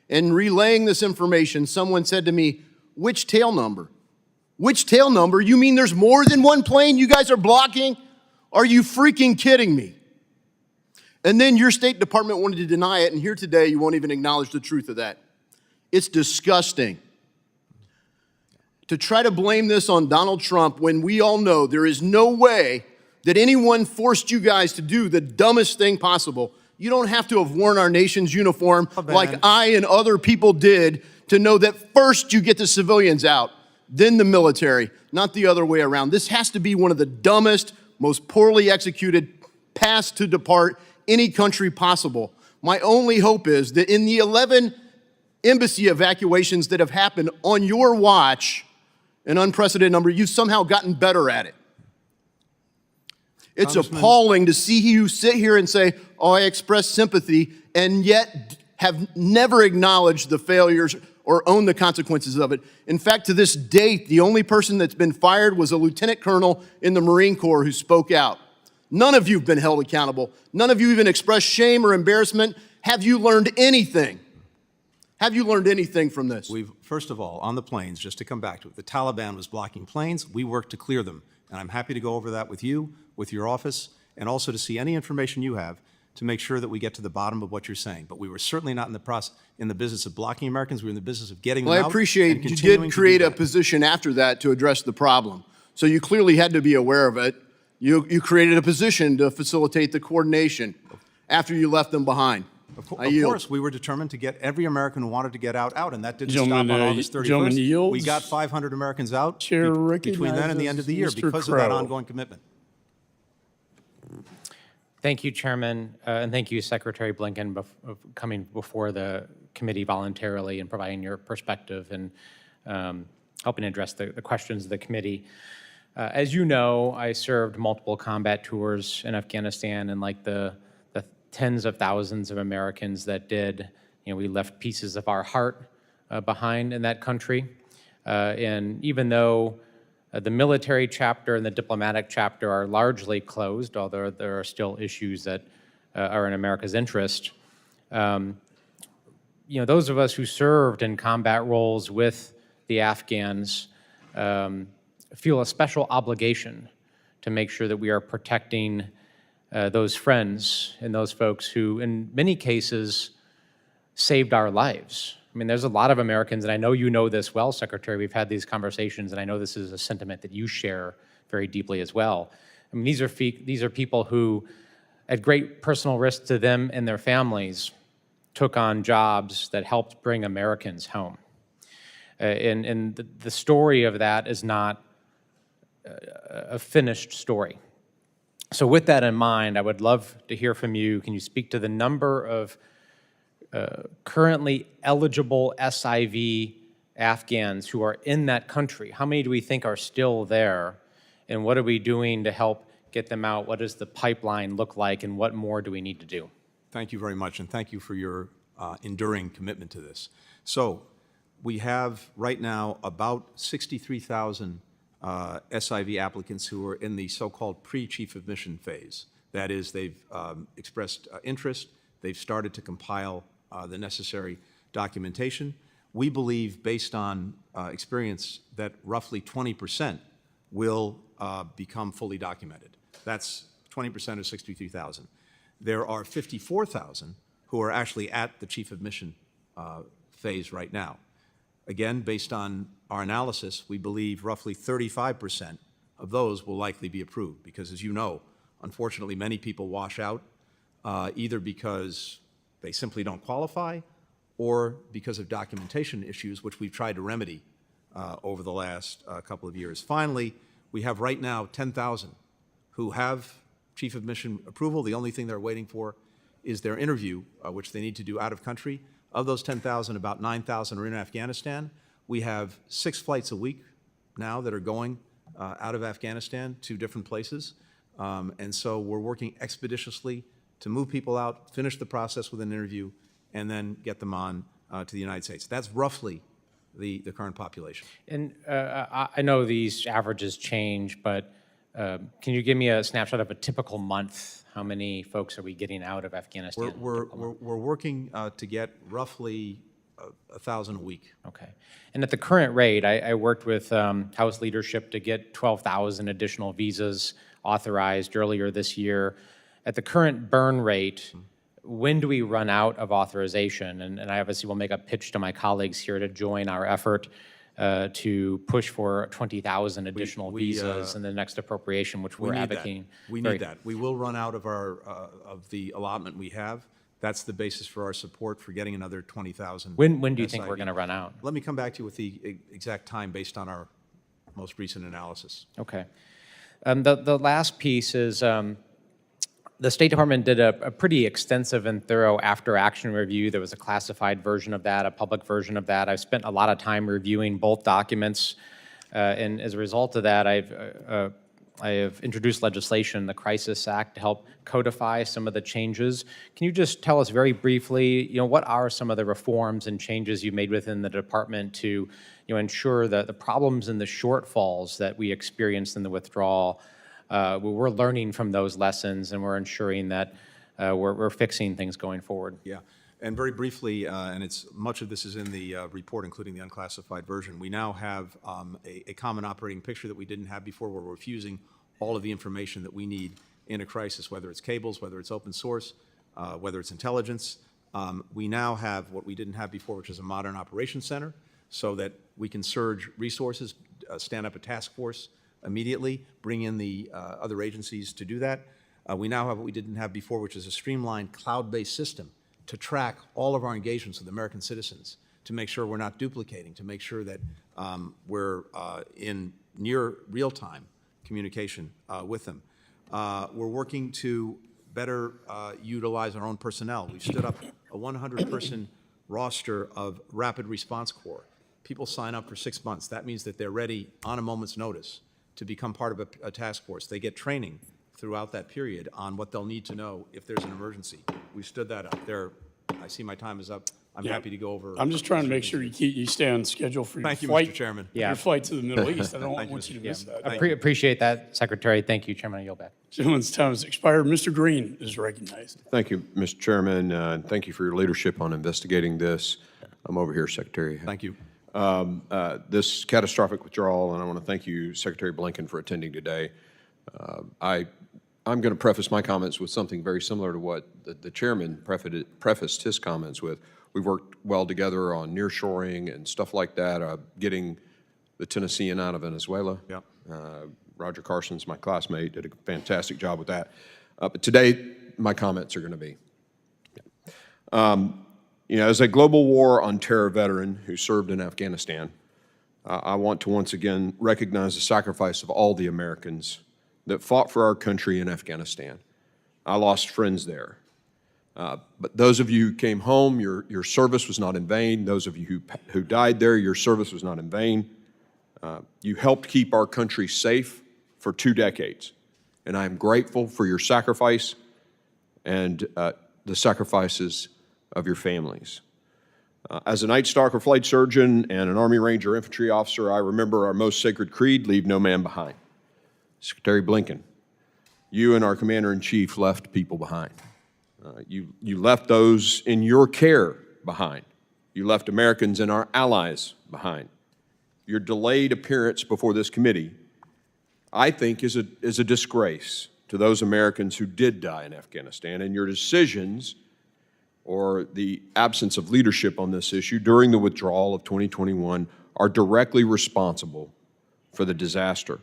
and relaying this information, someone said to me, which tail number? Which tail number? You mean there's more than one plane you guys are blocking? Are you freaking kidding me? And then your State Department wanted to deny it, and here today you won't even acknowledge the truth of that. It's disgusting. To try to blame this on Donald Trump when we all know there is no way that anyone forced you guys to do the dumbest thing possible. You don't have to have worn our nation's uniform like I and other people did to know that first you get the civilians out, then the military, not the other way around. This has to be one of the dumbest, most poorly executed paths to depart any country possible. My only hope is that in the 11 embassy evacuations that have happened on your watch, an unprecedented number, you've somehow gotten better at it. It's appalling to see you sit here and say, oh, I express sympathy, and yet have never acknowledged the failures or own the consequences of it. In fact, to this date, the only person that's been fired was a lieutenant colonel in the Marine Corps who spoke out. None of you have been held accountable. None of you even expressed shame or embarrassment. Have you learned anything? Have you learned anything from this? First of all, on the planes, just to come back to it, the Taliban was blocking planes. We worked to clear them. And I'm happy to go over that with you, with your office, and also to see any information you have to make sure that we get to the bottom of what you're saying. But we were certainly not in the business of blocking Americans. We were in the business of getting them out. Well, I appreciate and you continuing did to do create a that. position after that to address the problem. So you clearly had to be aware of it. You created a position to facilitate the coordination after you left them behind. Of I yield. course, we were determined to get every American who wanted to get out, and that didn't Gentleman, stop on August 31st. gentleman yields. We got 500 Americans out Chair between then and the end of the year recognizes because Mr. of that Crow. ongoing commitment. Thank you, Chairman, and thank you, Secretary Blinken, of coming before the committee voluntarily and providing your perspective and helping address the questions of the committee. As you know, I served multiple combat tours in Afghanistan, and like the tens of thousands of Americans that did, we left pieces of our heart behind in that country. And even though the military chapter and the diplomatic chapter are largely closed, although there are still issues that are in America's interest. Those of us who served in combat roles with the Afghans feel a special obligation to make sure that we are protecting those friends and those folks who, in many cases, saved our lives. I mean, there's a lot of Americans, and I know you know this well, Secretary. We've had these conversations, and I know this is a sentiment that you share very deeply as well. I mean, these are people who, at great personal risk to them and their families, took on jobs that helped bring Americans home. And the story of that is not a finished story. So with that in mind, I would love to hear from you. Can you speak to the number of currently eligible SIV Afghans who are in that country? How many do we think are still there? And what are we doing to help get them out? What does the pipeline look like? And what more do we need to do? Thank you very much, and thank you for your enduring commitment to this. So we have right now about 63,000 SIV applicants who are in the so-called pre-chief of mission phase. That is, they've expressed interest, they've started to compile the necessary documentation. We believe, based on experience, that roughly 20% will become fully documented. That's 20% of 63,000. There are 54,000 who are actually at the chief of mission phase right now. Again, based on our analysis, we believe roughly 35% of those will likely be approved because, as you know, unfortunately, many people wash out either because they simply don't qualify or because of documentation issues, which we've tried to remedy over the last couple of years. Finally, we have right now 10,000 who have chief of mission approval. The only thing they're waiting for is their interview, which they need to do out of country. Of those 10,000, about 9,000 are in Afghanistan. We have 6 flights a week now that are going out of Afghanistan to different places. And so we're working expeditiously to move people out, finish the process with an interview, and then get them on to the United States. That's roughly the current population. And I know these averages change, but can you give me a snapshot of a typical month? How many folks are we getting out of Afghanistan? We're working to get roughly 1,000 a week. Okay. And at the current rate, I worked with House leadership to get 12,000 additional visas authorized earlier this year. At the current burn rate, when do we run out of authorization? And I obviously will make a pitch to my colleagues here to join our effort to push for 20,000 additional visas in the next appropriation, which we're advocating. We need that. We will run out of our of the allotment we have. That's the basis for our support for getting another 20,000. When do you think we're going to run out? Let me come back to you with the exact time based on our most recent analysis. Okay. The last piece is the State Department did a pretty extensive and thorough after-action review. There was a classified version of that, a public version of that. I've spent a lot of time reviewing both documents, and as a result of that, I have introduced legislation, the Crisis Act, to help codify some of the changes. Can you just tell us very briefly, what are some of the reforms and changes you made within the department to, ensure that the problems and the shortfalls that we experienced in the withdrawal, we're learning from those lessons and we're ensuring that we're fixing things going forward? Yeah, and very briefly, and much of this is in the report, including the unclassified version. We now have a common operating picture that we didn't have before, where we're fusing all of the information that we need in a crisis, whether it's cables, whether it's open source, whether it's intelligence. We now have what we didn't have before, which is a modern operations center, so that we can surge resources, stand up a task force immediately, bring in the other agencies to do that. We now have what we didn't have before, which is a streamlined cloud-based system to track all of our engagements with American citizens, to make sure we're not duplicating, to make sure that we're in near real-time communication with them. We're working to better utilize our own personnel. We've stood up a 100-person roster of Rapid Response Corps. People sign up for 6 months. That means that they're ready on a moment's notice to become part of a task force. They get training throughout that period on what they'll need to know if there's an emergency. We've stood that up. I see my time is up. I'm happy to go over. I'm just trying to make sure you stay on schedule for your Thank you, flight. Mr. Chairman. Your flight to the Middle East. I don't want you to miss that. Appreciate that, Secretary. Thank you, Chairman. I yield back. Gentleman's time has expired. Mr. Green is recognized. Thank you, Mr. Chairman, and thank you for your leadership on investigating this. I'm over here, Secretary. Thank you. This catastrophic withdrawal, and I want to thank you, Secretary Blinken, for attending today. I'm going to preface my comments with something very similar to what the chairman prefaced his comments with. We've worked well together on nearshoring and stuff like that, getting the Tennessean out of Venezuela. Yep. Roger Carson's my classmate, did a fantastic job with that. But today, my comments are going to be, as a global war on terror veteran who served in Afghanistan, I want to once again recognize the sacrifice of all the Americans that fought for our country in Afghanistan. I lost friends there. But those of you who came home, your service was not in vain. Those of you who died there, your service was not in vain. You helped keep our country safe for 2 decades. And I am grateful for your sacrifice and the sacrifices of your families. As a Night Stalker flight surgeon and an Army Ranger infantry officer, I remember our most sacred creed, leave no man behind. Secretary Blinken, you and our Commander-in-Chief left people behind. You left those in your care behind. You left Americans and our allies behind. Your delayed appearance before this committee, I think, is a disgrace to those Americans who did die in Afghanistan, and your decisions or the absence of leadership on this issue during the withdrawal of 2021 are directly responsible for the disaster.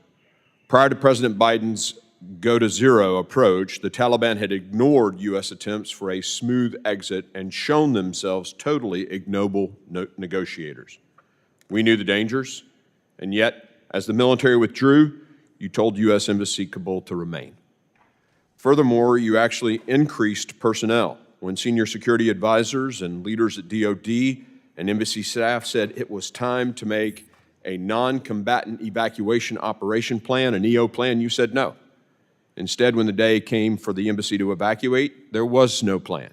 Prior to President Biden's go-to-zero approach, the Taliban had ignored U.S. attempts for a smooth exit and shown themselves totally ignoble negotiators. We knew the dangers, and yet, as the military withdrew, you told U.S. Embassy Kabul to remain. Furthermore, you actually increased personnel. When senior security advisors and leaders at DOD and embassy staff said it was time to make a non-combatant evacuation operation plan, an EO plan, you said no. Instead, when the day came for the embassy to evacuate, there was no plan.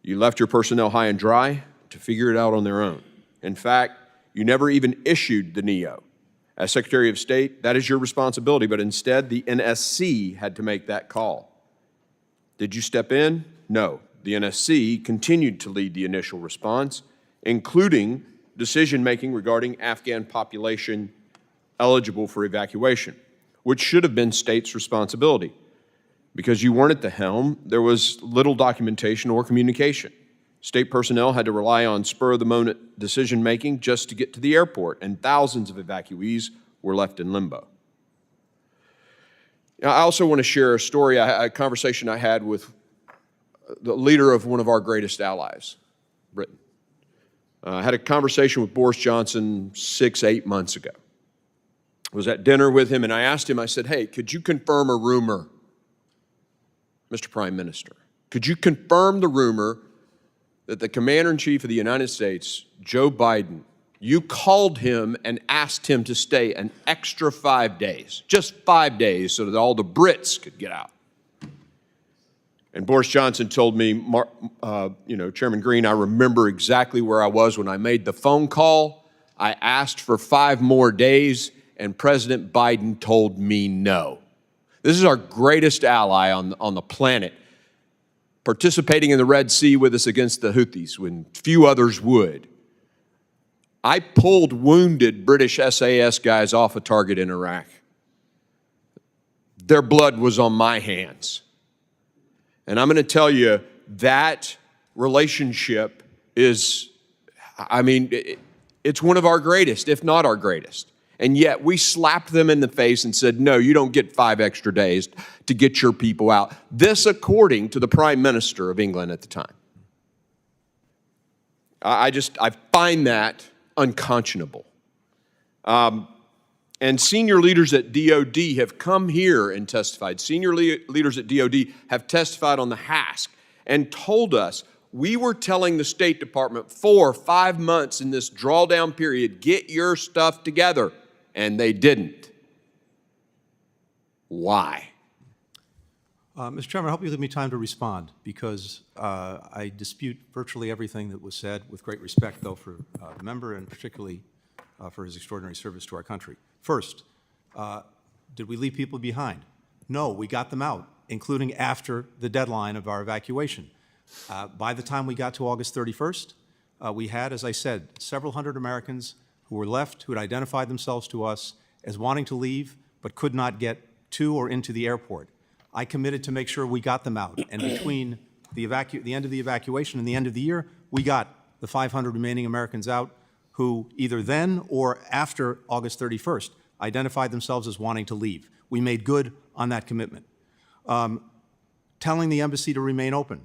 You left your personnel high and dry to figure it out on their own. In fact, you never even issued the NEO. As Secretary of State, that is your responsibility, but instead the NSC had to make that call. Did you step in? No. The NSC continued to lead the initial response, including decision-making regarding Afghan population eligible for evacuation, which should have been states' responsibility. Because you weren't at the helm, there was little documentation or communication. State personnel had to rely on spur-of-the-moment decision-making just to get to the airport, and thousands of evacuees were left in limbo. Now, I also want to share a story, a conversation I had with the leader of one of our greatest allies, Britain. I had a conversation with Boris Johnson 6-8 months ago. I was at dinner with him, and I asked him, I said, hey, could you confirm a rumor, Mr. Prime Minister? Could you confirm the rumor that the Commander-in-Chief of the United States, Joe Biden, you called him and asked him to stay an extra 5 days, just 5 days, so that all the Brits could get out? And Boris Johnson told me, Chairman Green, I remember exactly where I was when I made the phone call. I asked for 5 more days, and President Biden told me no. This is our greatest ally on the planet, participating in the Red Sea with us against the Houthis when few others would. I pulled wounded British SAS guys off a target in Iraq. Their blood was on my hands. And I'm going to tell you, that relationship is, it's one of our greatest, if not our greatest. And yet we slapped them in the face and said, no, you don't get 5 extra days to get your people out. This according to the Prime Minister of England at the time. I find that unconscionable. And senior leaders at DOD have come here and testified. Senior leaders at DOD have testified on the HASC and told us, we were telling the State Department 4 or 5 months in this drawdown period, get your stuff together, and they didn't. Why? Mr. Chairman, I hope you give me time to respond, because I dispute virtually everything that was said, with great respect, though, for the member and particularly for his extraordinary service to our country. First, did we leave people behind? No, we got them out, including after the deadline of our evacuation. By the time we got to August 31st, we had, as I said, several hundred Americans who were left, who had identified themselves to us as wanting to leave but could not get to or into the airport. I committed to make sure we got them out, and between the end of the evacuation and the end of the year, we got the 500 remaining Americans out who either then or after August 31st identified themselves as wanting to leave. We made good on that commitment. Telling the embassy to remain open.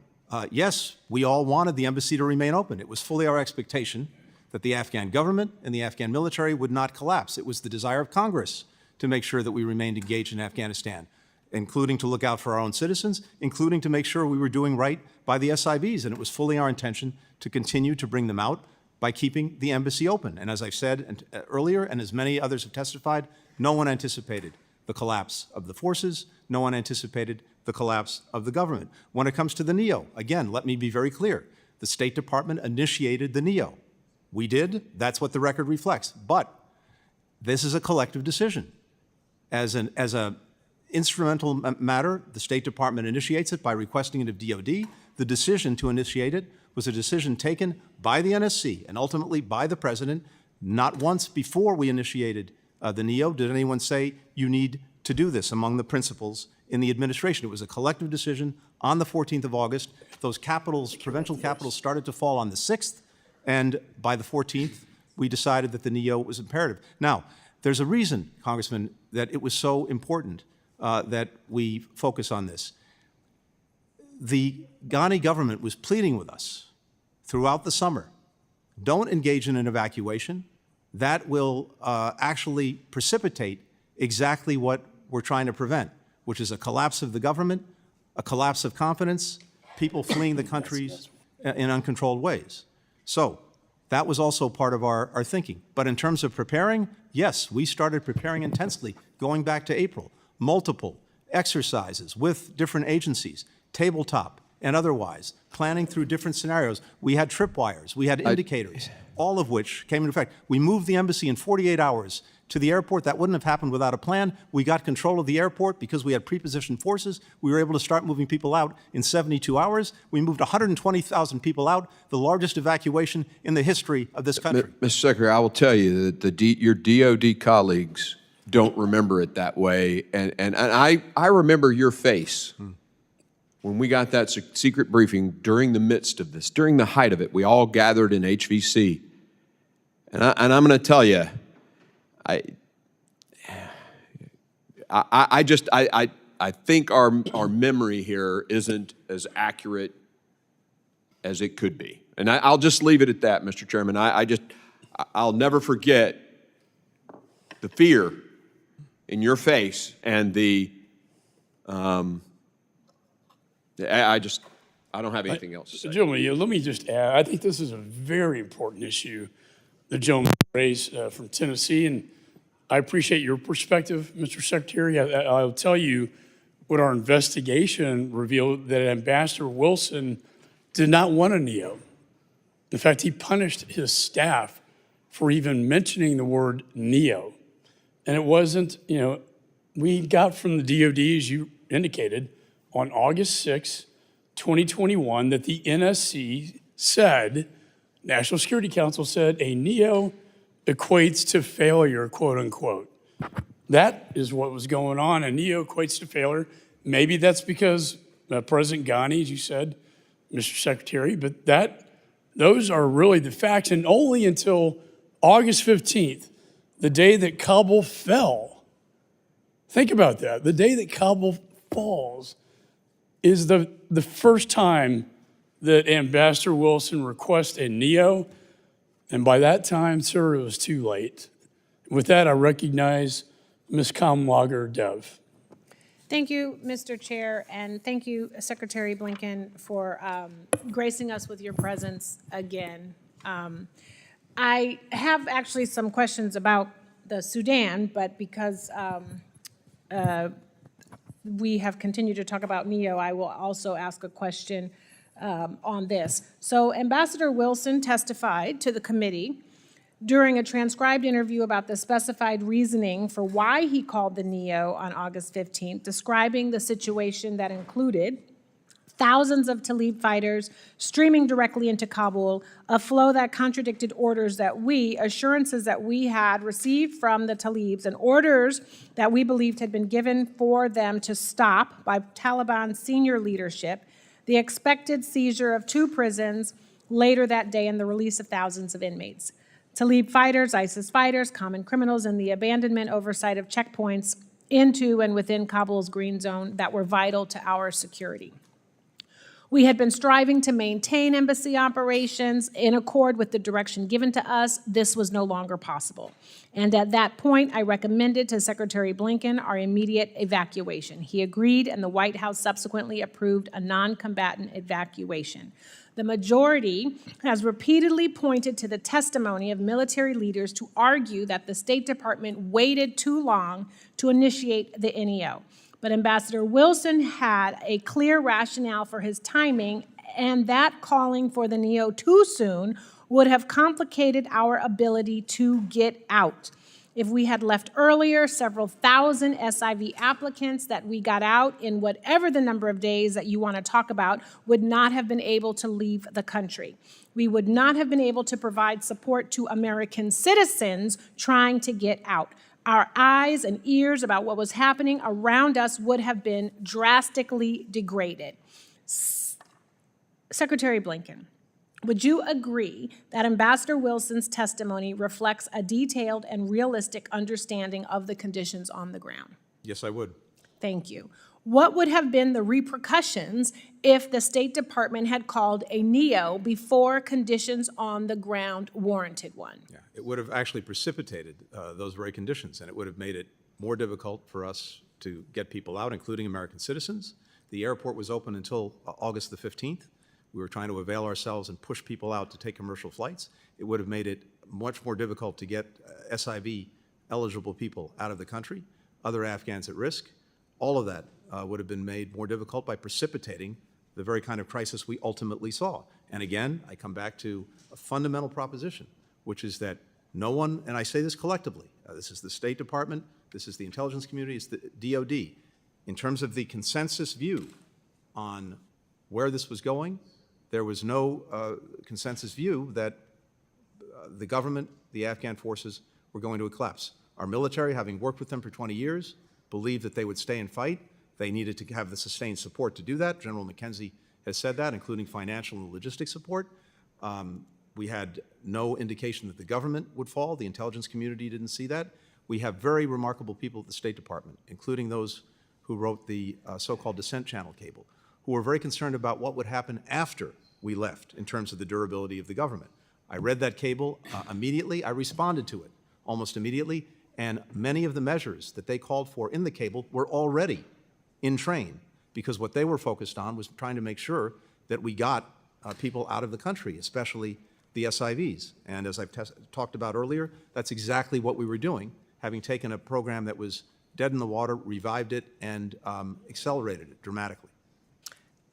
Yes, we all wanted the embassy to remain open. It was fully our expectation that the Afghan government and the Afghan military would not collapse. It was the desire of Congress to make sure that we remained engaged in Afghanistan, including to look out for our own citizens, including to make sure we were doing right by the SIVs. And it was fully our intention to continue to bring them out by keeping the embassy open. And as I've said earlier, and as many others have testified, no one anticipated the collapse of the forces. No one anticipated the collapse of the government. When it comes to the NEO, again, let me be very clear. The State Department initiated the NEO. We did. That's what the record reflects. But this is a collective decision. As a instrumental matter, the State Department initiates it by requesting it of DOD. The decision to initiate it was a decision taken by the NSC and ultimately by the President. Not once before we initiated the NEO did anyone say, you need to do this among the principals in the administration. It was a collective decision on the 14th of August. Those capitals, provincial capitals, started to fall on the 6th, and by the 14th, we decided that the NEO was imperative. Now, there's a reason, Congressman, that it was so important that we focus on this. The Ghani government was pleading with us throughout the summer, don't engage in an evacuation. That will actually precipitate exactly what we're trying to prevent, which is a collapse of the government, a collapse of confidence, people fleeing the countries in uncontrolled ways. So that was also part of our thinking. But in terms of preparing, yes, we started preparing intensely going back to April. Multiple exercises with different agencies, tabletop and otherwise, planning through different scenarios. We had tripwires, we had indicators, all of which came into effect. We moved the embassy in 48 hours to the airport. That wouldn't have happened without a plan. We got control of the airport because we had pre-positioned forces. We were able to start moving people out in 72 hours. We moved 120,000 people out, the largest evacuation in the history of this country. Mr. Secretary, I will tell you that your DOD colleagues don't remember it that way. And I remember your face when we got that secret briefing during the midst of this, during the height of it. We all gathered in HVC. And I'm going to tell you, I think our memory here isn't as accurate as it could be. And I'll just leave it at that, Mr. Chairman. I'll never forget the fear in your face and I don't have anything else to say. Gentlemen, let me just add, I think this is a very important issue the gentleman raised from Tennessee, and I appreciate your perspective, Mr. Secretary. I'll tell you what our investigation revealed, that Ambassador Wilson did not want a NEO. In fact, he punished his staff for even mentioning the word NEO. And it wasn't, we got from the DOD, as you indicated, on August 6, 2021, that the NSC said, National Security Council said, a NEO equates to failure, quote unquote. That is what was going on. A NEO equates to failure. Maybe that's because President Ghani, as you said, Mr. Secretary, but those are really the facts. And only until August 15th, the day that Kabul fell, think about that, the day that Kabul falls is the first time that Ambassador Wilson request a NEO, and by that time, sir, it was too late. With that, I recognize Ms. Kamlager Dev. Thank you, Mr. Chair, and thank you, Secretary Blinken, for gracing us with your presence again. I have actually some questions about the Sudan, but because we have continued to talk about NEO, I will also ask a question on this. So Ambassador Wilson testified to the committee during a transcribed interview about the specified reasoning for why he called the NEO on August 15th, describing the situation that included thousands of Talib fighters streaming directly into Kabul, a flow that contradicted assurances that we had received from the Talibs, and orders that we believed had been given for them to stop by Taliban senior leadership, the expected seizure of 2 prisons later that day, and the release of thousands of inmates. Talib fighters, ISIS fighters, common criminals, and the abandonment oversight of checkpoints into and within Kabul's green zone that were vital to our security. We had been striving to maintain embassy operations in accord with the direction given to us. This was no longer possible. And at that point, I recommended to Secretary Blinken our immediate evacuation. He agreed, and the White House subsequently approved a non-combatant evacuation. The majority has repeatedly pointed to the testimony of military leaders to argue that the State Department waited too long to initiate the NEO. But Ambassador Wilson had a clear rationale for his timing, and that calling for the NEO too soon would have complicated our ability to get out. If we had left earlier, several thousand SIV applicants that we got out in whatever the number of days that you want to talk about would not have been able to leave the country. We would not have been able to provide support to American citizens trying to get out. Our eyes and ears about what was happening around us would have been drastically degraded. Secretary Blinken, would you agree that Ambassador Wilson's testimony reflects a detailed and realistic understanding of the conditions on the ground? Yes, I would. Thank you. What would have been the repercussions if the State Department had called a NEO before conditions on the ground warranted one? Yeah, it would have actually precipitated those very conditions, and it would have made it more difficult for us to get people out, including American citizens. The airport was open until August the 15th. We were trying to avail ourselves and push people out to take commercial flights. It would have made it much more difficult to get SIV-eligible people out of the country, other Afghans at risk. All of that would have been made more difficult by precipitating the very kind of crisis we ultimately saw. And again, I come back to a fundamental proposition, which is that no one, and I say this collectively, this is the State Department, this is the intelligence community, it's the DOD, in terms of the consensus view on where this was going, there was no consensus view that the government, the Afghan forces, were going to collapse. Our military, having worked with them for 20 years, believed that they would stay and fight. They needed to have the sustained support to do that. General McKenzie has said that, including financial and logistic support. We had no indication that the government would fall. The intelligence community didn't see that. We have very remarkable people at the State Department, including those who wrote the so-called descent channel cable, who were very concerned about what would happen after we left in terms of the durability of the government. I read that cable immediately. I responded to it almost immediately, and many of the measures that they called for in the cable were already in train, because what they were focused on was trying to make sure that we got people out of the country, especially the SIVs. And as I've talked about earlier, that's exactly what we were doing, having taken a program that was dead in the water, revived it, and accelerated it dramatically.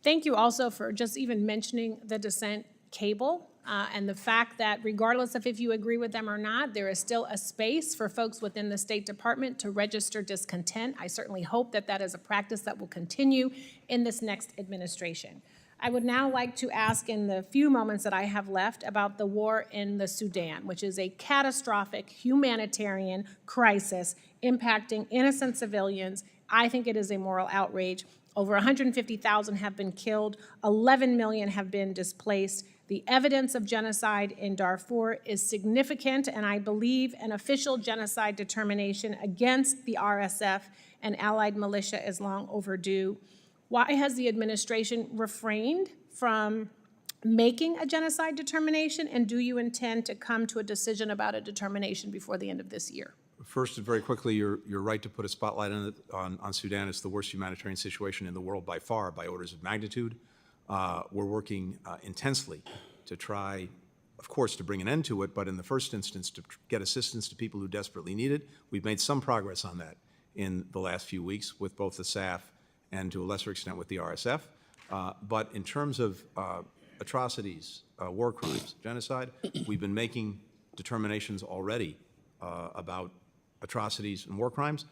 Thank you also for just even mentioning the descent cable and the fact that regardless of if you agree with them or not, there is still a space for folks within the State Department to register discontent. I certainly hope that that is a practice that will continue in this next administration. I would now like to ask in the few moments that I have left about the war in the Sudan, which is a catastrophic humanitarian crisis impacting innocent civilians. I think it is a moral outrage. Over 150,000 have been killed, 11 million have been displaced. The evidence of genocide in Darfur is significant, and I believe an official genocide determination against the RSF and allied militia is long overdue. Why has the administration refrained from making a genocide determination? And do you intend to come to a decision about a determination before the end of this year? First, very quickly, you're right to put a spotlight on Sudan. It's the worst humanitarian situation in the world by far, by orders of magnitude. We're working intensely to try, of course, to bring an end to it, but in the first instance, to get assistance to people who desperately need it. We've made some progress on that in the last few weeks with both the SAF and to a lesser extent with the RSF. But in terms of atrocities, war crimes, genocide, we've been making determinations already about atrocities and war crimes.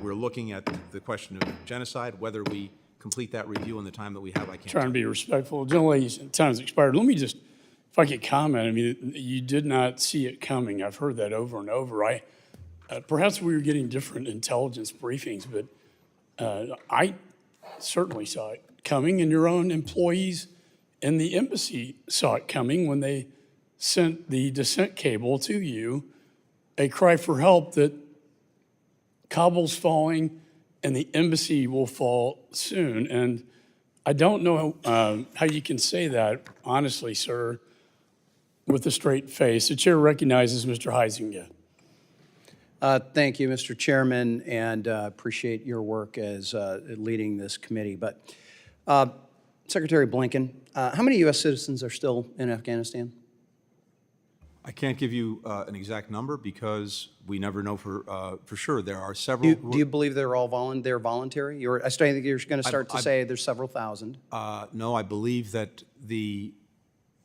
We're looking at the question of genocide. Whether we complete that review in the time that we have, I can't Trying to be respectful. Gentleman's time's expired. Let me just, if I could comment, I mean, you did not see it coming. I've heard that over and over. Perhaps we were getting different intelligence briefings, but I certainly saw it coming, and your own employees in the embassy saw it coming when they sent the descent cable to you, a cry for help that Kabul's falling and the embassy will fall soon. And I don't know how you can say that, honestly, sir, with a straight face. The chair recognizes Mr. Huizinga. Thank you, Mr. Chairman, and appreciate your work as leading this committee. But Secretary Blinken, how many U.S. citizens are still in Afghanistan? I can't give you an exact number because we never know for sure. There are several. Do you believe they're all voluntary? I think you're going to start to say there's several thousand. No, I believe that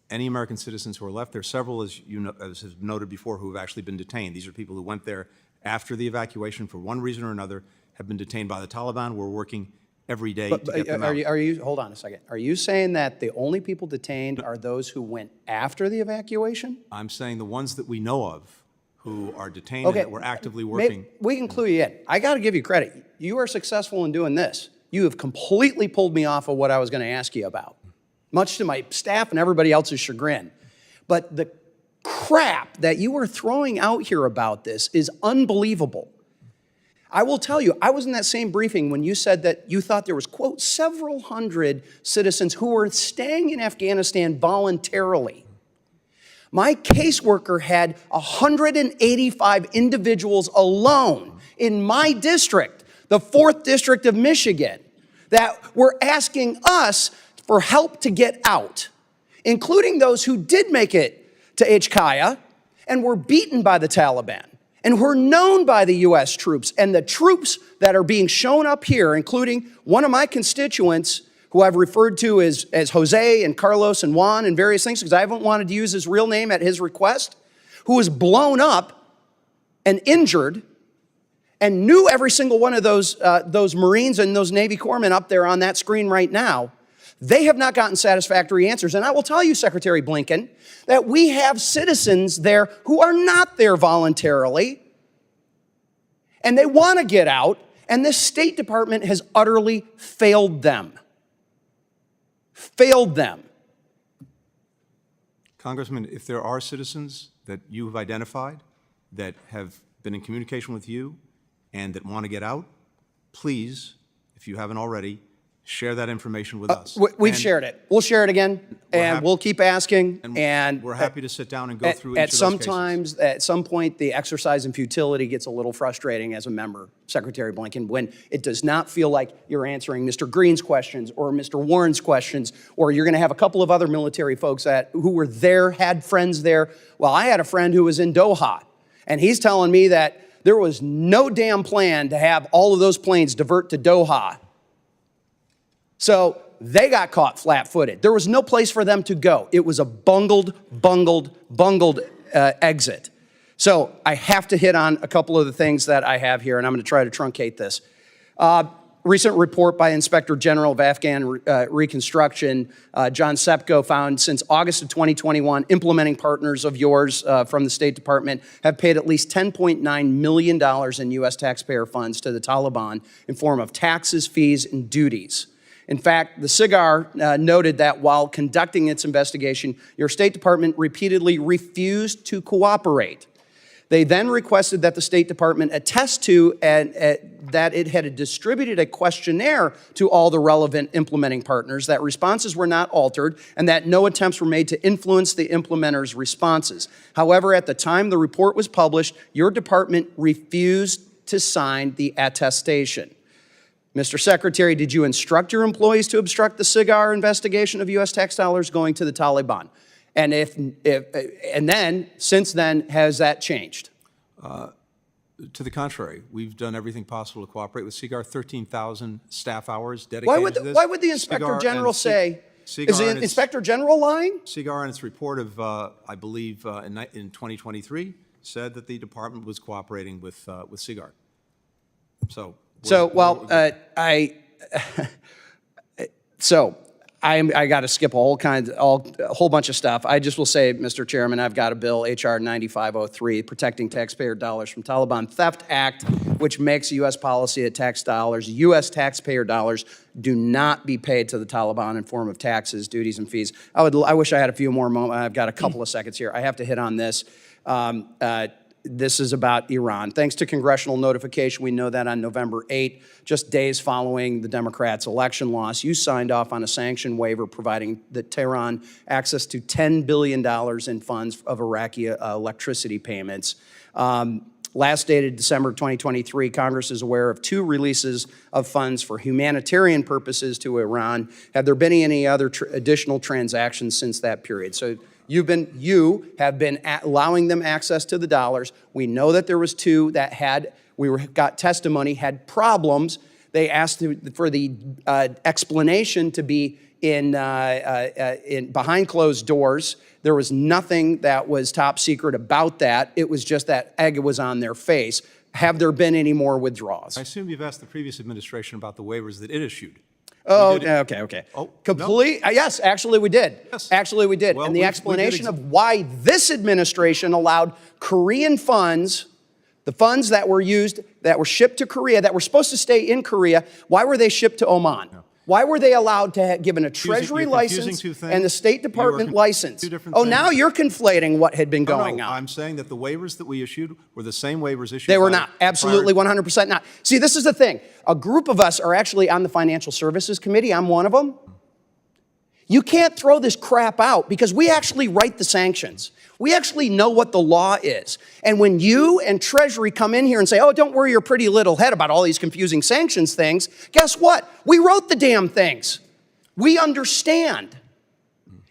any American citizens who are left, there are several, as you know, as has noted before, who have actually been detained. These are people who went there after the evacuation for one reason or another, have been detained by the Taliban. We're working every day to get them out. Hold on a second. Are you saying that the only people detained are those who went after the evacuation? I'm saying the ones that we know of who are detained and that we're actively working. We can clue you in. I got to give you credit. You are successful in doing this. You have completely pulled me off of what I was going to ask you about, much to my staff and everybody else's chagrin. But the crap that you are throwing out here about this is unbelievable. I will tell you, I was in that same briefing when you said that you thought there was, quote, several hundred citizens who were staying in Afghanistan voluntarily. My caseworker had 185 individuals alone in my district, the 4th District of Michigan, that were asking us for help to get out, including those who did make it to Ichkaya and were beaten by the Taliban and were known by the U.S. troops. And the troops that are being shown up here, including one of my constituents who I've referred to as Jose and Carlos and Juan and various things, because I haven't wanted to use his real name at his request, who was blown up and injured and knew every single one of those Marines and those Navy corpsmen up there on that screen right now. They have not gotten satisfactory answers. And I will tell you, Secretary Blinken, that we have citizens there who are not there voluntarily, and they want to get out, and the State Department has utterly failed them. Failed them. Congressman, if there are citizens that you have identified that have been in communication with you and that want to get out, please, if you haven't already, share that information with us. We've shared it. We'll share it again, and we'll keep asking. And we're happy to sit down and go through each of those cases. At some point, the exercise in futility gets a little frustrating as a member, Secretary Blinken, when it does not feel like you're answering Mr. Green's questions or Mr. Warren's questions, or you're going to have a couple of other military folks who were there, had friends there. Well, I had a friend who was in Doha, and he's telling me that there was no damn plan to have all of those planes divert to Doha. So they got caught flat-footed. There was no place for them to go. It was a bungled exit. So I have to hit on a couple of the things that I have here, and I'm going to try to truncate this. Recent report by Inspector General of Afghan Reconstruction, John Sepko, found since August of 2021, implementing partners of yours from the State Department have paid at least $10.9 million in U.S. taxpayer funds to the Taliban in form of taxes, fees, and duties. In fact, the SIGAR noted that while conducting its investigation, your State Department repeatedly refused to cooperate. They then requested that the State Department attest to and that it had distributed a questionnaire to all the relevant implementing partners, that responses were not altered, and that no attempts were made to influence the implementers' responses. However, at the time the report was published, your department refused to sign the attestation. Mr. Secretary, did you instruct your employees to obstruct the SIGAR investigation of U.S. tax dollars going to the Taliban? And and then, since then, has that changed? To the contrary, we've done everything possible to cooperate with SIGAR. 13,000 staff hours dedicated to this. Why would the Inspector General say? Is the Inspector General lying? SIGAR, in its report of, I believe, in 2023, said that the department was cooperating with SIGAR. I got to skip a whole bunch of stuff. I just will say, Mr. Chairman, I've got a bill, H.R. 9503, Protecting Taxpayer Dollars from Taliban Theft Act, which makes U.S. policy that U.S. taxpayer dollars do not be paid to the Taliban in form of taxes, duties, and fees. I wish I had a few more moments. I've got a couple of seconds here. I have to hit on this. This is about Iran. Thanks to congressional notification, we know that on November 8, just days following the Democrats' election loss, you signed off on a sanction waiver providing the Tehran access to $10 billion in funds of Iraqi electricity payments. Last dated December 2023, Congress is aware of 2 releases of funds for humanitarian purposes to Iran. Have there been any other additional transactions since that period? So you have been allowing them access to the dollars. We know that there was 2 that got testimony, had problems. They asked for the explanation to be in behind closed doors. There was nothing that was top secret about that. It was just that egg was on their face. Have there been any more withdrawals? I assume you've asked the previous administration about the waivers that it issued. Oh, okay. Oh, complete? no? Yes, actually we did. Yes. Actually we did. Well, and the we explanation did of why this administration allowed Korean funds, the funds that were used, that were shipped to Korea, that were supposed to stay in Korea, why were they shipped to Oman? No. Why were they allowed to have given a Treasury license and the State Department license? Oh, now you're conflating what had been going on. I'm saying that the waivers that we issued were the same waivers issued. They were not. Absolutely 100% not. See, this is the thing. A group of us are actually on the Financial Services Committee. I'm one of them. You can't throw this crap out because we actually write the sanctions. We actually know what the law is. And when you and Treasury come in here and say, oh, don't worry your pretty little head about all these confusing sanctions things, guess what? We wrote the damn things. We understand.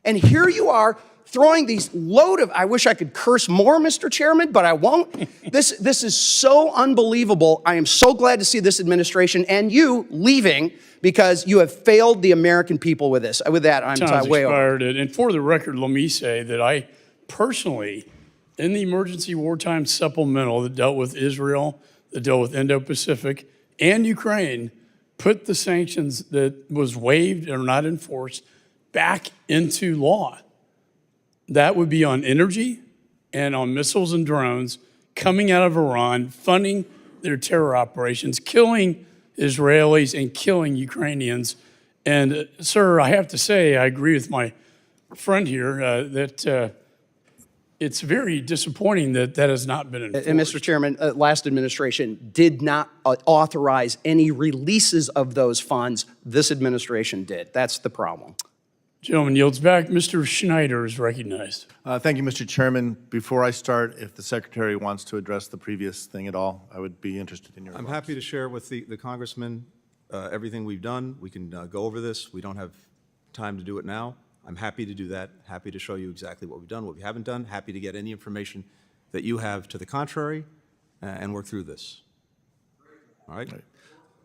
And here you are throwing these I wish I could curse more, Mr. Chairman, but I won't. This is so unbelievable. I am so glad to see this administration and you leaving because you have failed the American people with this. With that, I'm way over. And for the record, let me say that I personally, in the emergency wartime supplemental that dealt with Israel, that dealt with Indo-Pacific and Ukraine, put the sanctions that was waived or not enforced back into law. That would be on energy and on missiles and drones coming out of Iran, funding their terror operations, killing Israelis and killing Ukrainians. And sir, I have to say, I agree with my friend here that it's very disappointing that that has not been enforced. And Mr. Chairman, last administration did not authorize any releases of those funds. This administration did. That's the problem. Gentleman yields back. Mr. Schneider is recognized. Thank you, Mr. Chairman. Before I start, if the Secretary wants to address the previous thing at all, I would be interested in your remarks. I'm happy to share with the Congressman everything we've done. We can go over this. We don't have time to do it now. I'm happy to do that. Happy to show you exactly what we've done, what we haven't done. Happy to get any information that you have to the contrary and work through this. All right?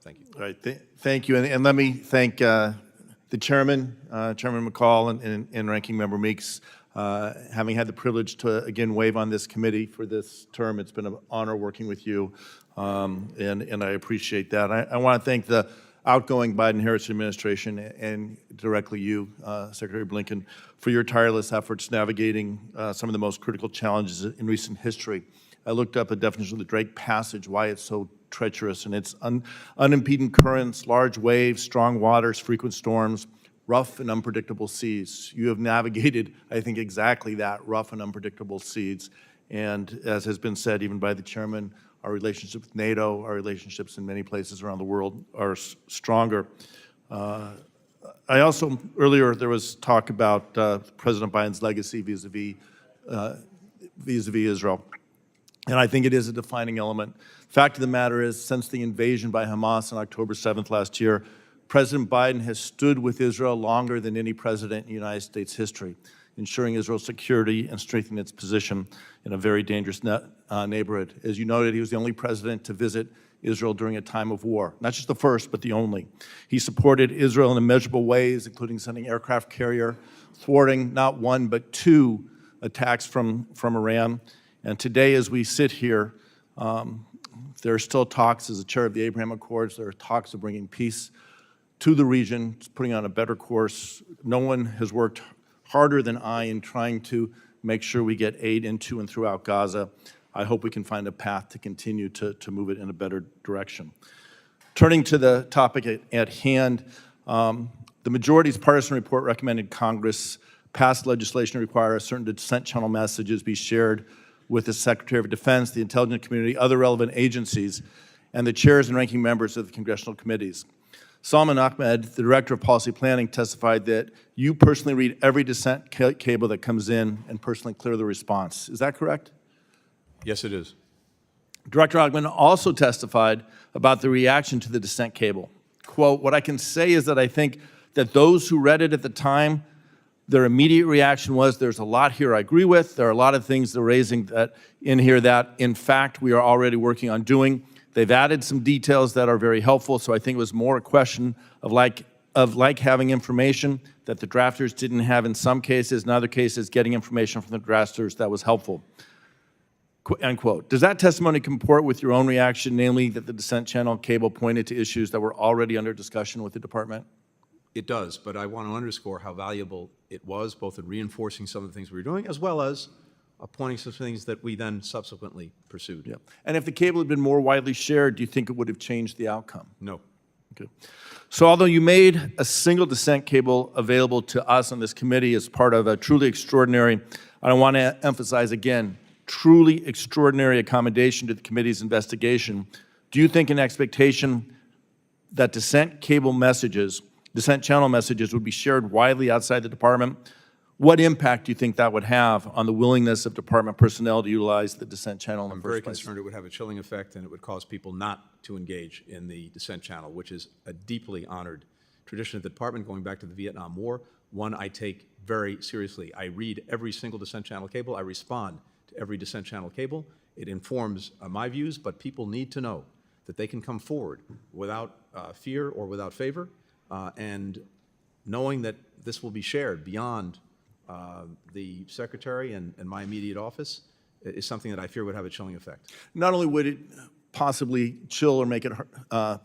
Thank you. All right. Thank you. And let me thank the Chairman, Chairman McCall and Ranking Member Meeks, having had the privilege to, again, waive on this committee for this term. It's been an honor working with you, and I appreciate that. I want to thank the outgoing Biden-Harris administration and directly you, Secretary Blinken, for your tireless efforts navigating some of the most critical challenges in recent history. I looked up a definition of the Drake Passage, why it's so treacherous, and it's unimpeded currents, large waves, strong waters, frequent storms, rough and unpredictable seas. You have navigated, I think, exactly that, rough and unpredictable seas. And as has been said even by the chairman, our relationship with NATO, our relationships in many places around the world are stronger. I also, earlier there was talk about President Biden's legacy vis-a-vis Israel. And I think it is a defining element. Fact of the matter is, since the invasion by Hamas on October 7th last year, President Biden has stood with Israel longer than any president in United States history, ensuring Israel's security and strengthening its position in a very dangerous neighborhood. As you noted, he was the only president to visit Israel during a time of war. Not just the first, but the only. He supported Israel in immeasurable ways, including sending aircraft carrier, thwarting not one, but two attacks from Iran. And today, as we sit here, there are still talks, as the chair of the Abraham Accords, there are talks of bringing peace to the region, putting on a better course. No one has worked harder than I in trying to make sure we get aid into and throughout Gaza. I hope we can find a path to continue to move it in a better direction. Turning to the topic at hand, the majority's partisan report recommended Congress pass legislation to require certain dissent channel messages be shared with the Secretary of Defense, the intelligence community, other relevant agencies, and the chairs and ranking members of the congressional committees. Salman Ahmed, the Director of Policy Planning, testified that you personally read every dissent cable that comes in and personally clear the response. Is that correct? Yes, it is. Director Ogman also testified about the reaction to the dissent cable. Quote, "What I can say is that I think that those who read it at the time, their immediate reaction was, there's a lot here I agree with. There are a lot of things they're raising that in here that, in fact, we are already working on doing. They've added some details that are very helpful, so I think it was more a question of like having information that the drafters didn't have in some cases, in other cases, getting information from the drafters that was helpful." End quote. Does that testimony comport with your own reaction, namely that the dissent channel cable pointed to issues that were already under discussion with the department? It does, but I want to underscore how valuable it was, both in reinforcing some of the things we were doing, as well as pointing some things that we then subsequently pursued. Yeah. And if the cable had been more widely shared, do you think it would have changed the outcome? No. Okay. So although you made a single dissent cable available to us on this committee as part of a truly extraordinary, I want to emphasize again, truly extraordinary accommodation to the committee's investigation, do you think an expectation that dissent channel messages would be shared widely outside the department? What impact do you think that would have on the willingness of department personnel to utilize the dissent channel in the I'm first very place? concerned it would have a chilling effect and it would cause people not to engage in the dissent channel, which is a deeply honored tradition of the department going back to the Vietnam War, one I take very seriously. I read every single dissent channel cable. I respond to every dissent channel cable. It informs my views, but people need to know that they can come forward without fear or without favor, and knowing that this will be shared beyond the Secretary and my immediate office is something that I fear would have a chilling effect. Not only would it possibly chill or make it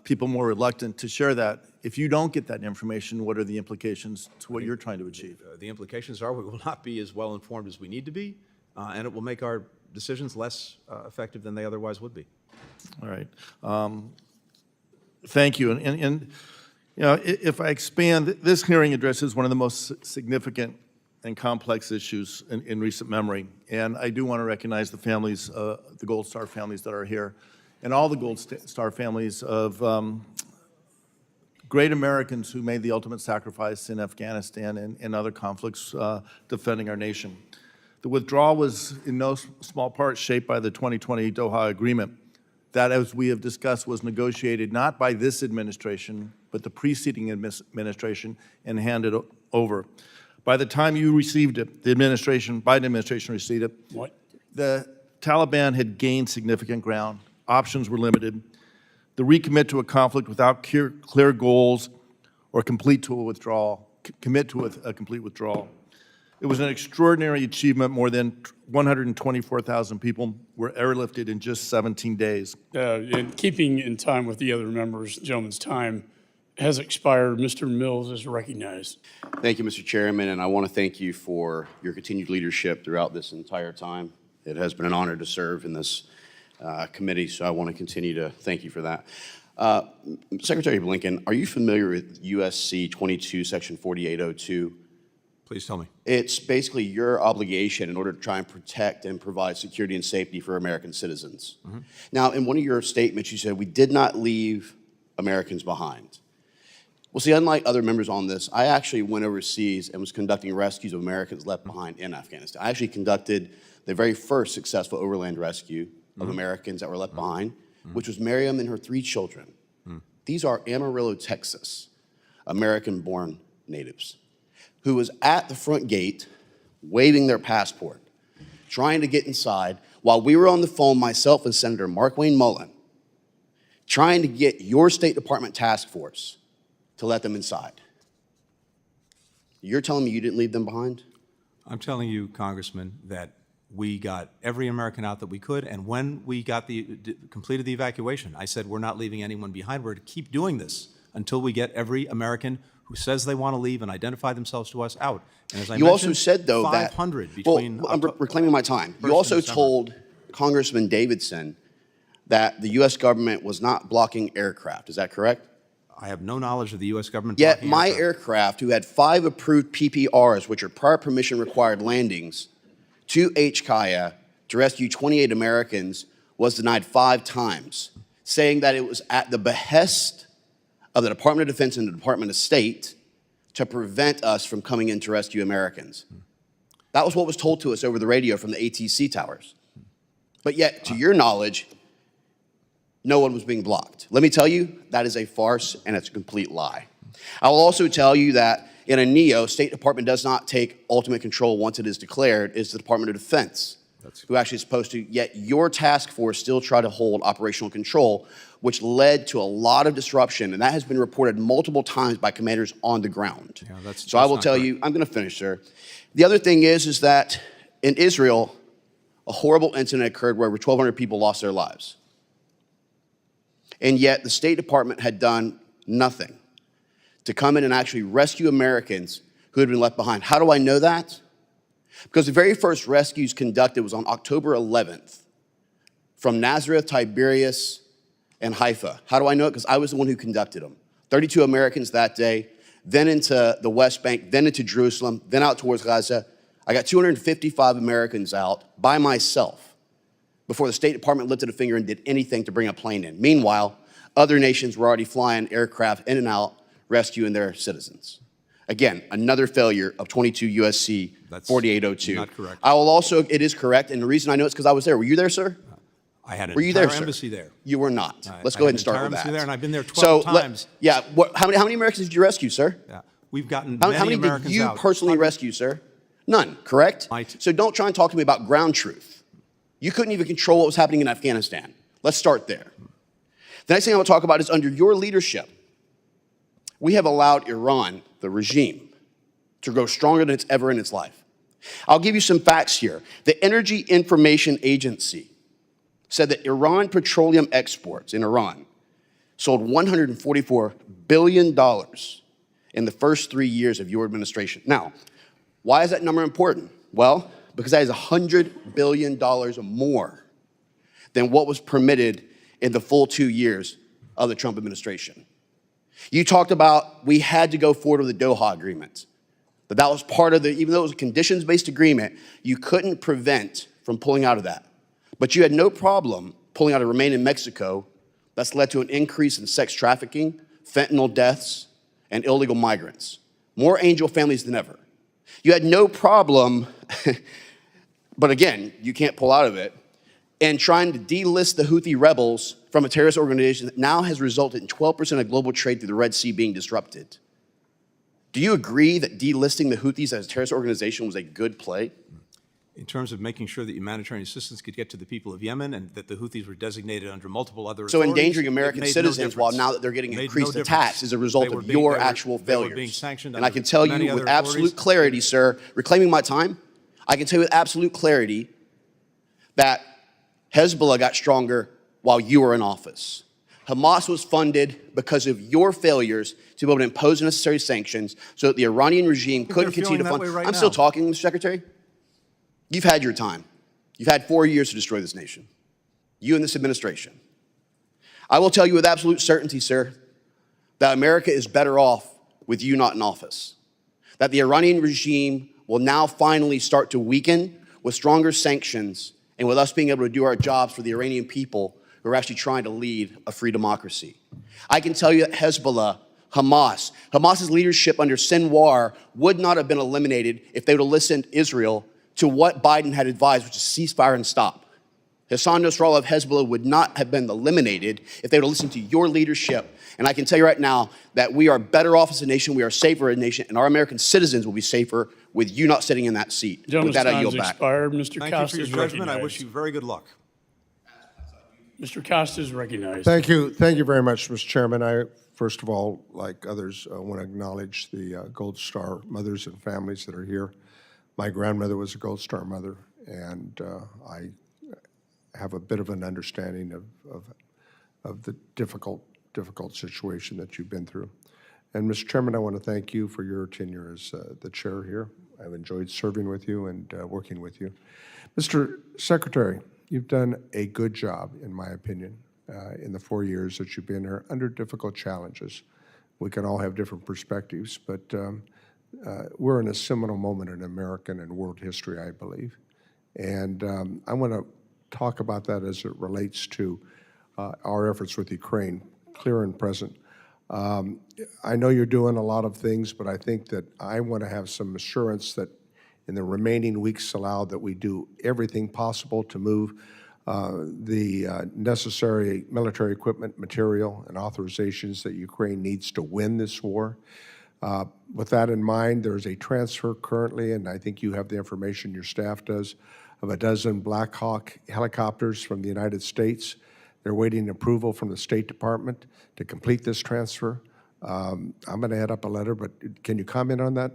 people more reluctant to share that, if you don't get that information, what are the implications to what you're trying to achieve? The implications are we will not be as well informed as we need to be, and it will make our decisions less effective than they otherwise would be. All right. Thank you. And you know, if I expand, this hearing addresses one of the most significant and complex issues in recent memory. And I do want to recognize the families, the Gold Star families that are here, and all the Gold Star families of great Americans who made the ultimate sacrifice in Afghanistan and other conflicts defending our nation. The withdrawal was in no small part shaped by the 2020 Doha Agreement that, as we have discussed, was negotiated not by this administration, but the preceding administration and handed over. By the time you received it, the Biden administration received it, the Taliban had gained significant ground. Options were limited. The recommit to a conflict without clear goals or commit to a complete withdrawal. It was an extraordinary achievement. More than 124,000 people were airlifted in just 17 days. In keeping in time with the other members, gentleman's time has expired. Mr. Mills is recognized. Thank you, Mr. Chairman, and I want to thank you for your continued leadership throughout this entire time. It has been an honor to serve in this committee, so I want to continue to thank you for that. Secretary Blinken, are you familiar with USC 22, Section 4802? Please tell me. It's basically your obligation in order to try and protect and provide security and safety for American citizens. Now, in one of your statements, you said, we did not leave Americans behind. Well, see, unlike other members on this, I actually went overseas and was conducting rescues of Americans left behind in Afghanistan. I actually conducted the very first successful overland rescue of Americans that were left behind, which was Miriam and her 3 children. These are Amarillo, Texas, American-born natives, who was at the front gate waving their passport, trying to get inside, while we were on the phone, myself and Senator Mark Wayne Mullen, trying to get your State Department task force to let them inside. You're telling me you didn't leave them behind? I'm telling you, Congressman, that we got every American out that we could, and when we got completed the evacuation, I said we're not leaving anyone behind. We're to keep doing this until we get every American who says they want to leave and identify themselves to us out. And as I You also mentioned, said, though, that 500 between. Well, I'm reclaiming my time. You also told Congressman Davidson that the U.S. government was not blocking aircraft. Is that correct? I have no knowledge of the U.S. government. Yet blocking my aircraft, who had 5 approved PPRs, which are prior permission required landings, to HKIA to rescue 28 Americans, was denied 5 times, saying that it was at the behest of the Department of Defense and the Department of State to prevent us from coming in to rescue Americans. That was what was told to us over the radio from the ATC towers. But yet, to your knowledge, no one was being blocked. Let me tell you, that is a farce and it's a complete lie. I will also tell you that in a NEO, State Department does not take ultimate control once it is declared. It's the Department of Defense who actually is supposed to, yet your task force still try to hold operational control, which led to a lot of disruption, and that has been reported multiple times by commanders on the ground. So I will tell you, I'm gonna finish, sir. The other thing is that in Israel, a horrible incident occurred where over 1,200 people lost their lives. And yet the State Department had done nothing to come in and actually rescue Americans who had been left behind. How do I know that? Because the very first rescues conducted was on October 11th from Nazareth, Tiberias, and Haifa. How do I know it? Because I was the one who conducted them. 32 Americans that day, then into the West Bank, then into Jerusalem, then out towards Gaza. I got 255 Americans out by myself before the State Department lifted a finger and did anything to bring a plane in. Meanwhile, other nations were already flying aircraft in and out, rescuing their citizens. Again, another failure of 22 USC 4802. Not correct. I will also, it is correct, and the reason I know it's because I was there. Were you there, sir? I had an Were you entire there, sir? embassy there. You were not. Let's I go had ahead and start an with entire that. embassy there, and I've been there 12 times. How many Americans did you rescue, sir? Yeah. We've gotten How many many Americans did you out. personally rescue, sir? None, correct? So don't try and talk to me about ground truth. You couldn't even control what was happening in Afghanistan. Let's start there. The next thing I want to talk about is under your leadership, we have allowed Iran, the regime, to grow stronger than it's ever in its life. I'll give you some facts here. The Energy Information Agency said that Iran petroleum exports in Iran sold $144 billion in the first 3 years of your administration. Now, why is that number important? Well, because that is $100 billion more than what was permitted in the full 2 years of the Trump administration. You talked about we had to go forward with the Doha agreement, that was part of the, even though it was a conditions-based agreement, you couldn't prevent from pulling out of that. But you had no problem pulling out of Remain in Mexico. That's led to an increase in sex trafficking, fentanyl deaths, and illegal migrants. More angel families than ever. You had no problem, but again, you can't pull out of it, and trying to delist the Houthi rebels from a terrorist organization that now has resulted in 12% of global trade through the Red Sea being disrupted. Do you agree that delisting the Houthis as a terrorist organization was a good play? In terms of making sure that humanitarian assistance could get to the people of Yemen and that the Houthis were designated under multiple other So authorities, endangering American it made citizens no while difference. now that they're getting Made increased no attacks as a result They were of being- your they were- actual they were failures. being sanctioned And I under can tell many you with other absolute authorities. clarity, sir, reclaiming my time, I can tell you with absolute clarity that Hezbollah got stronger while you were in office. Hamas was funded because of your failures to be able to impose necessary sanctions so that the Iranian regime couldn't continue to fund. I'm still talking, Mr. Secretary. You've had your time. You've had 4 years to destroy this nation. You and this administration. I will tell you with absolute certainty, sir, that America is better off with you not in office. that the Iranian regime will now finally start to weaken with stronger sanctions and with us being able to do our jobs for the Iranian people who are actually trying to lead a free democracy. I can tell you that Hezbollah, Hamas's leadership under Sinwar would not have been eliminated if they would have listened to Israel to what Biden had advised, which is ceasefire and stop. Hassan Nasrallah of Hezbollah would not have been eliminated if they would have listened to your leadership. And I can tell you right now that we are better off as a nation, we are safer as a nation, and our American citizens will be safer with you not sitting in that seat. With that, I yield back. Expired. Mr. Thank Costa you is for your judgment. I recognized. wish you very good luck. Mr. Costa is recognized. Thank you. Thank you very much, Mr. Chairman. I, first of all, like others, want to acknowledge the Gold Star mothers and families that are here. My grandmother was a Gold Star mother, and I have a bit of an understanding of the difficult situation that you've been through. And Mr. Chairman, I want to thank you for your tenure as the chair here. I've enjoyed serving with you and working with you. Mr. Secretary, you've done a good job, in my opinion, in the 4 years that you've been here under difficult challenges. We can all have different perspectives, but we're in a seminal moment in American and world history, I believe. And I want to talk about that as it relates to our efforts with Ukraine, clear and present. I know you're doing a lot of things, but I think that I want to have some assurance that in the remaining weeks allowed that we do everything possible to move the necessary military equipment, material, and authorizations that Ukraine needs to win this war. With that in mind, there's a transfer currently, and I think you have the information, your staff does, of a dozen Black Hawk helicopters from the United States. They're waiting approval from the State Department to complete this transfer. I'm going to add up a letter, but can you comment on that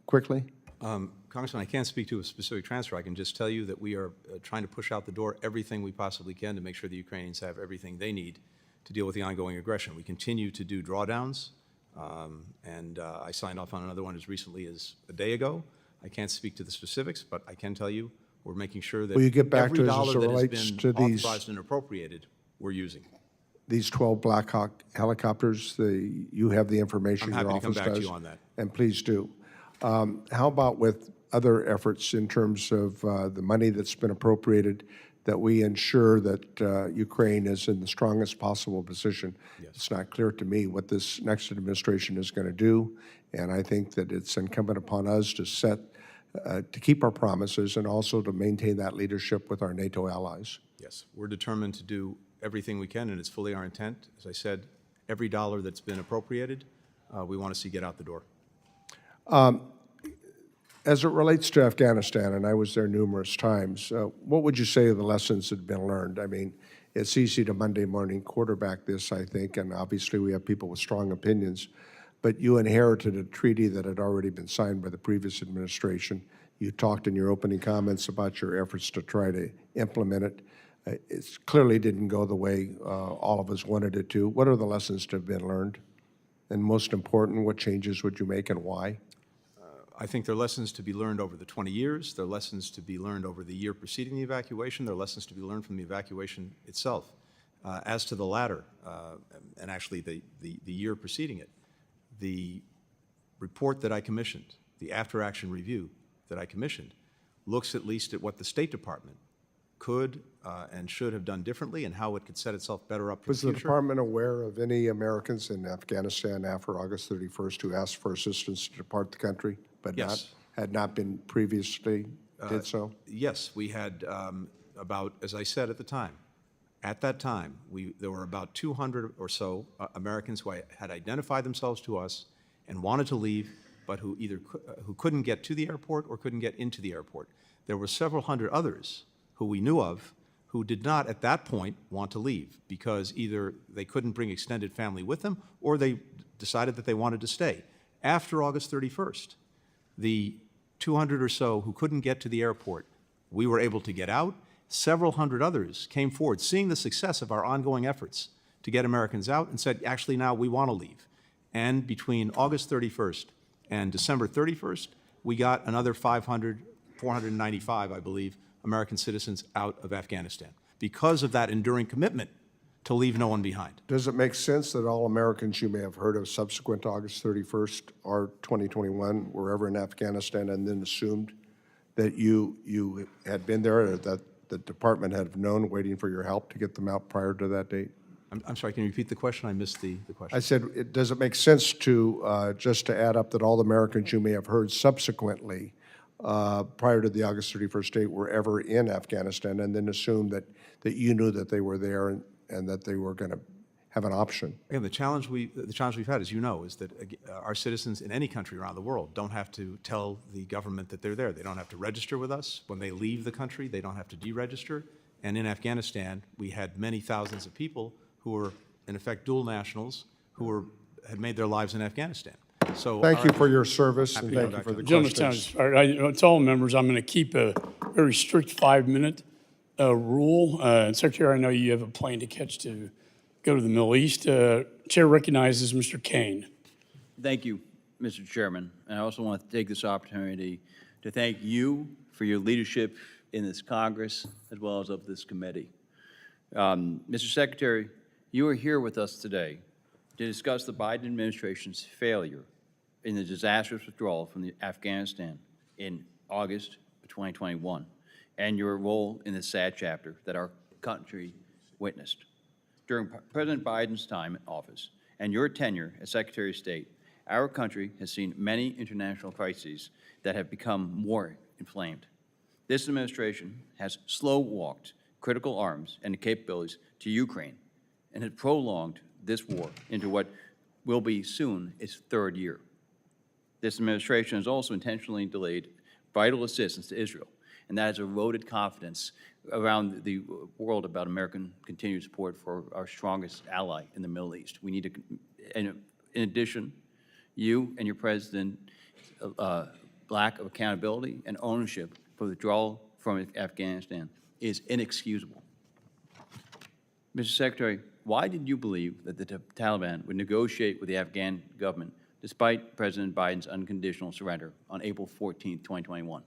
quickly? Congressman, I can't speak to a specific transfer. I can just tell you that we are trying to push out the door everything we possibly can to make sure the Ukrainians have everything they need to deal with the ongoing aggression. We continue to do drawdowns, and I signed off on another one as recently as a day ago. I can't speak to the specifics, but I can tell you we're making sure that Will you get back every to us dollar as it that has relates been to these- authorized and appropriated, we're using. These 12 Black Hawk helicopters, you have the information, I'm your happy to come office back to does, you on that. and please do. How about with other efforts in terms of the money that's been appropriated, that we ensure that Ukraine is in the strongest possible position? Yes. It's not clear to me what this next administration is going to do, and I think that it's incumbent upon us to keep our promises and also to maintain that leadership with our NATO allies. Yes, we're determined to do everything we can, and it's fully our intent. As I said, every dollar that's been appropriated, we want to see get out the door. As it relates to Afghanistan, and I was there numerous times, what would you say are the lessons that have been learned? I mean, it's easy to Monday morning quarterback this, I think, and obviously we have people with strong opinions, but you inherited a treaty that had already been signed by the previous administration. You talked in your opening comments about your efforts to try to implement it. It clearly didn't go the way all of us wanted it to. What are the lessons to have been learned? And most important, what changes would you make and why? I think there are lessons to be learned over the 20 years. There are lessons to be learned over the year preceding the evacuation. There are lessons to be learned from the evacuation itself. As to the latter, and actually the year preceding it, the report that I commissioned, the after-action review that I commissioned, looks at least at what the State Department could and should have done differently and how it could set itself better up for Was the the future. department aware of any Americans in Afghanistan after August 31st who asked for assistance to depart the country, but Yes. had not been previously did so? Yes, we had about, as I said at that time, there were about 200 or so Americans who had identified themselves to us and wanted to leave, but who couldn't get to the airport or couldn't get into the airport. There were several hundred others who we knew of who did not at that point want to leave because either they couldn't bring extended family with them or they decided that they wanted to stay. After August 31st, the 200 or so who couldn't get to the airport, we were able to get out. Several hundred others came forward, seeing the success of our ongoing efforts to get Americans out, and said, actually, now we want to leave. And between August 31st and December 31st, we got another 495, I believe, American citizens out of Afghanistan because of that enduring commitment to leave no one behind. Does it make sense that all Americans you may have heard of subsequent to August 31st or 2021 were ever in Afghanistan and then assumed that you had been there, or that the department had known, waiting for your help to get them out prior to that date? I'm sorry, can you repeat the question? I missed the question. I said, does it make sense to, just to add up that all the Americans you may have heard subsequently prior to the August 31st date were ever in Afghanistan and then assume that you knew that they were there and that they were going to have an option? Again, the challenge we've had, as you know, is that our citizens in any country around the world don't have to tell the government that they're there. They don't have to register with us. When they leave the country, they don't have to deregister. And in Afghanistan, we had many thousands of people who were, in effect, dual nationals who had made their lives in Afghanistan. So thank you for your service, and thank you for the questions. I tell members I'm going to keep a very strict 5-minute rule. Secretary, I know you have a plane to catch to go to the Middle East. Chair recognizes Mr. Kane. Thank you, Mr. Chairman. And I also want to take this opportunity to thank you for your leadership in this Congress as well as of this committee. Mr. Secretary, you are here with us today to discuss the Biden administration's failure in the disastrous withdrawal from Afghanistan in August of 2021 and your role in the sad chapter that our country witnessed. During President Biden's time in office and your tenure as Secretary of State, our country has seen many international crises that have become more inflamed. This administration has slow-walked critical arms and capabilities to Ukraine and has prolonged this war into what will be soon its 3rd year. This administration has also intentionally delayed vital assistance to Israel, and that has eroded confidence around the world about American continued support for our strongest ally in the Middle East. We need to, and in addition, you and your president's lack of accountability and ownership for the withdrawal from Afghanistan is inexcusable. Mr. Secretary, why did you believe that the Taliban would negotiate with the Afghan government despite President Biden's unconditional surrender on April 14, 2021?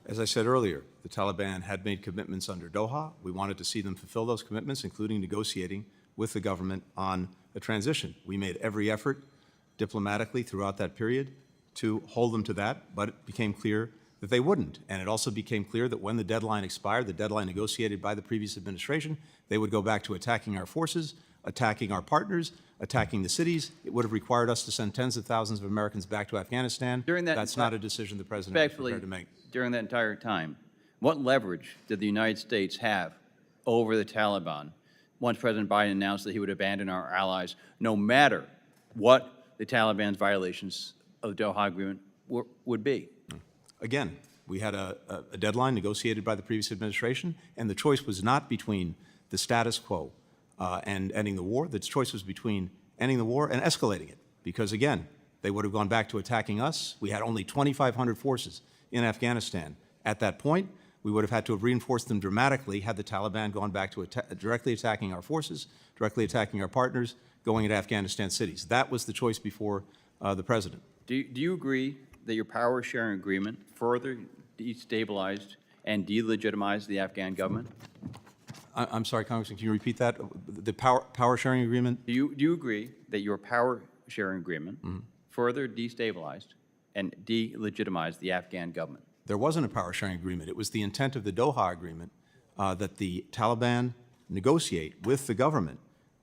As I said earlier, the Taliban had made commitments under Doha. We wanted to see them fulfill those commitments, including negotiating with the government on a transition. We made every effort diplomatically throughout that period to hold them to that, but it became clear that they wouldn't. And it also became clear that when the deadline expired, the deadline negotiated by the previous administration, they would go back to attacking our forces, attacking our partners, attacking the cities. It would have required us to send tens of thousands of Americans back to Afghanistan. That's not a decision the President is prepared to make. During that entire time, what leverage did the United States have over the Taliban once President Biden announced that he would abandon our allies, no matter what the Taliban's violations of the Doha Agreement would be? Again, we had a deadline negotiated by the previous administration, and the choice was not between the status quo and ending the war. The choice was between ending the war and escalating it, because again, they would have gone back to attacking us. We had only 2,500 forces in Afghanistan. At that point, we would have had to have reinforced them dramatically had the Taliban gone back to directly attacking our forces, directly attacking our partners, going into Afghanistan cities. That was the choice before the President. Do you agree that your power sharing agreement further destabilized and delegitimized the Afghan government? I'm sorry, Congressman, can you repeat that? The power sharing agreement? Do you agree that your power sharing agreement further destabilized and delegitimized the Afghan government? There wasn't a power sharing agreement. It was the intent of the Doha Agreement that the Taliban negotiate with the government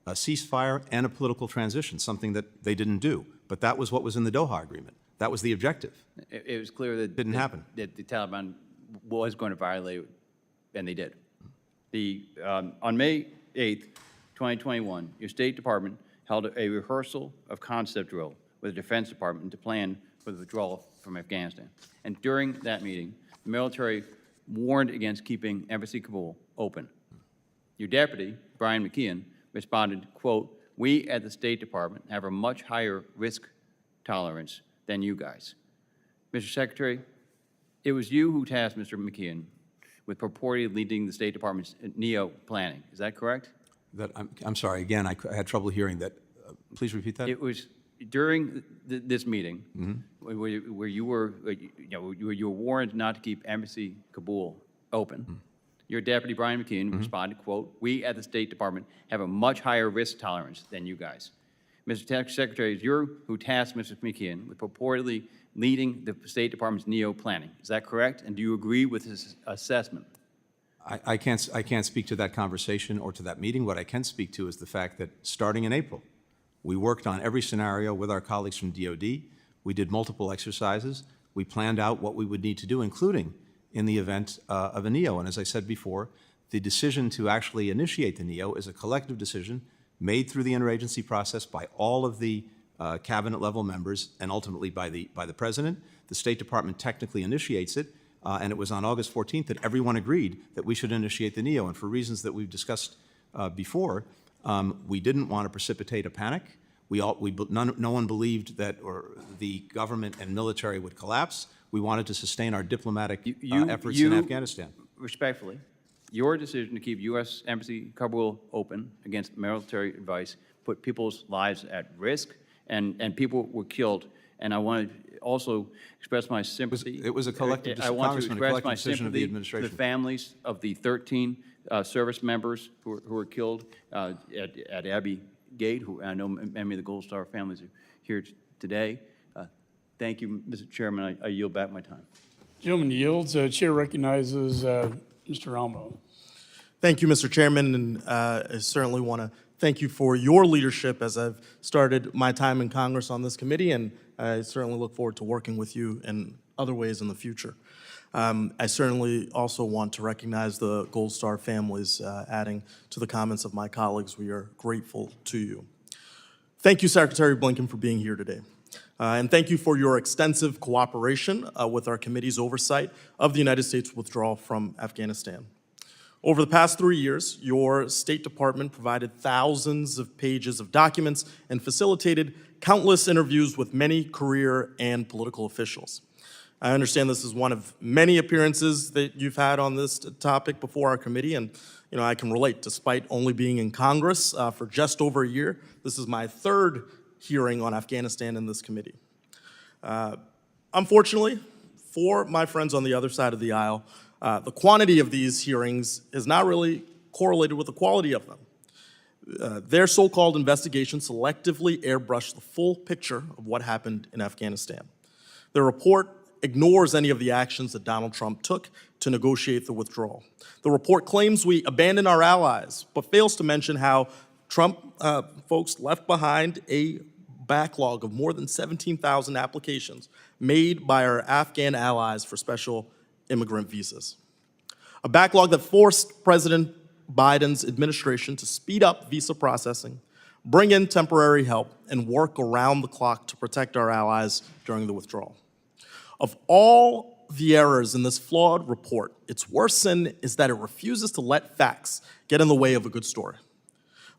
a ceasefire and a political transition, something that they didn't do. But that was what was in the Doha Agreement. That was the objective. It was clear that didn't happen. That the Taliban was going to violate, and they did. On May 8th, 2021, your State Department held a rehearsal of concept drill with the Defense Department to plan for the withdrawal from Afghanistan. And during that meeting, the military warned against keeping Embassy Kabul open. Your deputy, Brian McKeon, responded, quote, "We at the State Department have a much higher risk tolerance than you guys." Mr. Secretary, it was you who tasked Mr. McKeon with purportedly leading the State Department's neo-planning. Is that correct? I'm sorry, again, I had trouble hearing that. Please repeat that. It was during this meeting where you were warned not to keep Embassy Kabul open. your deputy, Brian McKeon, responded, quote, "We at the State Department have a much higher risk tolerance than you guys." Mr. Secretary, it's you who tasked Mr. McKeon with purportedly leading the State Department's neo-planning. Is that correct? And do you agree with his assessment? I can't speak to that conversation or to that meeting. What I can speak to is the fact that starting in April, we worked on every scenario with our colleagues from DOD. We did multiple exercises. We planned out what we would need to do, including in the event of a NEO. And as I said before, the decision to actually initiate the NEO is a collective decision made through the interagency process by all of the cabinet level members and ultimately by the President. The State Department technically initiates it, and it was on August 14th that everyone agreed that we should initiate the NEO. And for reasons that we've discussed before, we didn't want to precipitate a panic. No one believed that the government and military would collapse. We wanted to sustain our diplomatic efforts in Afghanistan. Respectfully, your decision to keep U.S. Embassy Kabul open against military advice put people's lives at risk, and people were killed. And I want to also express my sympathy. It was a collective decision. I want to express my decision of the sympathy administration. to the families of the 13 service members who were killed at Abbey Gate, who I know many of the Gold Star families are here today. Thank you, Mr. Chairman. I yield back my time. Gentleman yields. Chair recognizes Mr. Almo. Thank you, Mr. Chairman, and I certainly want to thank you for your leadership as I've started my time in Congress on this committee, and I certainly look forward to working with you in other ways in the future. I certainly also want to recognize the Gold Star families, adding to the comments of my colleagues. We are grateful to you. Thank you, Secretary Blinken, for being here today. And thank you for your extensive cooperation with our committee's oversight of the United States withdrawal from Afghanistan. Over the past 3 years, your State Department provided thousands of pages of documents and facilitated countless interviews with many career and political officials. I understand this is one of many appearances that you've had on this topic before our committee, and I can relate. Despite only being in Congress for just over a year, this is my third hearing on Afghanistan in this committee. Unfortunately, for my friends on the other side of the aisle, the quantity of these hearings is not really correlated with the quality of them. Their so-called investigation selectively airbrushed the full picture of what happened in Afghanistan. The report ignores any of the actions that Donald Trump took to negotiate the withdrawal. The report claims we abandoned our allies, but fails to mention how Trump folks left behind a backlog of more than 17,000 applications made by our Afghan allies for special immigrant visas. A backlog that forced President Biden's administration to speed up visa processing, bring in temporary help, and work around the clock to protect our allies during the withdrawal. Of all the errors in this flawed report, its worst sin is that it refuses to let facts get in the way of a good story.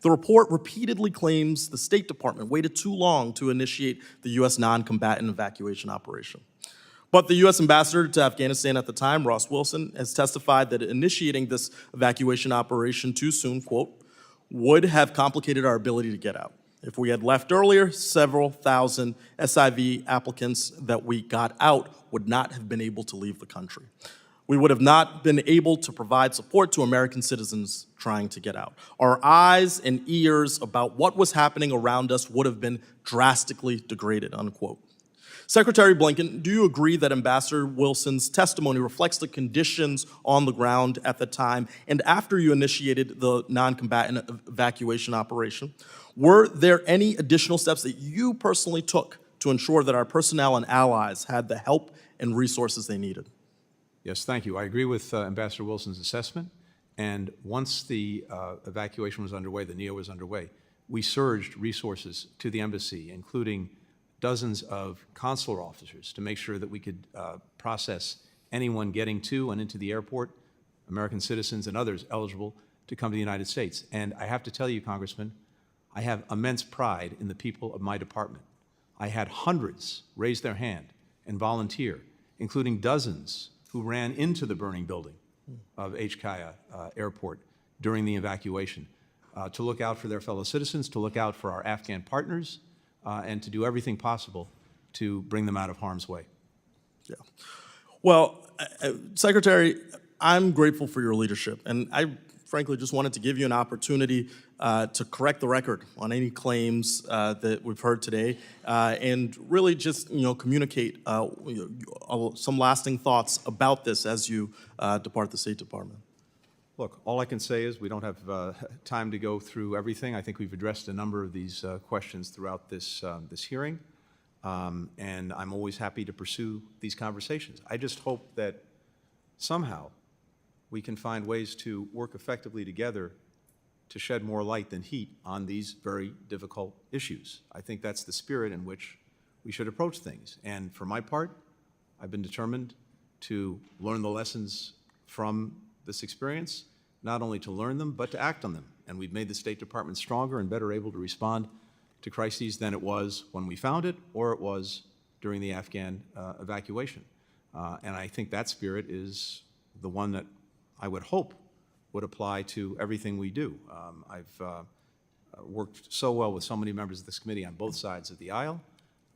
The report repeatedly claims the State Department waited too long to initiate the U.S. non-combatant evacuation operation. But the U.S. ambassador to Afghanistan at the time, Ross Wilson, has testified that initiating this evacuation operation too soon, quote, would have complicated our ability to get out. If we had left earlier, several thousand SIV applicants that we got out would not have been able to leave the country. We would have not been able to provide support to American citizens trying to get out. Our eyes and ears about what was happening around us would have been drastically degraded, unquote. Secretary Blinken, do you agree that Ambassador Wilson's testimony reflects the conditions on the ground at the time and after you initiated the non-combatant evacuation operation? Were there any additional steps that you personally took to ensure that our personnel and allies had the help and resources they needed? Yes, thank you. I agree with Ambassador Wilson's assessment. And once the evacuation was underway, the NEO was underway, we surged resources to the embassy, including dozens of consular officers, to make sure that we could process anyone getting to and into the airport, American citizens and others eligible to come to the United States. And I have to tell you, Congressman, I have immense pride in the people of my department. I had hundreds raise their hand and volunteer, including dozens who ran into the burning building of HKIA Airport during the evacuation to look out for their fellow citizens, to look out for our Afghan partners, and to do everything possible to bring them out of harm's way. Yeah. Well, Secretary, I'm grateful for your leadership, and I frankly just wanted to give you an opportunity to correct the record on any claims that we've heard today, and really just communicate some lasting thoughts about this as you depart the State Department. Look, all I can say is we don't have time to go through everything. I think we've addressed a number of these questions throughout this hearing, and I'm always happy to pursue these conversations. I just hope that somehow we can find ways to work effectively together to shed more light than heat on these very difficult issues. I think that's the spirit in which we should approach things. And for my part, I've been determined to learn the lessons from this experience, not only to learn them, but to act on them. And we've made the State Department stronger and better able to respond to crises than it was when we found it or it was during the Afghan evacuation. And I think that spirit is the one that I would hope would apply to everything we do. I've worked so well with so many members of this committee on both sides of the aisle.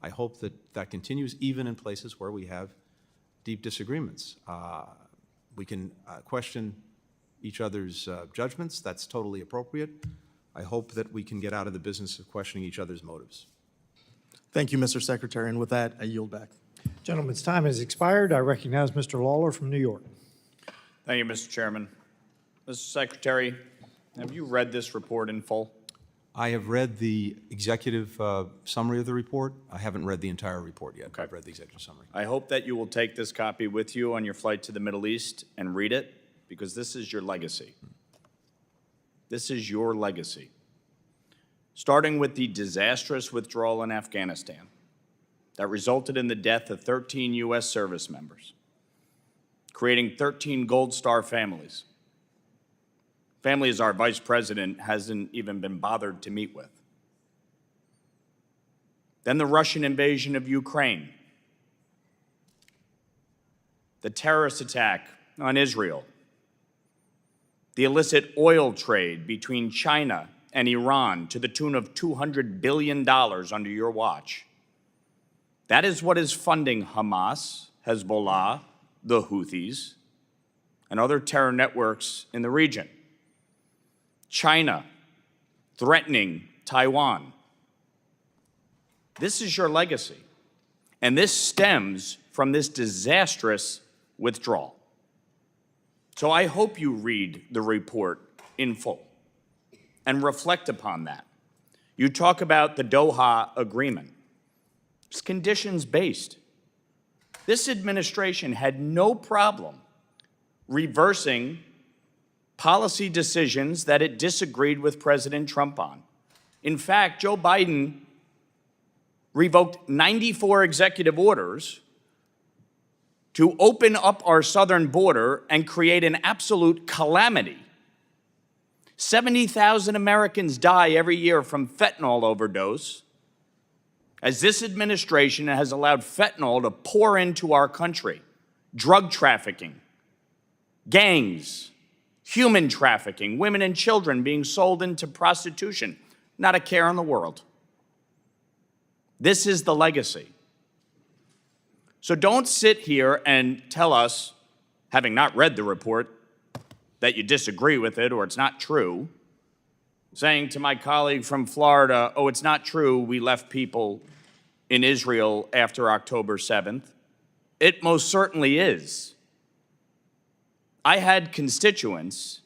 I hope that that continues even in places where we have deep disagreements. We can question each other's judgments. That's totally appropriate. I hope that we can get out of the business of questioning each other's motives. Thank you, Mr. Secretary, and with that, I yield back. Gentleman's time has expired. I recognize Mr. Lawler from New York. Thank you, Mr. Chairman. Mr. Secretary, have you read this report in full? I have read the executive summary of the report. I haven't read the entire report yet. Okay. I've read the executive summary. I hope that you will take this copy with you on your flight to the Middle East and read it, because this is your legacy. This is your legacy. Starting with the disastrous withdrawal in Afghanistan that resulted in the death of 13 U.S. service members, creating 13 Gold Star families. Families our Vice President hasn't even been bothered to meet with. Then the Russian invasion of Ukraine, the terrorist attack on Israel, the illicit oil trade between China and Iran to the tune of $200 billion under your watch. That is what is funding Hamas, Hezbollah, the Houthis, and other terror networks in the region. China threatening Taiwan. This is your legacy, and this stems from this disastrous withdrawal. So I hope you read the report in full and reflect upon that. You talk about the Doha agreement. It's conditions-based. This administration had no problem reversing policy decisions that it disagreed with President Trump on. In fact, Joe Biden revoked 94 executive orders to open up our southern border and create an absolute calamity. 70,000 Americans die every year from fentanyl overdose, as this administration has allowed fentanyl to pour into our country. Drug trafficking, gangs, human trafficking, women and children being sold into prostitution, not a care in the world. This is the legacy. So don't sit here and tell us, having not read the report, that you disagree with it or it's not true, saying to my colleague from Florida, oh, it's not true, we left people in Israel after October 7th. It most certainly is. I had constituents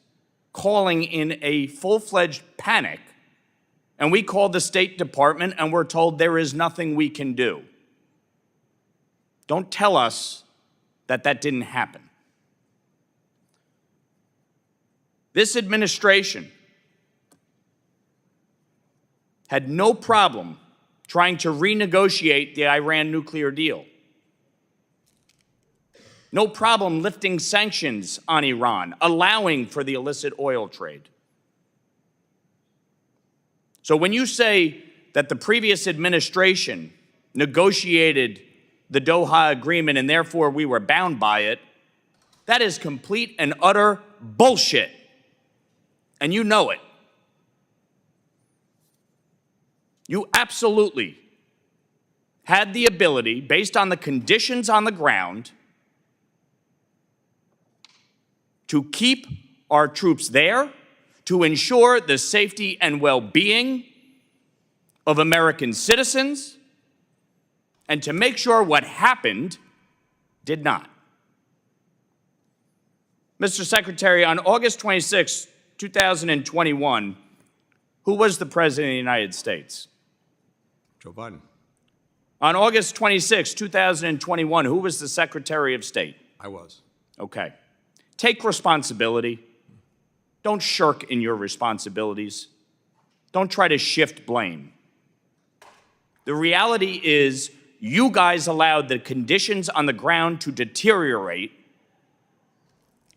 calling in a full-fledged panic, and we called the State Department and we're told there is nothing we can do. Don't tell us that that didn't happen. This administration had no problem trying to renegotiate the Iran nuclear deal. No problem lifting sanctions on Iran, allowing for the illicit oil trade. So when you say that the previous administration negotiated the Doha agreement and therefore we were bound by it, that is complete and utter bullshit. And you know it. You absolutely had the ability, based on the conditions on the ground, to keep our troops there, to ensure the safety and well-being of American citizens, and to make sure what happened did not. Mr. Secretary, on August 26, 2021, who was the President of the United States? Joe Biden. On August 26, 2021, who was the Secretary of State? I was. Okay. Take responsibility. Don't shirk in your responsibilities. Don't try to shift blame. The reality is you guys allowed the conditions on the ground to deteriorate.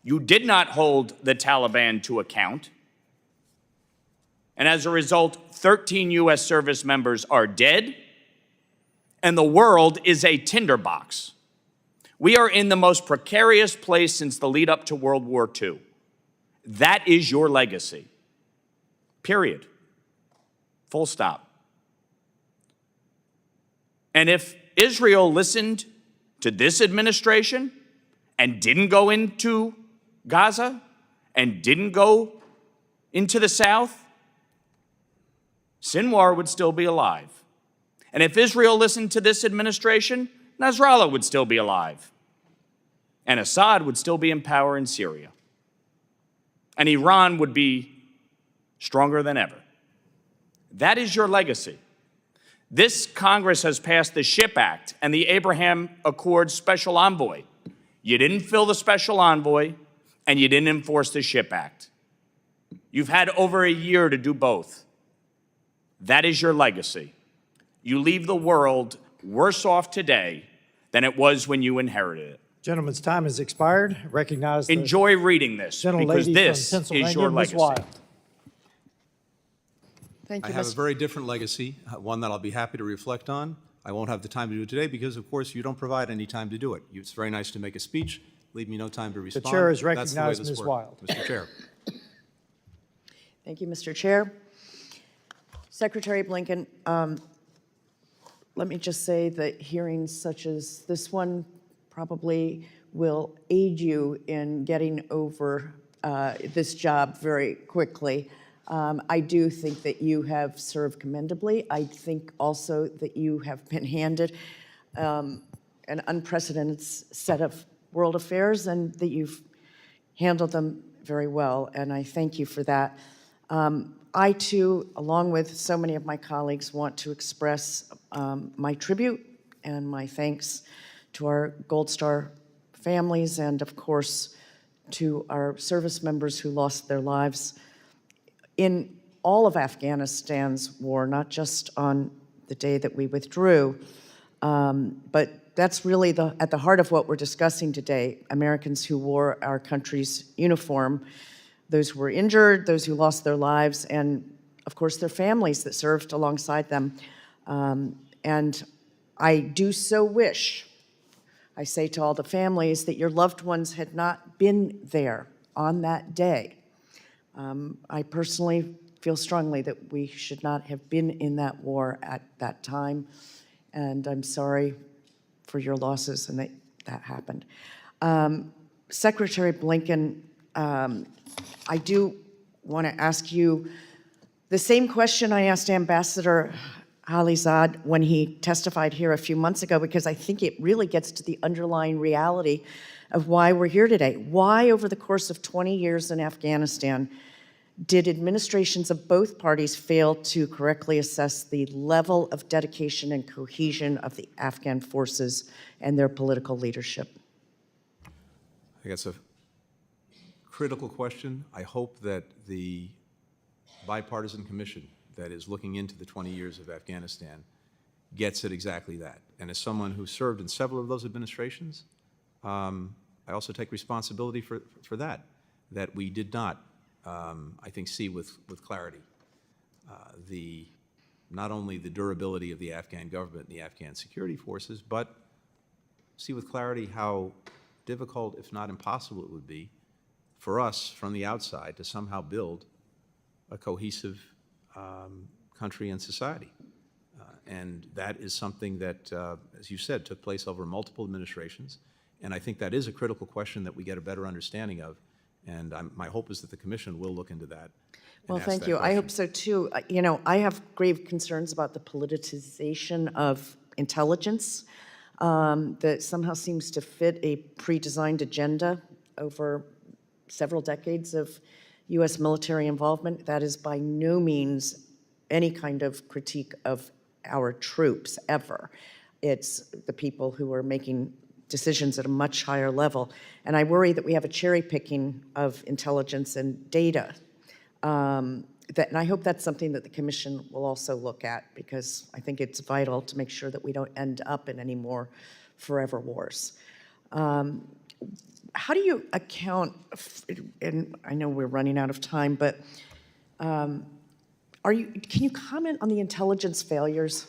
You did not hold the Taliban to account. And as a result, 13 U.S. service members are dead, and the world is a tinderbox. We are in the most precarious place since the lead up to World War II. That is your legacy. Period. Full stop. And if Israel listened to this administration and didn't go into Gaza and didn't go into the south, Sinwar would still be alive. And if Israel listened to this administration, Nasrallah would still be alive. And Assad would still be in power in Syria. And Iran would be stronger than ever. That is your legacy. This Congress has passed the SHIP Act and the Abraham Accords Special Envoy. You didn't fill the Special Envoy, and you didn't enforce the SHIP Act. You've had over a year to do both. That is your legacy. You leave the world worse off today than it was when you inherited it. Gentleman's time has expired. Recognize the Enjoy reading this, because gentlelady this from is Pennsylvania, your Ms. legacy. Wild. I have a very different legacy, one that I'll be happy to reflect on. I won't have the time to do it today because, of course, you don't provide any time to do it. It's very nice to make a speech, leave me no time to respond. chair has That's the way recognized this Ms. works. Wild. Mr. Chair. Thank you, Mr. Chair. Secretary Blinken, let me just say that hearings such as this one probably will aid you in getting over this job very quickly. I do think that you have served commendably. I think also that you have been handed an unprecedented set of world affairs and that you've handled them very well, and I thank you for that. I, too, along with so many of my colleagues, want to express my tribute and my thanks to our Gold Star families and, of course, to our service members who lost their lives in all of Afghanistan's war, not just on the day that we withdrew, but that's really at the heart of what we're discussing today, Americans who wore our country's uniform, those who were injured, those who lost their lives, and of course their families that served alongside them. And I do so wish, I say to all the families, that your loved ones had not been there on that day. I personally feel strongly that we should not have been in that war at that time, and I'm sorry for your losses and that happened. Secretary Blinken, I do want to ask you the same question I asked Ambassador Khalilzad when he testified here a few months ago, because I think it really gets to the underlying reality of why we're here today. Why, over the course of 20 years in Afghanistan, did administrations of both parties fail to correctly assess the level of dedication and cohesion of the Afghan forces and their political leadership? I think that's a critical question. I hope that the bipartisan commission that is looking into the 20 years of Afghanistan gets at exactly that. And as someone who served in several of those administrations, I also take responsibility for that we did not, I think, see with clarity not only the durability of the Afghan government and the Afghan security forces, but see with clarity how difficult, if not impossible, it would be for us from the outside to somehow build a cohesive country and society. And that is something that, as you said, took place over multiple administrations. And I think that is a critical question that we get a better understanding of And my hope is that the commission will look into that. Well, thank you. I hope so too. You know, I have grave concerns about the politicization of intelligence that somehow seems to fit a pre-designed agenda over several decades of U.S. military involvement. That is by no means any kind of critique of our troops ever. It's the people who are making decisions at a much higher level. And I worry that we have a cherry picking of intelligence and data. And I hope that's something that the commission will also look at, because I think it's vital to make sure that we don't end up in any more forever wars. How do you account, and I know we're running out of time, but can you comment on the intelligence failures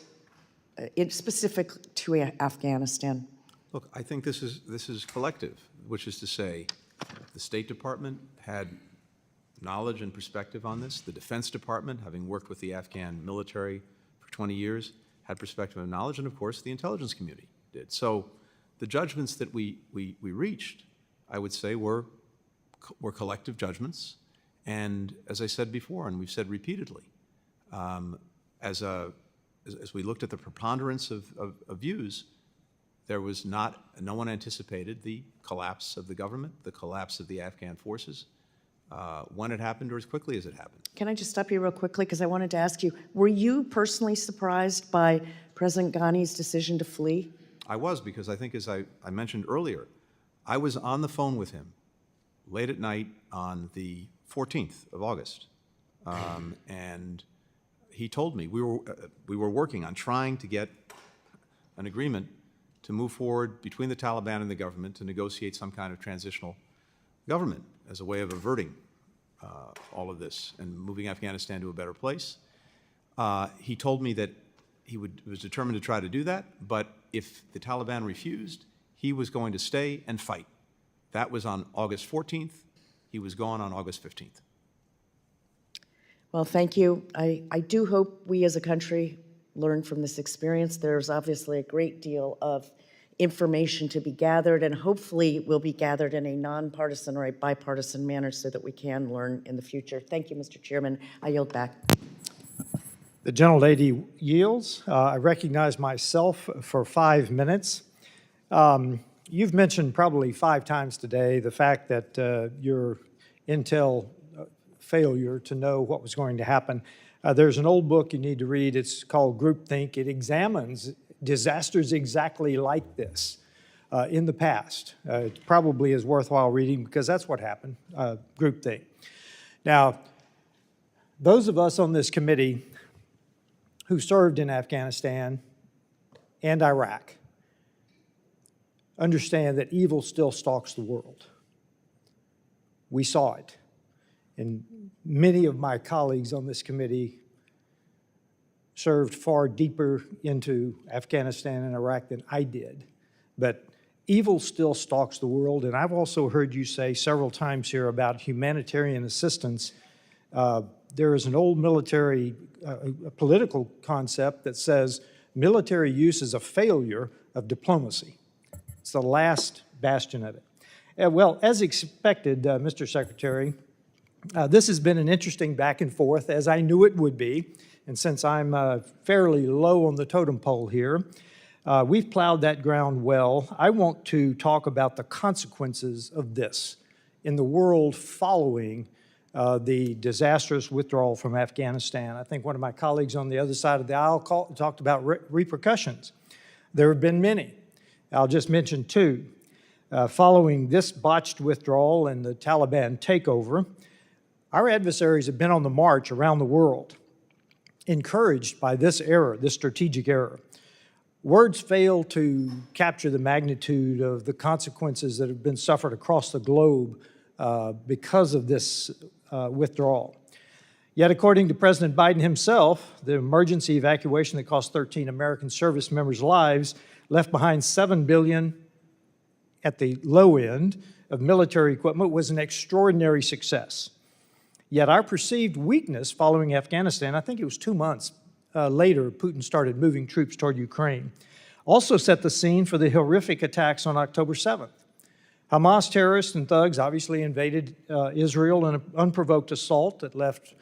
specific to Afghanistan? Look, I think this is collective, which is to say the State Department had knowledge and perspective on this. The Defense Department, having worked with the Afghan military for 20 years, had perspective and knowledge, and of course the intelligence community did. So the judgments that we reached, I would say, were collective judgments. And as I said before, and we've said repeatedly, as we looked at the preponderance of views, there was no one anticipated the collapse of the government, the collapse of the Afghan forces, when it happened or as quickly as it happened. Can I just stop you real quickly, because I wanted to ask you, were you personally surprised by President Ghani's decision to flee? I was, because I think, as I mentioned earlier, I was on the phone with him late at night on the 14th of August, and he told me we were working on trying to get an agreement to move forward between the Taliban and the government to negotiate some kind of transitional government as a way of averting all of this and moving Afghanistan to a better place. He told me that he was determined to try to do that, but if the Taliban refused, he was going to stay and fight. That was on August 14th. He was gone on August 15th. Well, thank you. I do hope we as a country learn from this experience. There's obviously a great deal of information to be gathered, and hopefully will be gathered in a nonpartisan or a bipartisan manner so that we can learn in the future. Thank you, Mr. Chairman. I yield back. The gentlelady yields. I recognize myself for 5 minutes. You've mentioned probably 5 times today the fact that your intel failure to know what was going to happen. There's an old book you need to read. It's called Groupthink. It examines disasters exactly like this in the past. It probably is worthwhile reading because that's what happened, Groupthink. Now, those of us on this committee who served in Afghanistan and Iraq understand that evil still stalks the world. We saw it. And many of my colleagues on this committee served far deeper into Afghanistan and Iraq than I did. But evil still stalks the world, and I've also heard you say several times here about humanitarian assistance. There is an old military, political concept that says military use is a failure of diplomacy. It's the last bastion of it. Well, as expected, Mr. Secretary, this has been an interesting back and forth, as I knew it would be. And since I'm fairly low on the totem pole here, we've plowed that ground well. I want to talk about the consequences of this in the world following the disastrous withdrawal from Afghanistan. I think one of my colleagues on the other side of the aisle talked about repercussions. There have been many. I'll just mention 2. Following this botched withdrawal and the Taliban takeover, our adversaries have been on the march around the world, encouraged by this error, this strategic error. Words fail to capture the magnitude of the consequences that have been suffered across the globe because of this withdrawal. Yet, according to President Biden himself, the emergency evacuation that cost 13 American service members' lives left behind $7 billion at the low end of military equipment was an extraordinary success. Yet our perceived weakness following Afghanistan, I think it was 2 months later, Putin started moving troops toward Ukraine, also set the scene for the horrific attacks on October 7th. Hamas terrorists and thugs obviously invaded Israel in an unprovoked assault that left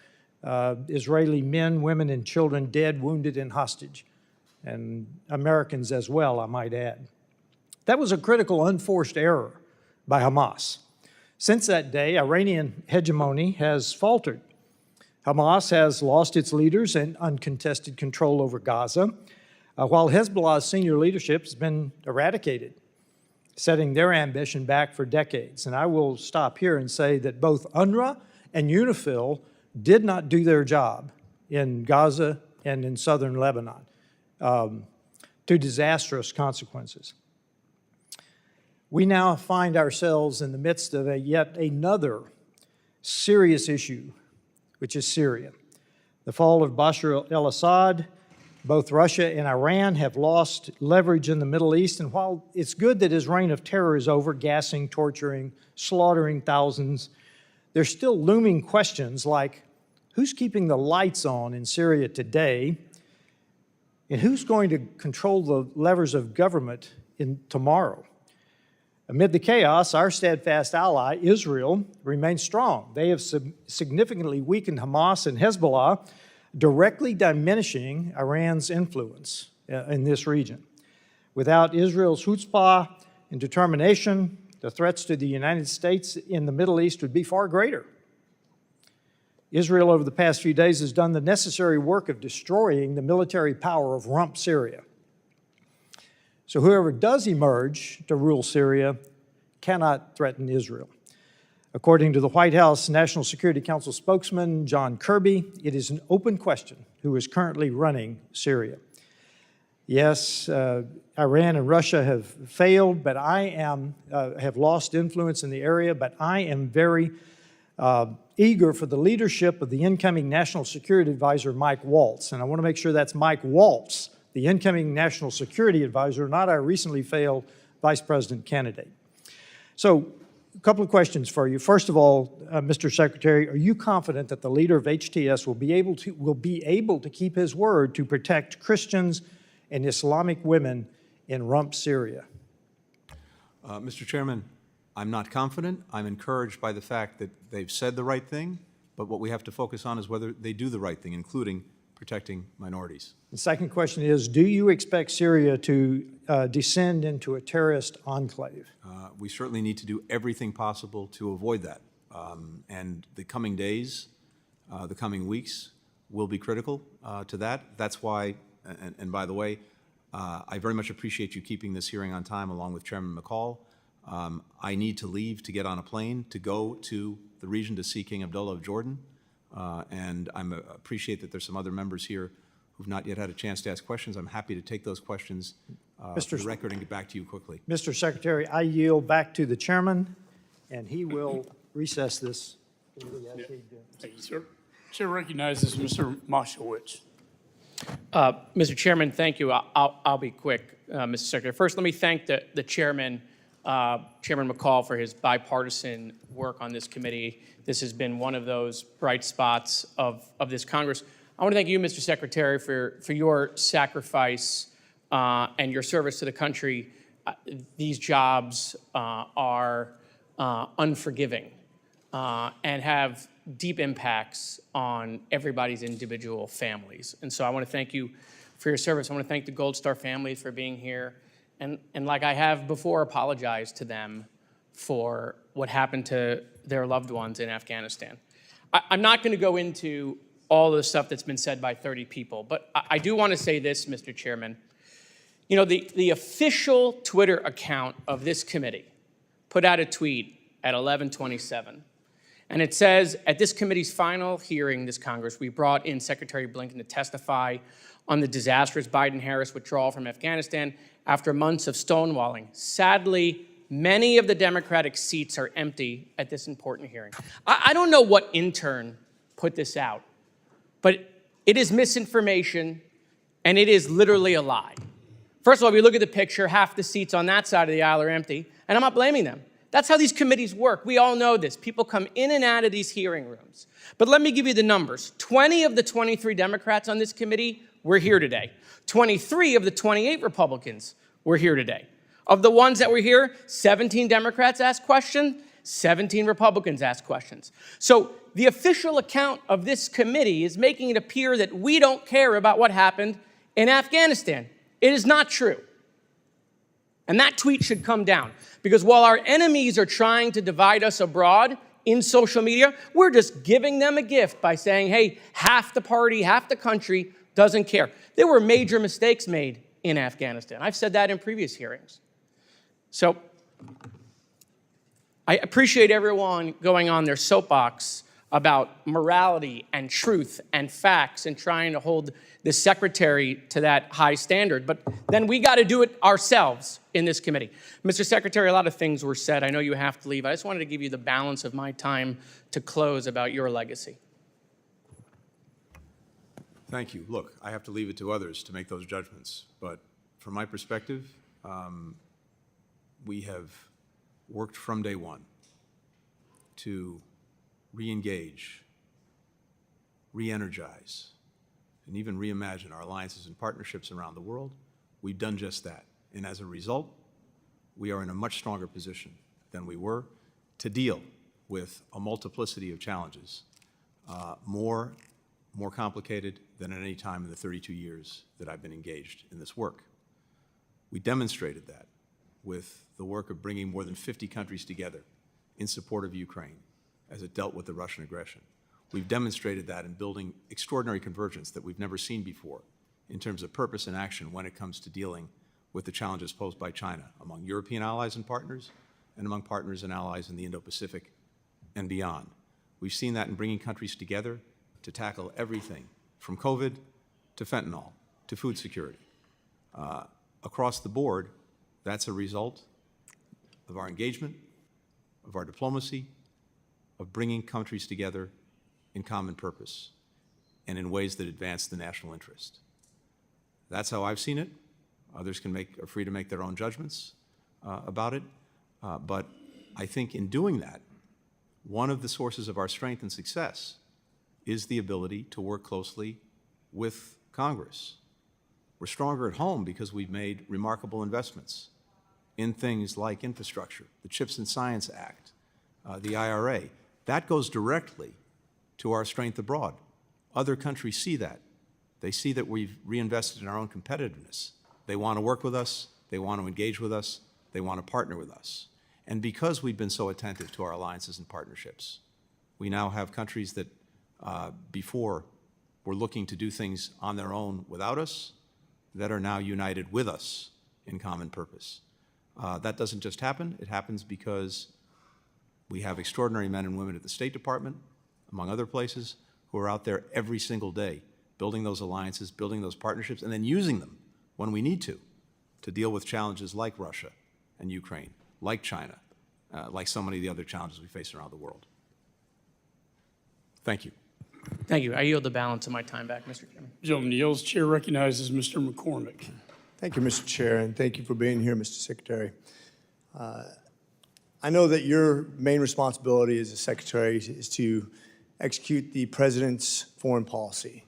Israeli men, women, and children dead, wounded, and hostage, and Americans as well, I might add. That was a critical, unforced error by Hamas. Since that day, Iranian hegemony has faltered. Hamas has lost its leaders and uncontested control over Gaza, while Hezbollah's senior leadership has been eradicated, setting their ambition back for decades. And I will stop here and say that both UNRWA and UNIFIL did not do their job in Gaza and in southern Lebanon, to disastrous consequences. We now find ourselves in the midst of yet another serious issue, which is Syria. The fall of Bashar al-Assad, both Russia and Iran have lost leverage in the Middle East, and while it's good that his reign of terror is over, gassing, torturing, slaughtering thousands, there's still looming questions like, who's keeping the lights on in Syria today, and who's going to control the levers of government tomorrow? Amid the chaos, our steadfast ally, Israel, remains strong. They have significantly weakened Hamas and Hezbollah, directly diminishing Iran's influence in this region. Without Israel's chutzpah and determination, the threats to the United States in the Middle East would be far greater. Israel, over the past few days, has done the necessary work of destroying the military power of rump Syria. So whoever does emerge to rule Syria cannot threaten Israel. According to the White House National Security Council spokesman, John Kirby, it is an open question who is currently running Syria. Yes, Iran and Russia have failed, but have lost influence in the area, but I am very eager for the leadership of the incoming National Security Advisor, Mike Waltz. And I want to make sure that's Mike Waltz, the incoming National Security Advisor, not our recently failed Vice President candidate. So, a couple of questions for you. First of all, Mr. Secretary, are you confident that the leader of HTS will be able to keep his word to protect Christians and Islamic women in rump Syria? Mr. Chairman, I'm not confident. I'm encouraged by the fact that they've said the right thing, but what we have to focus on is whether they do the right thing, including protecting minorities. The second question is, do you expect Syria to descend into a terrorist enclave? We certainly need to do everything possible to avoid that. And the coming days, the coming weeks will be critical to that. That's why, and by the way, I very much appreciate you keeping this hearing on time along with Chairman McCall. I need to leave to get on a plane to go to the region to see King Abdullah of Jordan. And I appreciate that there's some other members here who've not yet had a chance to ask questions. I'm happy to take those questions for the record and get back to you quickly. Mr. Secretary, I yield back to the chairman, and he will recess this. Thank you, sir. Chair recognizes Mr. Moshowitz. Mr. Chairman, thank you. I'll be quick, Mr. Secretary. First, let me thank the chairman, Chairman McCall, for his bipartisan work on this committee. This has been one of those bright spots of this Congress. I want to thank you, Mr. Secretary, for your sacrifice and your service to the country. These jobs are unforgiving and have deep impacts on everybody's individual families. And so I want to thank you for your service. I want to thank the Gold Star families for being here. And like I have before, apologize to them for what happened to their loved ones in Afghanistan. I'm not going to go into all the stuff that's been said by 30 people, but I do want to say this, Mr. Chairman. You know, the official Twitter account of this committee put out a tweet at 11:27, and it says, at this committee's final hearing this Congress, we brought in Secretary Blinken to testify on the disastrous Biden-Harris withdrawal from Afghanistan after months of stonewalling. Sadly, many of the Democratic seats are empty at this important hearing. I don't know what intern put this out, but it is misinformation, and it is literally a lie. First of all, if you look at the picture, half the seats on that side of the aisle are empty, and I'm not blaming them. That's how these committees work. We all know this. People come in and out of these hearing rooms. But let me give you the numbers. 20 of the 23 Democrats on this committee were here today. 23 of the 28 Republicans were here today. Of the ones that were here, 17 Democrats asked questions, 17 Republicans asked questions. So the official account of this committee is making it appear that we don't care about what happened in Afghanistan. It is not true. And that tweet should come down, because while our enemies are trying to divide us abroad in social media, we're just giving them a gift by saying, hey, half the party, half the country doesn't care. There were major mistakes made in Afghanistan. I've said that in previous hearings. So I appreciate everyone going on their soapbox about morality and truth and facts and trying to hold the secretary to that high standard. But then we got to do it ourselves in this committee. Mr. Secretary, a lot of things were said. I know you have to leave. I just wanted to give you the balance of my time to close about your legacy. Thank you. Look, I have to leave it to others to make those judgments. But from my perspective, we have worked from day one to re-engage, re-energize, and even reimagine our alliances and partnerships around the world. We've done just that. And as a result, we are in a much stronger position than we were to deal with a multiplicity of challenges, more complicated than at any time in the 32 years that I've been engaged in this work. We demonstrated that with the work of bringing more than 50 countries together in support of Ukraine as it dealt with the Russian aggression. We've demonstrated that in building extraordinary convergence that we've never seen before in terms of purpose and action when it comes to dealing with the challenges posed by China among European allies and partners and among partners and allies in the Indo-Pacific and beyond. We've seen that in bringing countries together to tackle everything from COVID to fentanyl to food security. Across the board, that's a result of our engagement, of our diplomacy, of bringing countries together in common purpose and in ways that advance the national interest. That's how I've seen it. Others are free to make their own judgments about it. But I think in doing that, one of the sources of our strength and success is the ability to work closely with Congress. We're stronger at home because we've made remarkable investments in things like infrastructure, the CHIPS and Science Act, the IRA. That goes directly to our strength abroad. Other countries see that. They see that we've reinvested in our own competitiveness. They want to work with us, they want to engage with us, they want to partner with us. And because we've been so attentive to our alliances and partnerships, we now have countries that before were looking to do things on their own without us, that are now united with us in common purpose. That doesn't just happen. It happens because we have extraordinary men and women at the State Department, among other places, who are out there every single day, building those alliances, building those partnerships, and then using them when we need to deal with challenges like Russia and Ukraine, like China, like so many of the other challenges we face around the world. Thank you. Thank you. I yield the balance of my time back, Mr. Chairman. Gentleman yields. Chair recognizes Mr. McCormick. Thank you, Mr. Chair, and thank you for being here, Mr. Secretary. I know that your main responsibility as a secretary is to execute the president's foreign policy.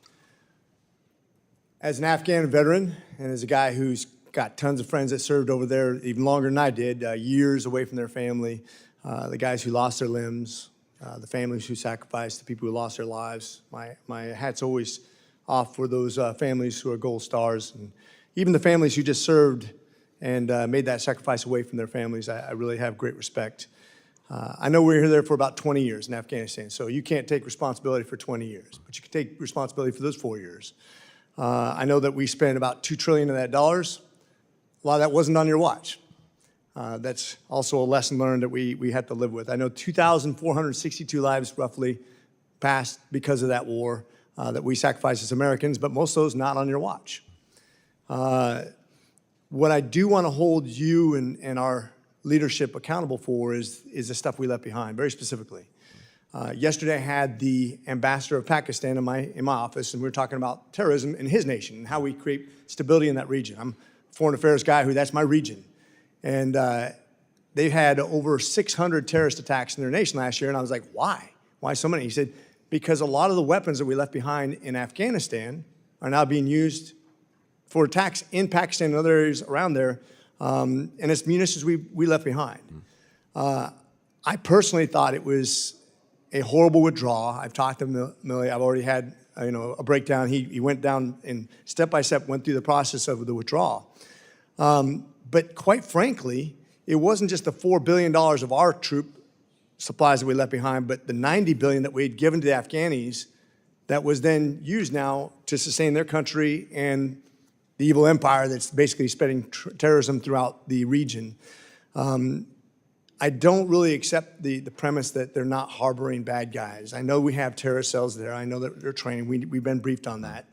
As an Afghan veteran and as a guy who's got tons of friends that served over there even longer than I did, years away from their family, the guys who lost their limbs, the families who sacrificed, the people who lost their lives, my hat's always off for those families who are gold stars, and even the families who just served and made that sacrifice away from their families. I really have great respect. I know we were there for about 20 years in Afghanistan, so you can't take responsibility for 20 years, but you can take responsibility for those 4 years. I know that we spent about $2 trillion of that dollars. A lot of that wasn't on your watch. That's also a lesson learned that we had to live with. I know 2,462 lives roughly passed because of that war that we sacrificed as Americans, but most of those not on your watch. What I do want to hold you and our leadership accountable for is the stuff we left behind, very specifically. Yesterday I had the ambassador of Pakistan in my office, and we were talking about terrorism in his nation and how we create stability in that region. I'm a foreign affairs guy that's my region. And they've had over 600 terrorist attacks in their nation last year, and I was like, why? Why so many? He said, because a lot of the weapons that we left behind in Afghanistan are now being used for attacks in Pakistan and other areas around there and it's munitions we left behind. I personally thought it was a horrible withdrawal. I've talked to Millie. I've already had a breakdown. He went down and step by step went through the process of the withdrawal. But quite frankly, it wasn't just the $4 billion of our troop supplies that we left behind, but the $90 billion that we had given to the Afghanis that was then used now to sustain their country and the evil empire that's basically spreading terrorism throughout the region. I don't really accept the premise that they're not harboring bad guys. I know we have terrorist cells there. I know that they're training. We've been briefed on that.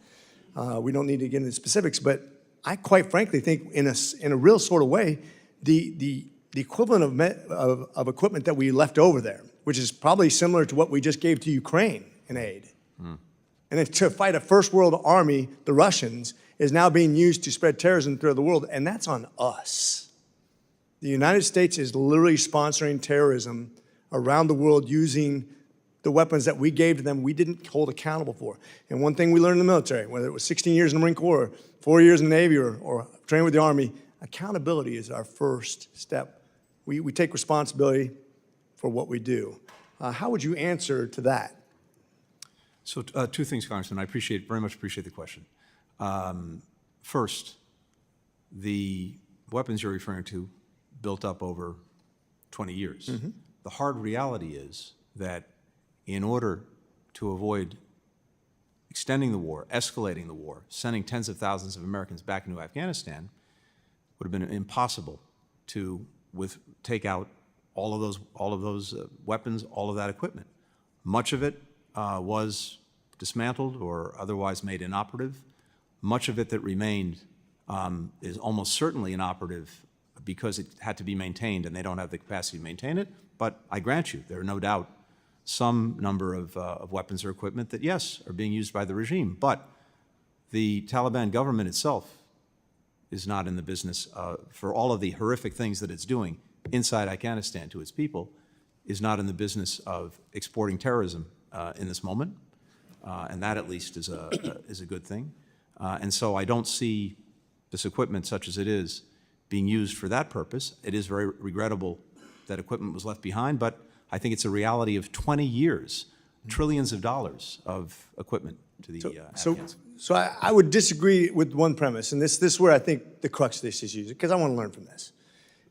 We don't need to get into the specifics, but I quite frankly think in a real sort of way, the equivalent of equipment that we left over there, which is probably similar to what we just gave to Ukraine in aid. And then to fight a first world army, the Russians, is now being used to spread terrorism throughout the world, and that's on us. The United States is literally sponsoring terrorism around the world using the weapons that we gave to them we didn't hold accountable for. And one thing we learned in the military, whether it was 16 years in the Marine Corps, 4 years in the Navy, or training with the Army, accountability is our first step. We take responsibility for what we do. How would you answer to that? So two things, Congressman. I very much appreciate the question. First, the weapons you're referring to built up over 20 years. The hard reality is that in order to avoid extending the war, escalating the war, sending tens of thousands of Americans back into Afghanistan, would have been impossible to take out all of those weapons, all of that equipment. Much of it was dismantled or otherwise made inoperative. Much of it that remained is almost certainly inoperative because it had to be maintained and they don't have the capacity to maintain it. But I grant you, there are no doubt some number of weapons or equipment that, yes, are being used by the regime. But the Taliban government itself is not in the business, for all of the horrific things that it's doing inside Afghanistan to its people, is not in the business of exporting terrorism in this moment. And that, at least, is a good thing. And so I don't see this equipment, such as it is, being used for that purpose. It is very regrettable that equipment was left behind, but I think it's a reality of 20 years, trillions of dollars of equipment to the Afghans. So I would disagree with one premise, and this is where I think the crux of this is used, because I want to learn from this.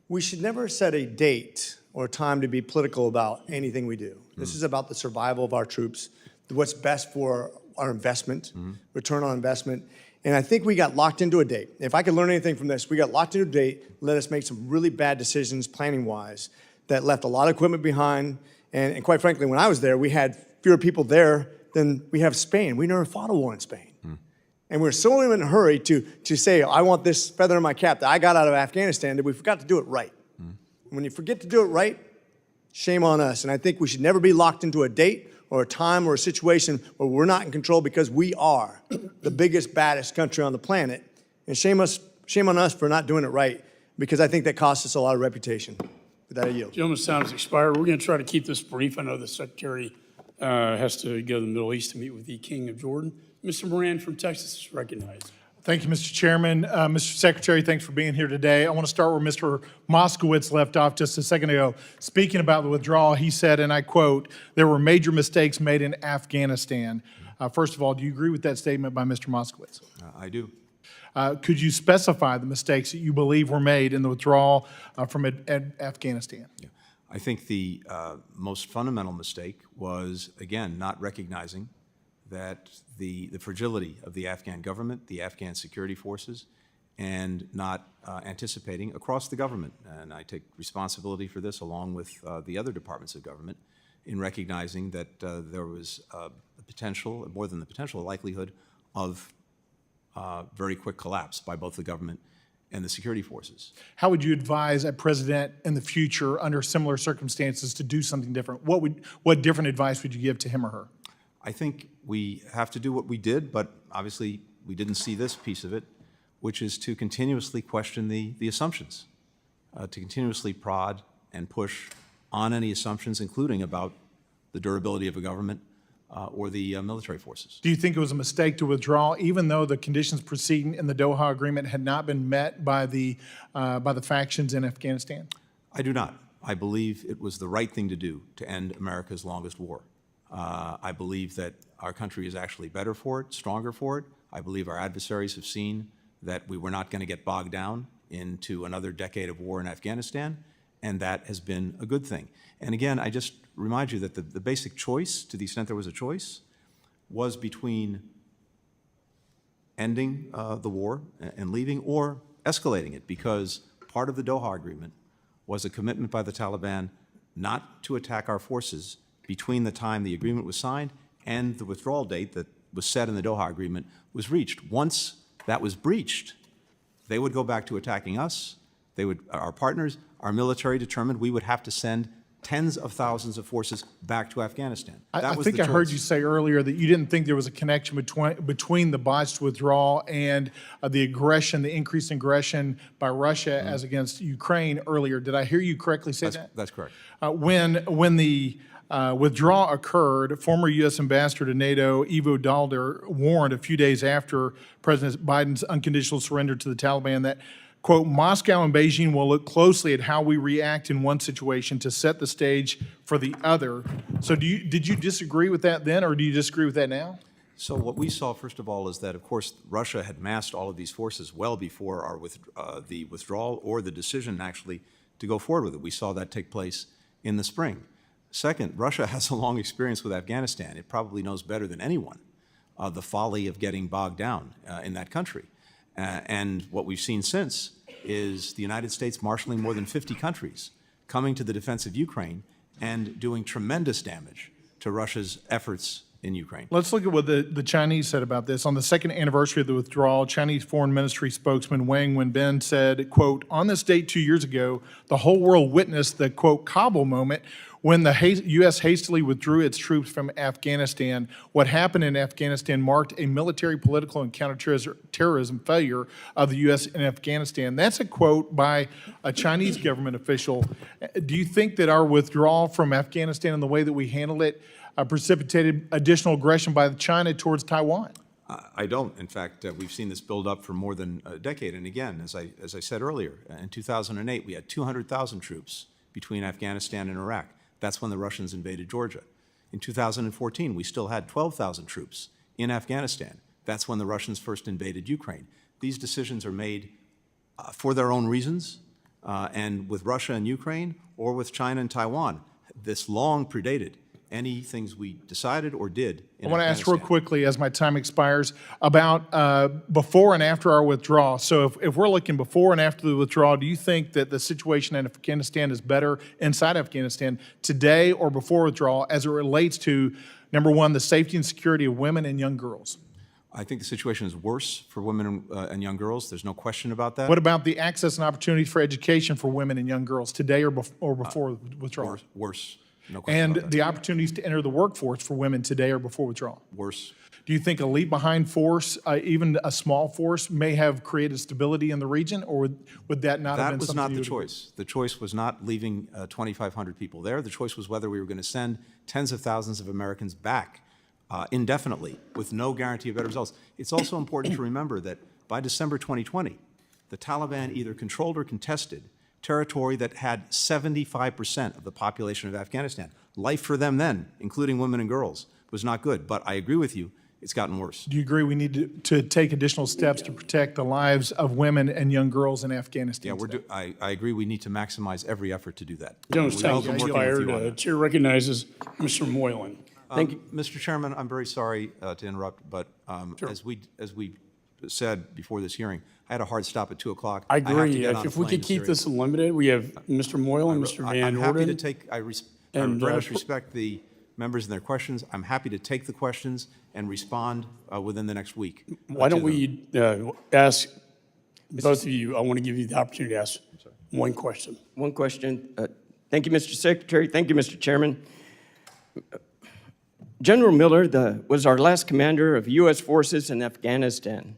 We should never set a date or a time to be political about anything we do. This is about the survival of our troops, what's best for our investment, return on investment. And I think we got locked into a date. If I could learn anything from this, we got locked into a date, let us make some really bad decisions planning-wise that left a lot of equipment behind. And quite frankly, when I was there, we had fewer people there than we have Spain. We never fought a war in Spain. And we're so in a hurry to say, I want this feather in my cap that I got out of Afghanistan, that we forgot to do it right. When you forget to do it right, shame on us. And I think we should never be locked into a date or a time or a situation where we're not in control, because we are the biggest, baddest country on the planet. And shame on us for not doing it right, because I think that costs us a lot of reputation. With that, I yield. Gentleman's time has expired. We're going to try to keep this brief. I know the Secretary has to go to the Middle East to meet with the King of Jordan. Mr. Moran from Texas is recognized. Thank you, Mr. Chairman. Mr. Secretary, thanks for being here today. I want to start where Mr. Moskowitz left off just a second ago. Speaking about the withdrawal, he said, and I quote, "There were major mistakes made in Afghanistan." First of all, do you agree with that statement by Mr. Moskowitz? I do. Could you specify the mistakes that you believe were made in the withdrawal from Afghanistan? Yeah. I think the most fundamental mistake was, again, not recognizing that the fragility of the Afghan government, the Afghan security forces, and not anticipating across the government, and I take responsibility for this along with the other departments of government, in recognizing that there was a potential, more than the potential, a likelihood of very quick collapse by both the government and the security forces. How would you advise a president in the future under similar circumstances to do something different? What different advice would you give to him or her? I think we have to do what we did, but obviously we didn't see this piece of it, which is to continuously question the assumptions, to continuously prod and push on any assumptions, including about the durability of a government, or the military forces. Do you think it was a mistake to withdraw, even though the conditions preceding in the Doha agreement had not been met by the factions in Afghanistan? I do not. I believe it was the right thing to do to end America's longest war. I believe that our country is actually better for it, stronger for it. I believe our adversaries have seen that we were not going to get bogged down into another decade of war in Afghanistan, and that has been a good thing. And again, I just remind you that the basic choice, to the extent there was a choice, was between ending the war and leaving or escalating it, because part of the Doha agreement was a commitment by the Taliban not to attack our forces between the time the agreement was signed and the withdrawal date that was set in the Doha agreement was reached. Once that was breached, they would go back to attacking us. They would, our partners, our military determined we would have to send tens of thousands of forces back to Afghanistan. I think I heard you say earlier that you didn't think there was a connection between the botched withdrawal and the aggression, the increased aggression by Russia as against Ukraine earlier. Did I hear you correctly say that? That's correct. When the withdrawal occurred, former U.S. Ambassador to NATO, Ivo Dalder, warned a few days after President Biden's unconditional surrender to the Taliban that, quote, Moscow and Beijing will look closely at how we react in one situation to set the stage for the other. So did you disagree with that then, or do you disagree with that now? So what we saw, first of all, is that, of course, Russia had massed all of these forces well before the withdrawal or the decision, actually, to go forward with it. We saw that take place in the spring. Second, Russia has a long experience with Afghanistan. It probably knows better than anyone the folly of getting bogged down in that country. And what we've seen since is the United States marshaling more than 50 countries, coming to the defense of Ukraine and doing tremendous damage to Russia's efforts in Ukraine. Let's look at what the Chinese said about this. On the second anniversary of the withdrawal, Chinese Foreign Ministry spokesman Wang Wenbin said, quote, on this date 2 years ago, the whole world witnessed the, quote, Kabul moment when the U.S. hastily withdrew its troops from Afghanistan. What happened in Afghanistan marked a military, political, and counterterrorism failure of the U.S. in Afghanistan. That's a quote by a Chinese government official. Do you think that our withdrawal from Afghanistan and the way that we handled it precipitated additional aggression by China towards Taiwan? I don't. In fact, we've seen this build up for more than a decade. And again, as I said earlier, in 2008, we had 200,000 troops between Afghanistan and Iraq. That's when the Russians invaded Georgia. In 2014, we still had 12,000 troops in Afghanistan. That's when the Russians first invaded Ukraine. These decisions are made for their own reasons, and with Russia and Ukraine, or with China and Taiwan. This long predated any things we decided or did in I want to ask real Afghanistan. quickly, as my time expires, about before and after our withdrawal. So if we're looking before and after the withdrawal, do you think that the situation in Afghanistan is better inside Afghanistan today or before withdrawal as it relates to, number one, the safety and security of women and young girls? I think the situation is worse for women and young girls. There's no question about that. What about the access and opportunities for education for women and young girls today or before withdrawal? Worse. No question And about that. the opportunities to enter the workforce for women today or before withdrawal? Worse. Do you think a leave-behind force, even a small force, may have created stability in the region, or would that not have been That was something not you the would agree? choice. The choice was not leaving 2,500 people there. The choice was whether we were going to send tens of thousands of Americans back indefinitely with no guarantee of better results. It's also important to remember that by December 2020, the Taliban either controlled or contested territory that had 75% of the population of Afghanistan. Life for them then, including women and girls, was not good. But I agree with you, it's gotten worse. Do you agree we need to take additional steps to protect the lives of women and young girls in Afghanistan? Yeah, I agree we need to maximize every effort to do that. Gentleman's time We've been working with you on expired. that. Chair recognizes Mr. Moylan. Thank you. Mr. Chairman, I'm very sorry to interrupt, but as we said before this hearing, I had a hard stop at 2 o'clock. I have to agree. get on a If we plane could to keep Syria. this limited, we have Mr. Moylan, Mr. Van I'm happy to Orden. take, I very and, much respect the members and their questions. I'm happy to take the questions and respond within the next week. Why to don't them. we ask both of you, I want to give you the opportunity to ask one question. One question. Thank you, Mr. Secretary. Thank you, Mr. Chairman. General Miller was our last commander of U.S. forces in Afghanistan,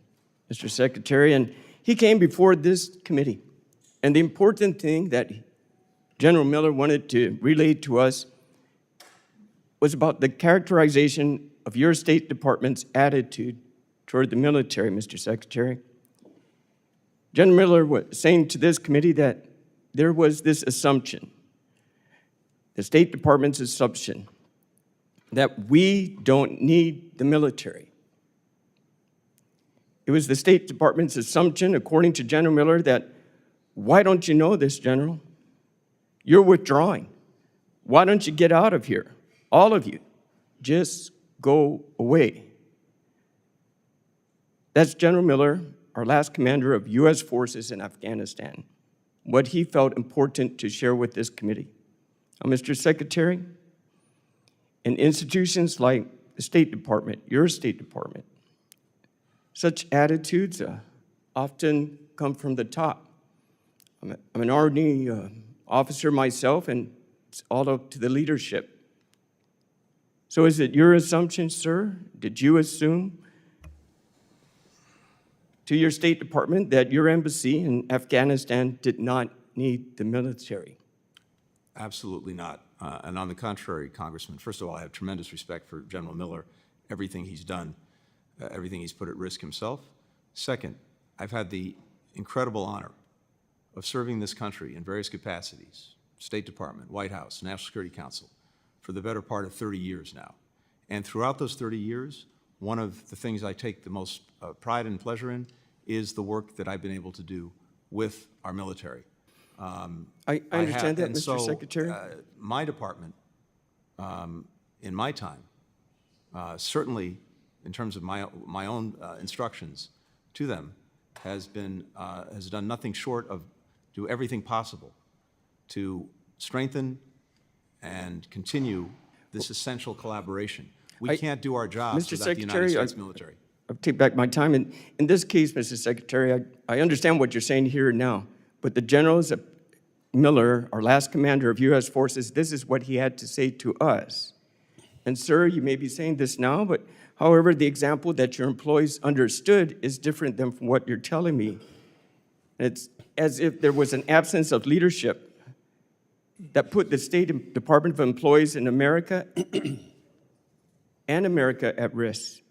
Mr. Secretary, and he came before this committee. And the important thing that General Miller wanted to relay to us was about the characterization of your State Department's attitude toward the military, Mr. Secretary. General Miller was saying to this committee that there was this assumption, the State Department's assumption, that we don't need the military. It was the State Department's assumption, according to General Miller, that why don't you know this, General? You're withdrawing. Why don't you get out of here? All of you, just go away. That's General Miller, our last commander of U.S. forces in Afghanistan, what he felt important to share with this committee. Now, Mr. Secretary, in institutions like the State Department, your State Department, such attitudes often come from the top. I'm an Army officer myself, and it's all up to the leadership. So is it your assumption, sir? Did you assume to your State Department that your embassy in Afghanistan did not need the military? Absolutely not. And on the contrary, Congressman, first of all, I have tremendous respect for General Miller, everything he's done, everything he's put at risk himself. Second, I've had the incredible honor of serving this country in various capacities, State Department, White House, National Security Council, for the better part of 30 years now. And throughout those 30 years, one of the things I take the most pride and pleasure in is the work that I've been able to do with our military. I understand that, Mr. Secretary. My department, in my time, certainly in terms of my own instructions to them, has done nothing short of do everything possible to strengthen and continue this essential collaboration. We can't do our jobs Mr. without the United Secretary, States military. I'll take back my time. In this case, Mr. Secretary, I understand what you're saying here and now, but the generals of Miller, our last commander of U.S. forces, this is what he had to say to us. And sir, you may be saying this now, but however, the example that your employees understood is different than from what you're telling me. It's as if there was an absence of leadership that put the State Department of Employees in America and America at risk.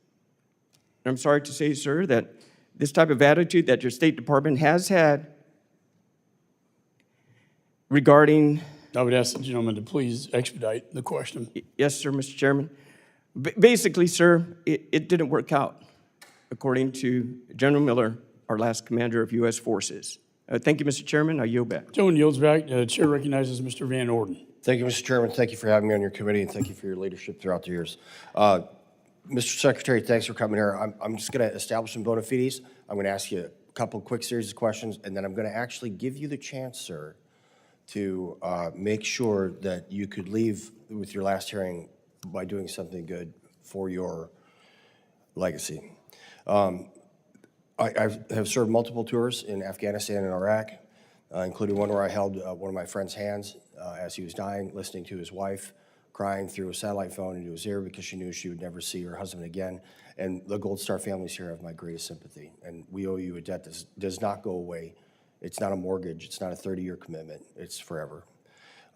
And I'm sorry to say, sir, that this type of attitude that your State Department has had regarding... I would ask the gentleman to please expedite the question. Yes, sir, Mr. Chairman. Basically, sir, it didn't work out, according to General Miller, our last commander of U.S. forces. Thank you, Mr. Chairman. I yield back. Gentleman yields back. Chair recognizes Mr. Van Orden. Thank you, Mr. Chairman. Thank you for having me on your committee, and thank you for your leadership throughout the years. Mr. Secretary, thanks for coming here. I'm just going to establish some bona fides. I'm going to ask you a couple quick series of questions, and then I'm going to actually give you the chance, sir, to make sure that you could leave with your last hearing by doing something good for your legacy. I have served multiple tours in Afghanistan and Iraq, including one where I held one of my friend's hands as he was dying, listening to his wife crying through a satellite phone into his ear because she knew she would never see her husband again. And the Gold Star families here have my greatest sympathy. And we owe you a debt that does not go away. It's not a mortgage. It's not a 30-year commitment. It's forever.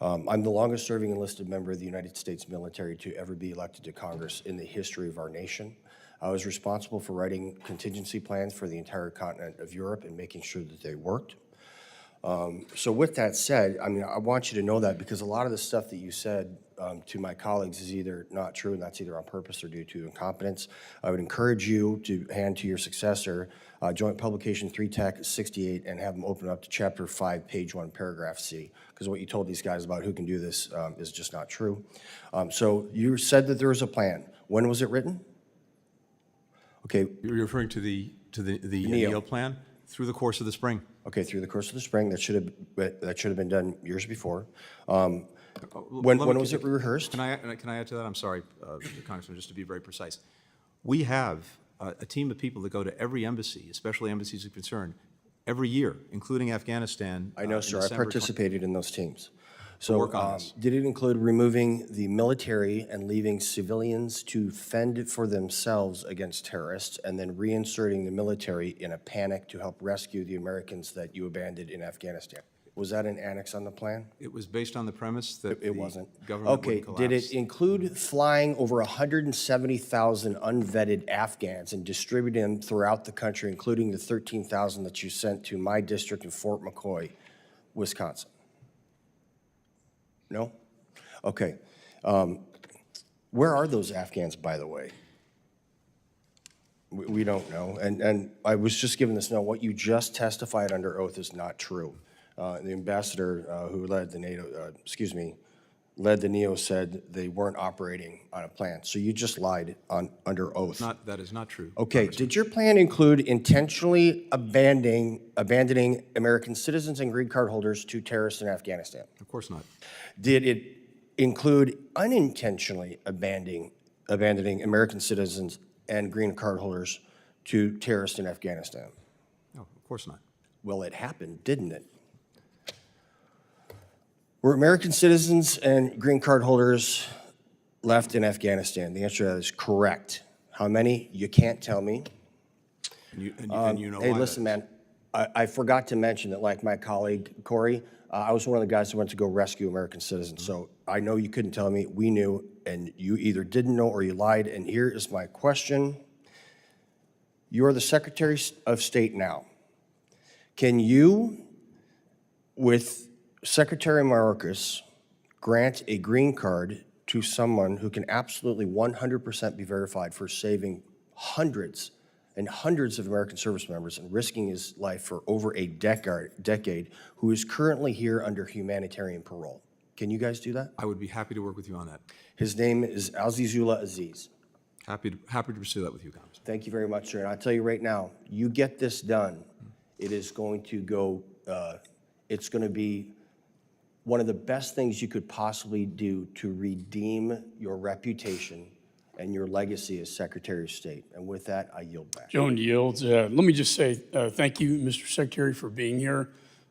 I'm the longest serving enlisted member of the United States military to ever be elected to Congress in the history of our nation. I was responsible for writing contingency plans for the entire continent of Europe and making sure that they worked. So with that said, I mean, I want you to know that because a lot of the stuff that you said to my colleagues is either not true, and that's either on purpose or due to incompetence. I would encourage you to hand to your successor Joint Publication 3 Tech 68 and have them open up to Chapter 5, Page 1, Paragraph C, because what you told these guys about who can do this is just not true. So you said that there was a plan. When was it written? Okay. You're referring to the NEO plan? Through the course of the spring. Okay, through the course of the spring. That should have been done years before. When was it rehearsed? Can I add to that? I'm sorry, Congressman, just to be very precise. We have a team of people that go to every embassy, especially embassies of concern, every year, including Afghanistan. I know, sir. I participated in those teams. So work on this. Did it include removing the military and leaving civilians to fend for themselves against terrorists and then reinserting the military in a panic to help rescue the Americans that you abandoned in Afghanistan? Was that an annex on the plan? It was based on the premise that It the wasn't. government Okay, wouldn't collapse. did it include flying over 170,000 unvetted Afghans and distributing them throughout the country, including the 13,000 that you sent to my district in Fort McCoy, Wisconsin? No? Okay. Where are those Afghans, by the way? We don't know. And I was just given this note, what you just testified under oath is not true. The ambassador who led the led the NEO said they weren't operating on a plan. So you just lied under oath. That is not true. Okay, did your plan include intentionally abandoning American citizens and green card holders to terrorists in Afghanistan? Of course not. Did it include unintentionally abandoning American citizens and green card holders to terrorists in Afghanistan? No, of course not. Well, it happened, didn't it? Were American citizens and green card holders left in Afghanistan? The answer to that is correct. How many? You can't tell me. And you know Hey, why listen, that is. man, I forgot to mention that, like my colleague Corey, I was one of the guys who went to go rescue American citizens. So I know you couldn't tell me. We knew, and you either didn't know or you lied. And here is my question. You are the Secretary of State now. Can you, with Secretary Mayorkas, grant a green card to someone who can absolutely 100% be verified for saving hundreds and hundreds of American service members and risking his life for over a decade, who is currently here under humanitarian parole? Can you guys do that? I would be happy to work with you on that. His name is Azizullah Aziz. Happy to pursue that with you, Congressman. Thank you very much, sir. And I'll tell you right now, you get this done, it is going to go, it's going to be one of the best things you could possibly do to redeem your reputation and your legacy as Secretary of State. And with that, I yield back. Joan yields. Let me just say thank you, Mr. Secretary, for being here.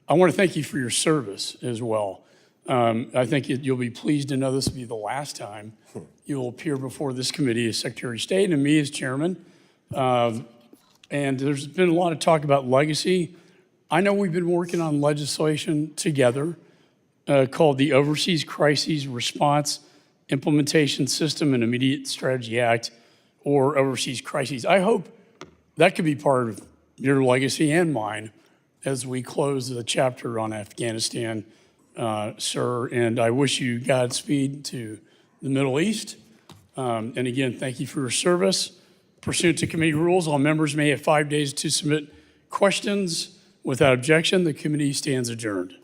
I want to thank you for your service as well. I think you'll be pleased to know this will be the last time you will appear before this committee as Secretary of State and me as Chairman. And there's been a lot of talk about legacy. I know we've been working on legislation together called the Overseas Crises Response Implementation System and Immediate Strategy Act, or Overseas Crises. I hope that could be part of your legacy and mine as we close the chapter on Afghanistan, sir. And I wish you Godspeed to the Middle East. And again, thank you for your service. Pursuant to committee rules, all members may have 5 days to submit questions. Without objection, the committee stands adjourned.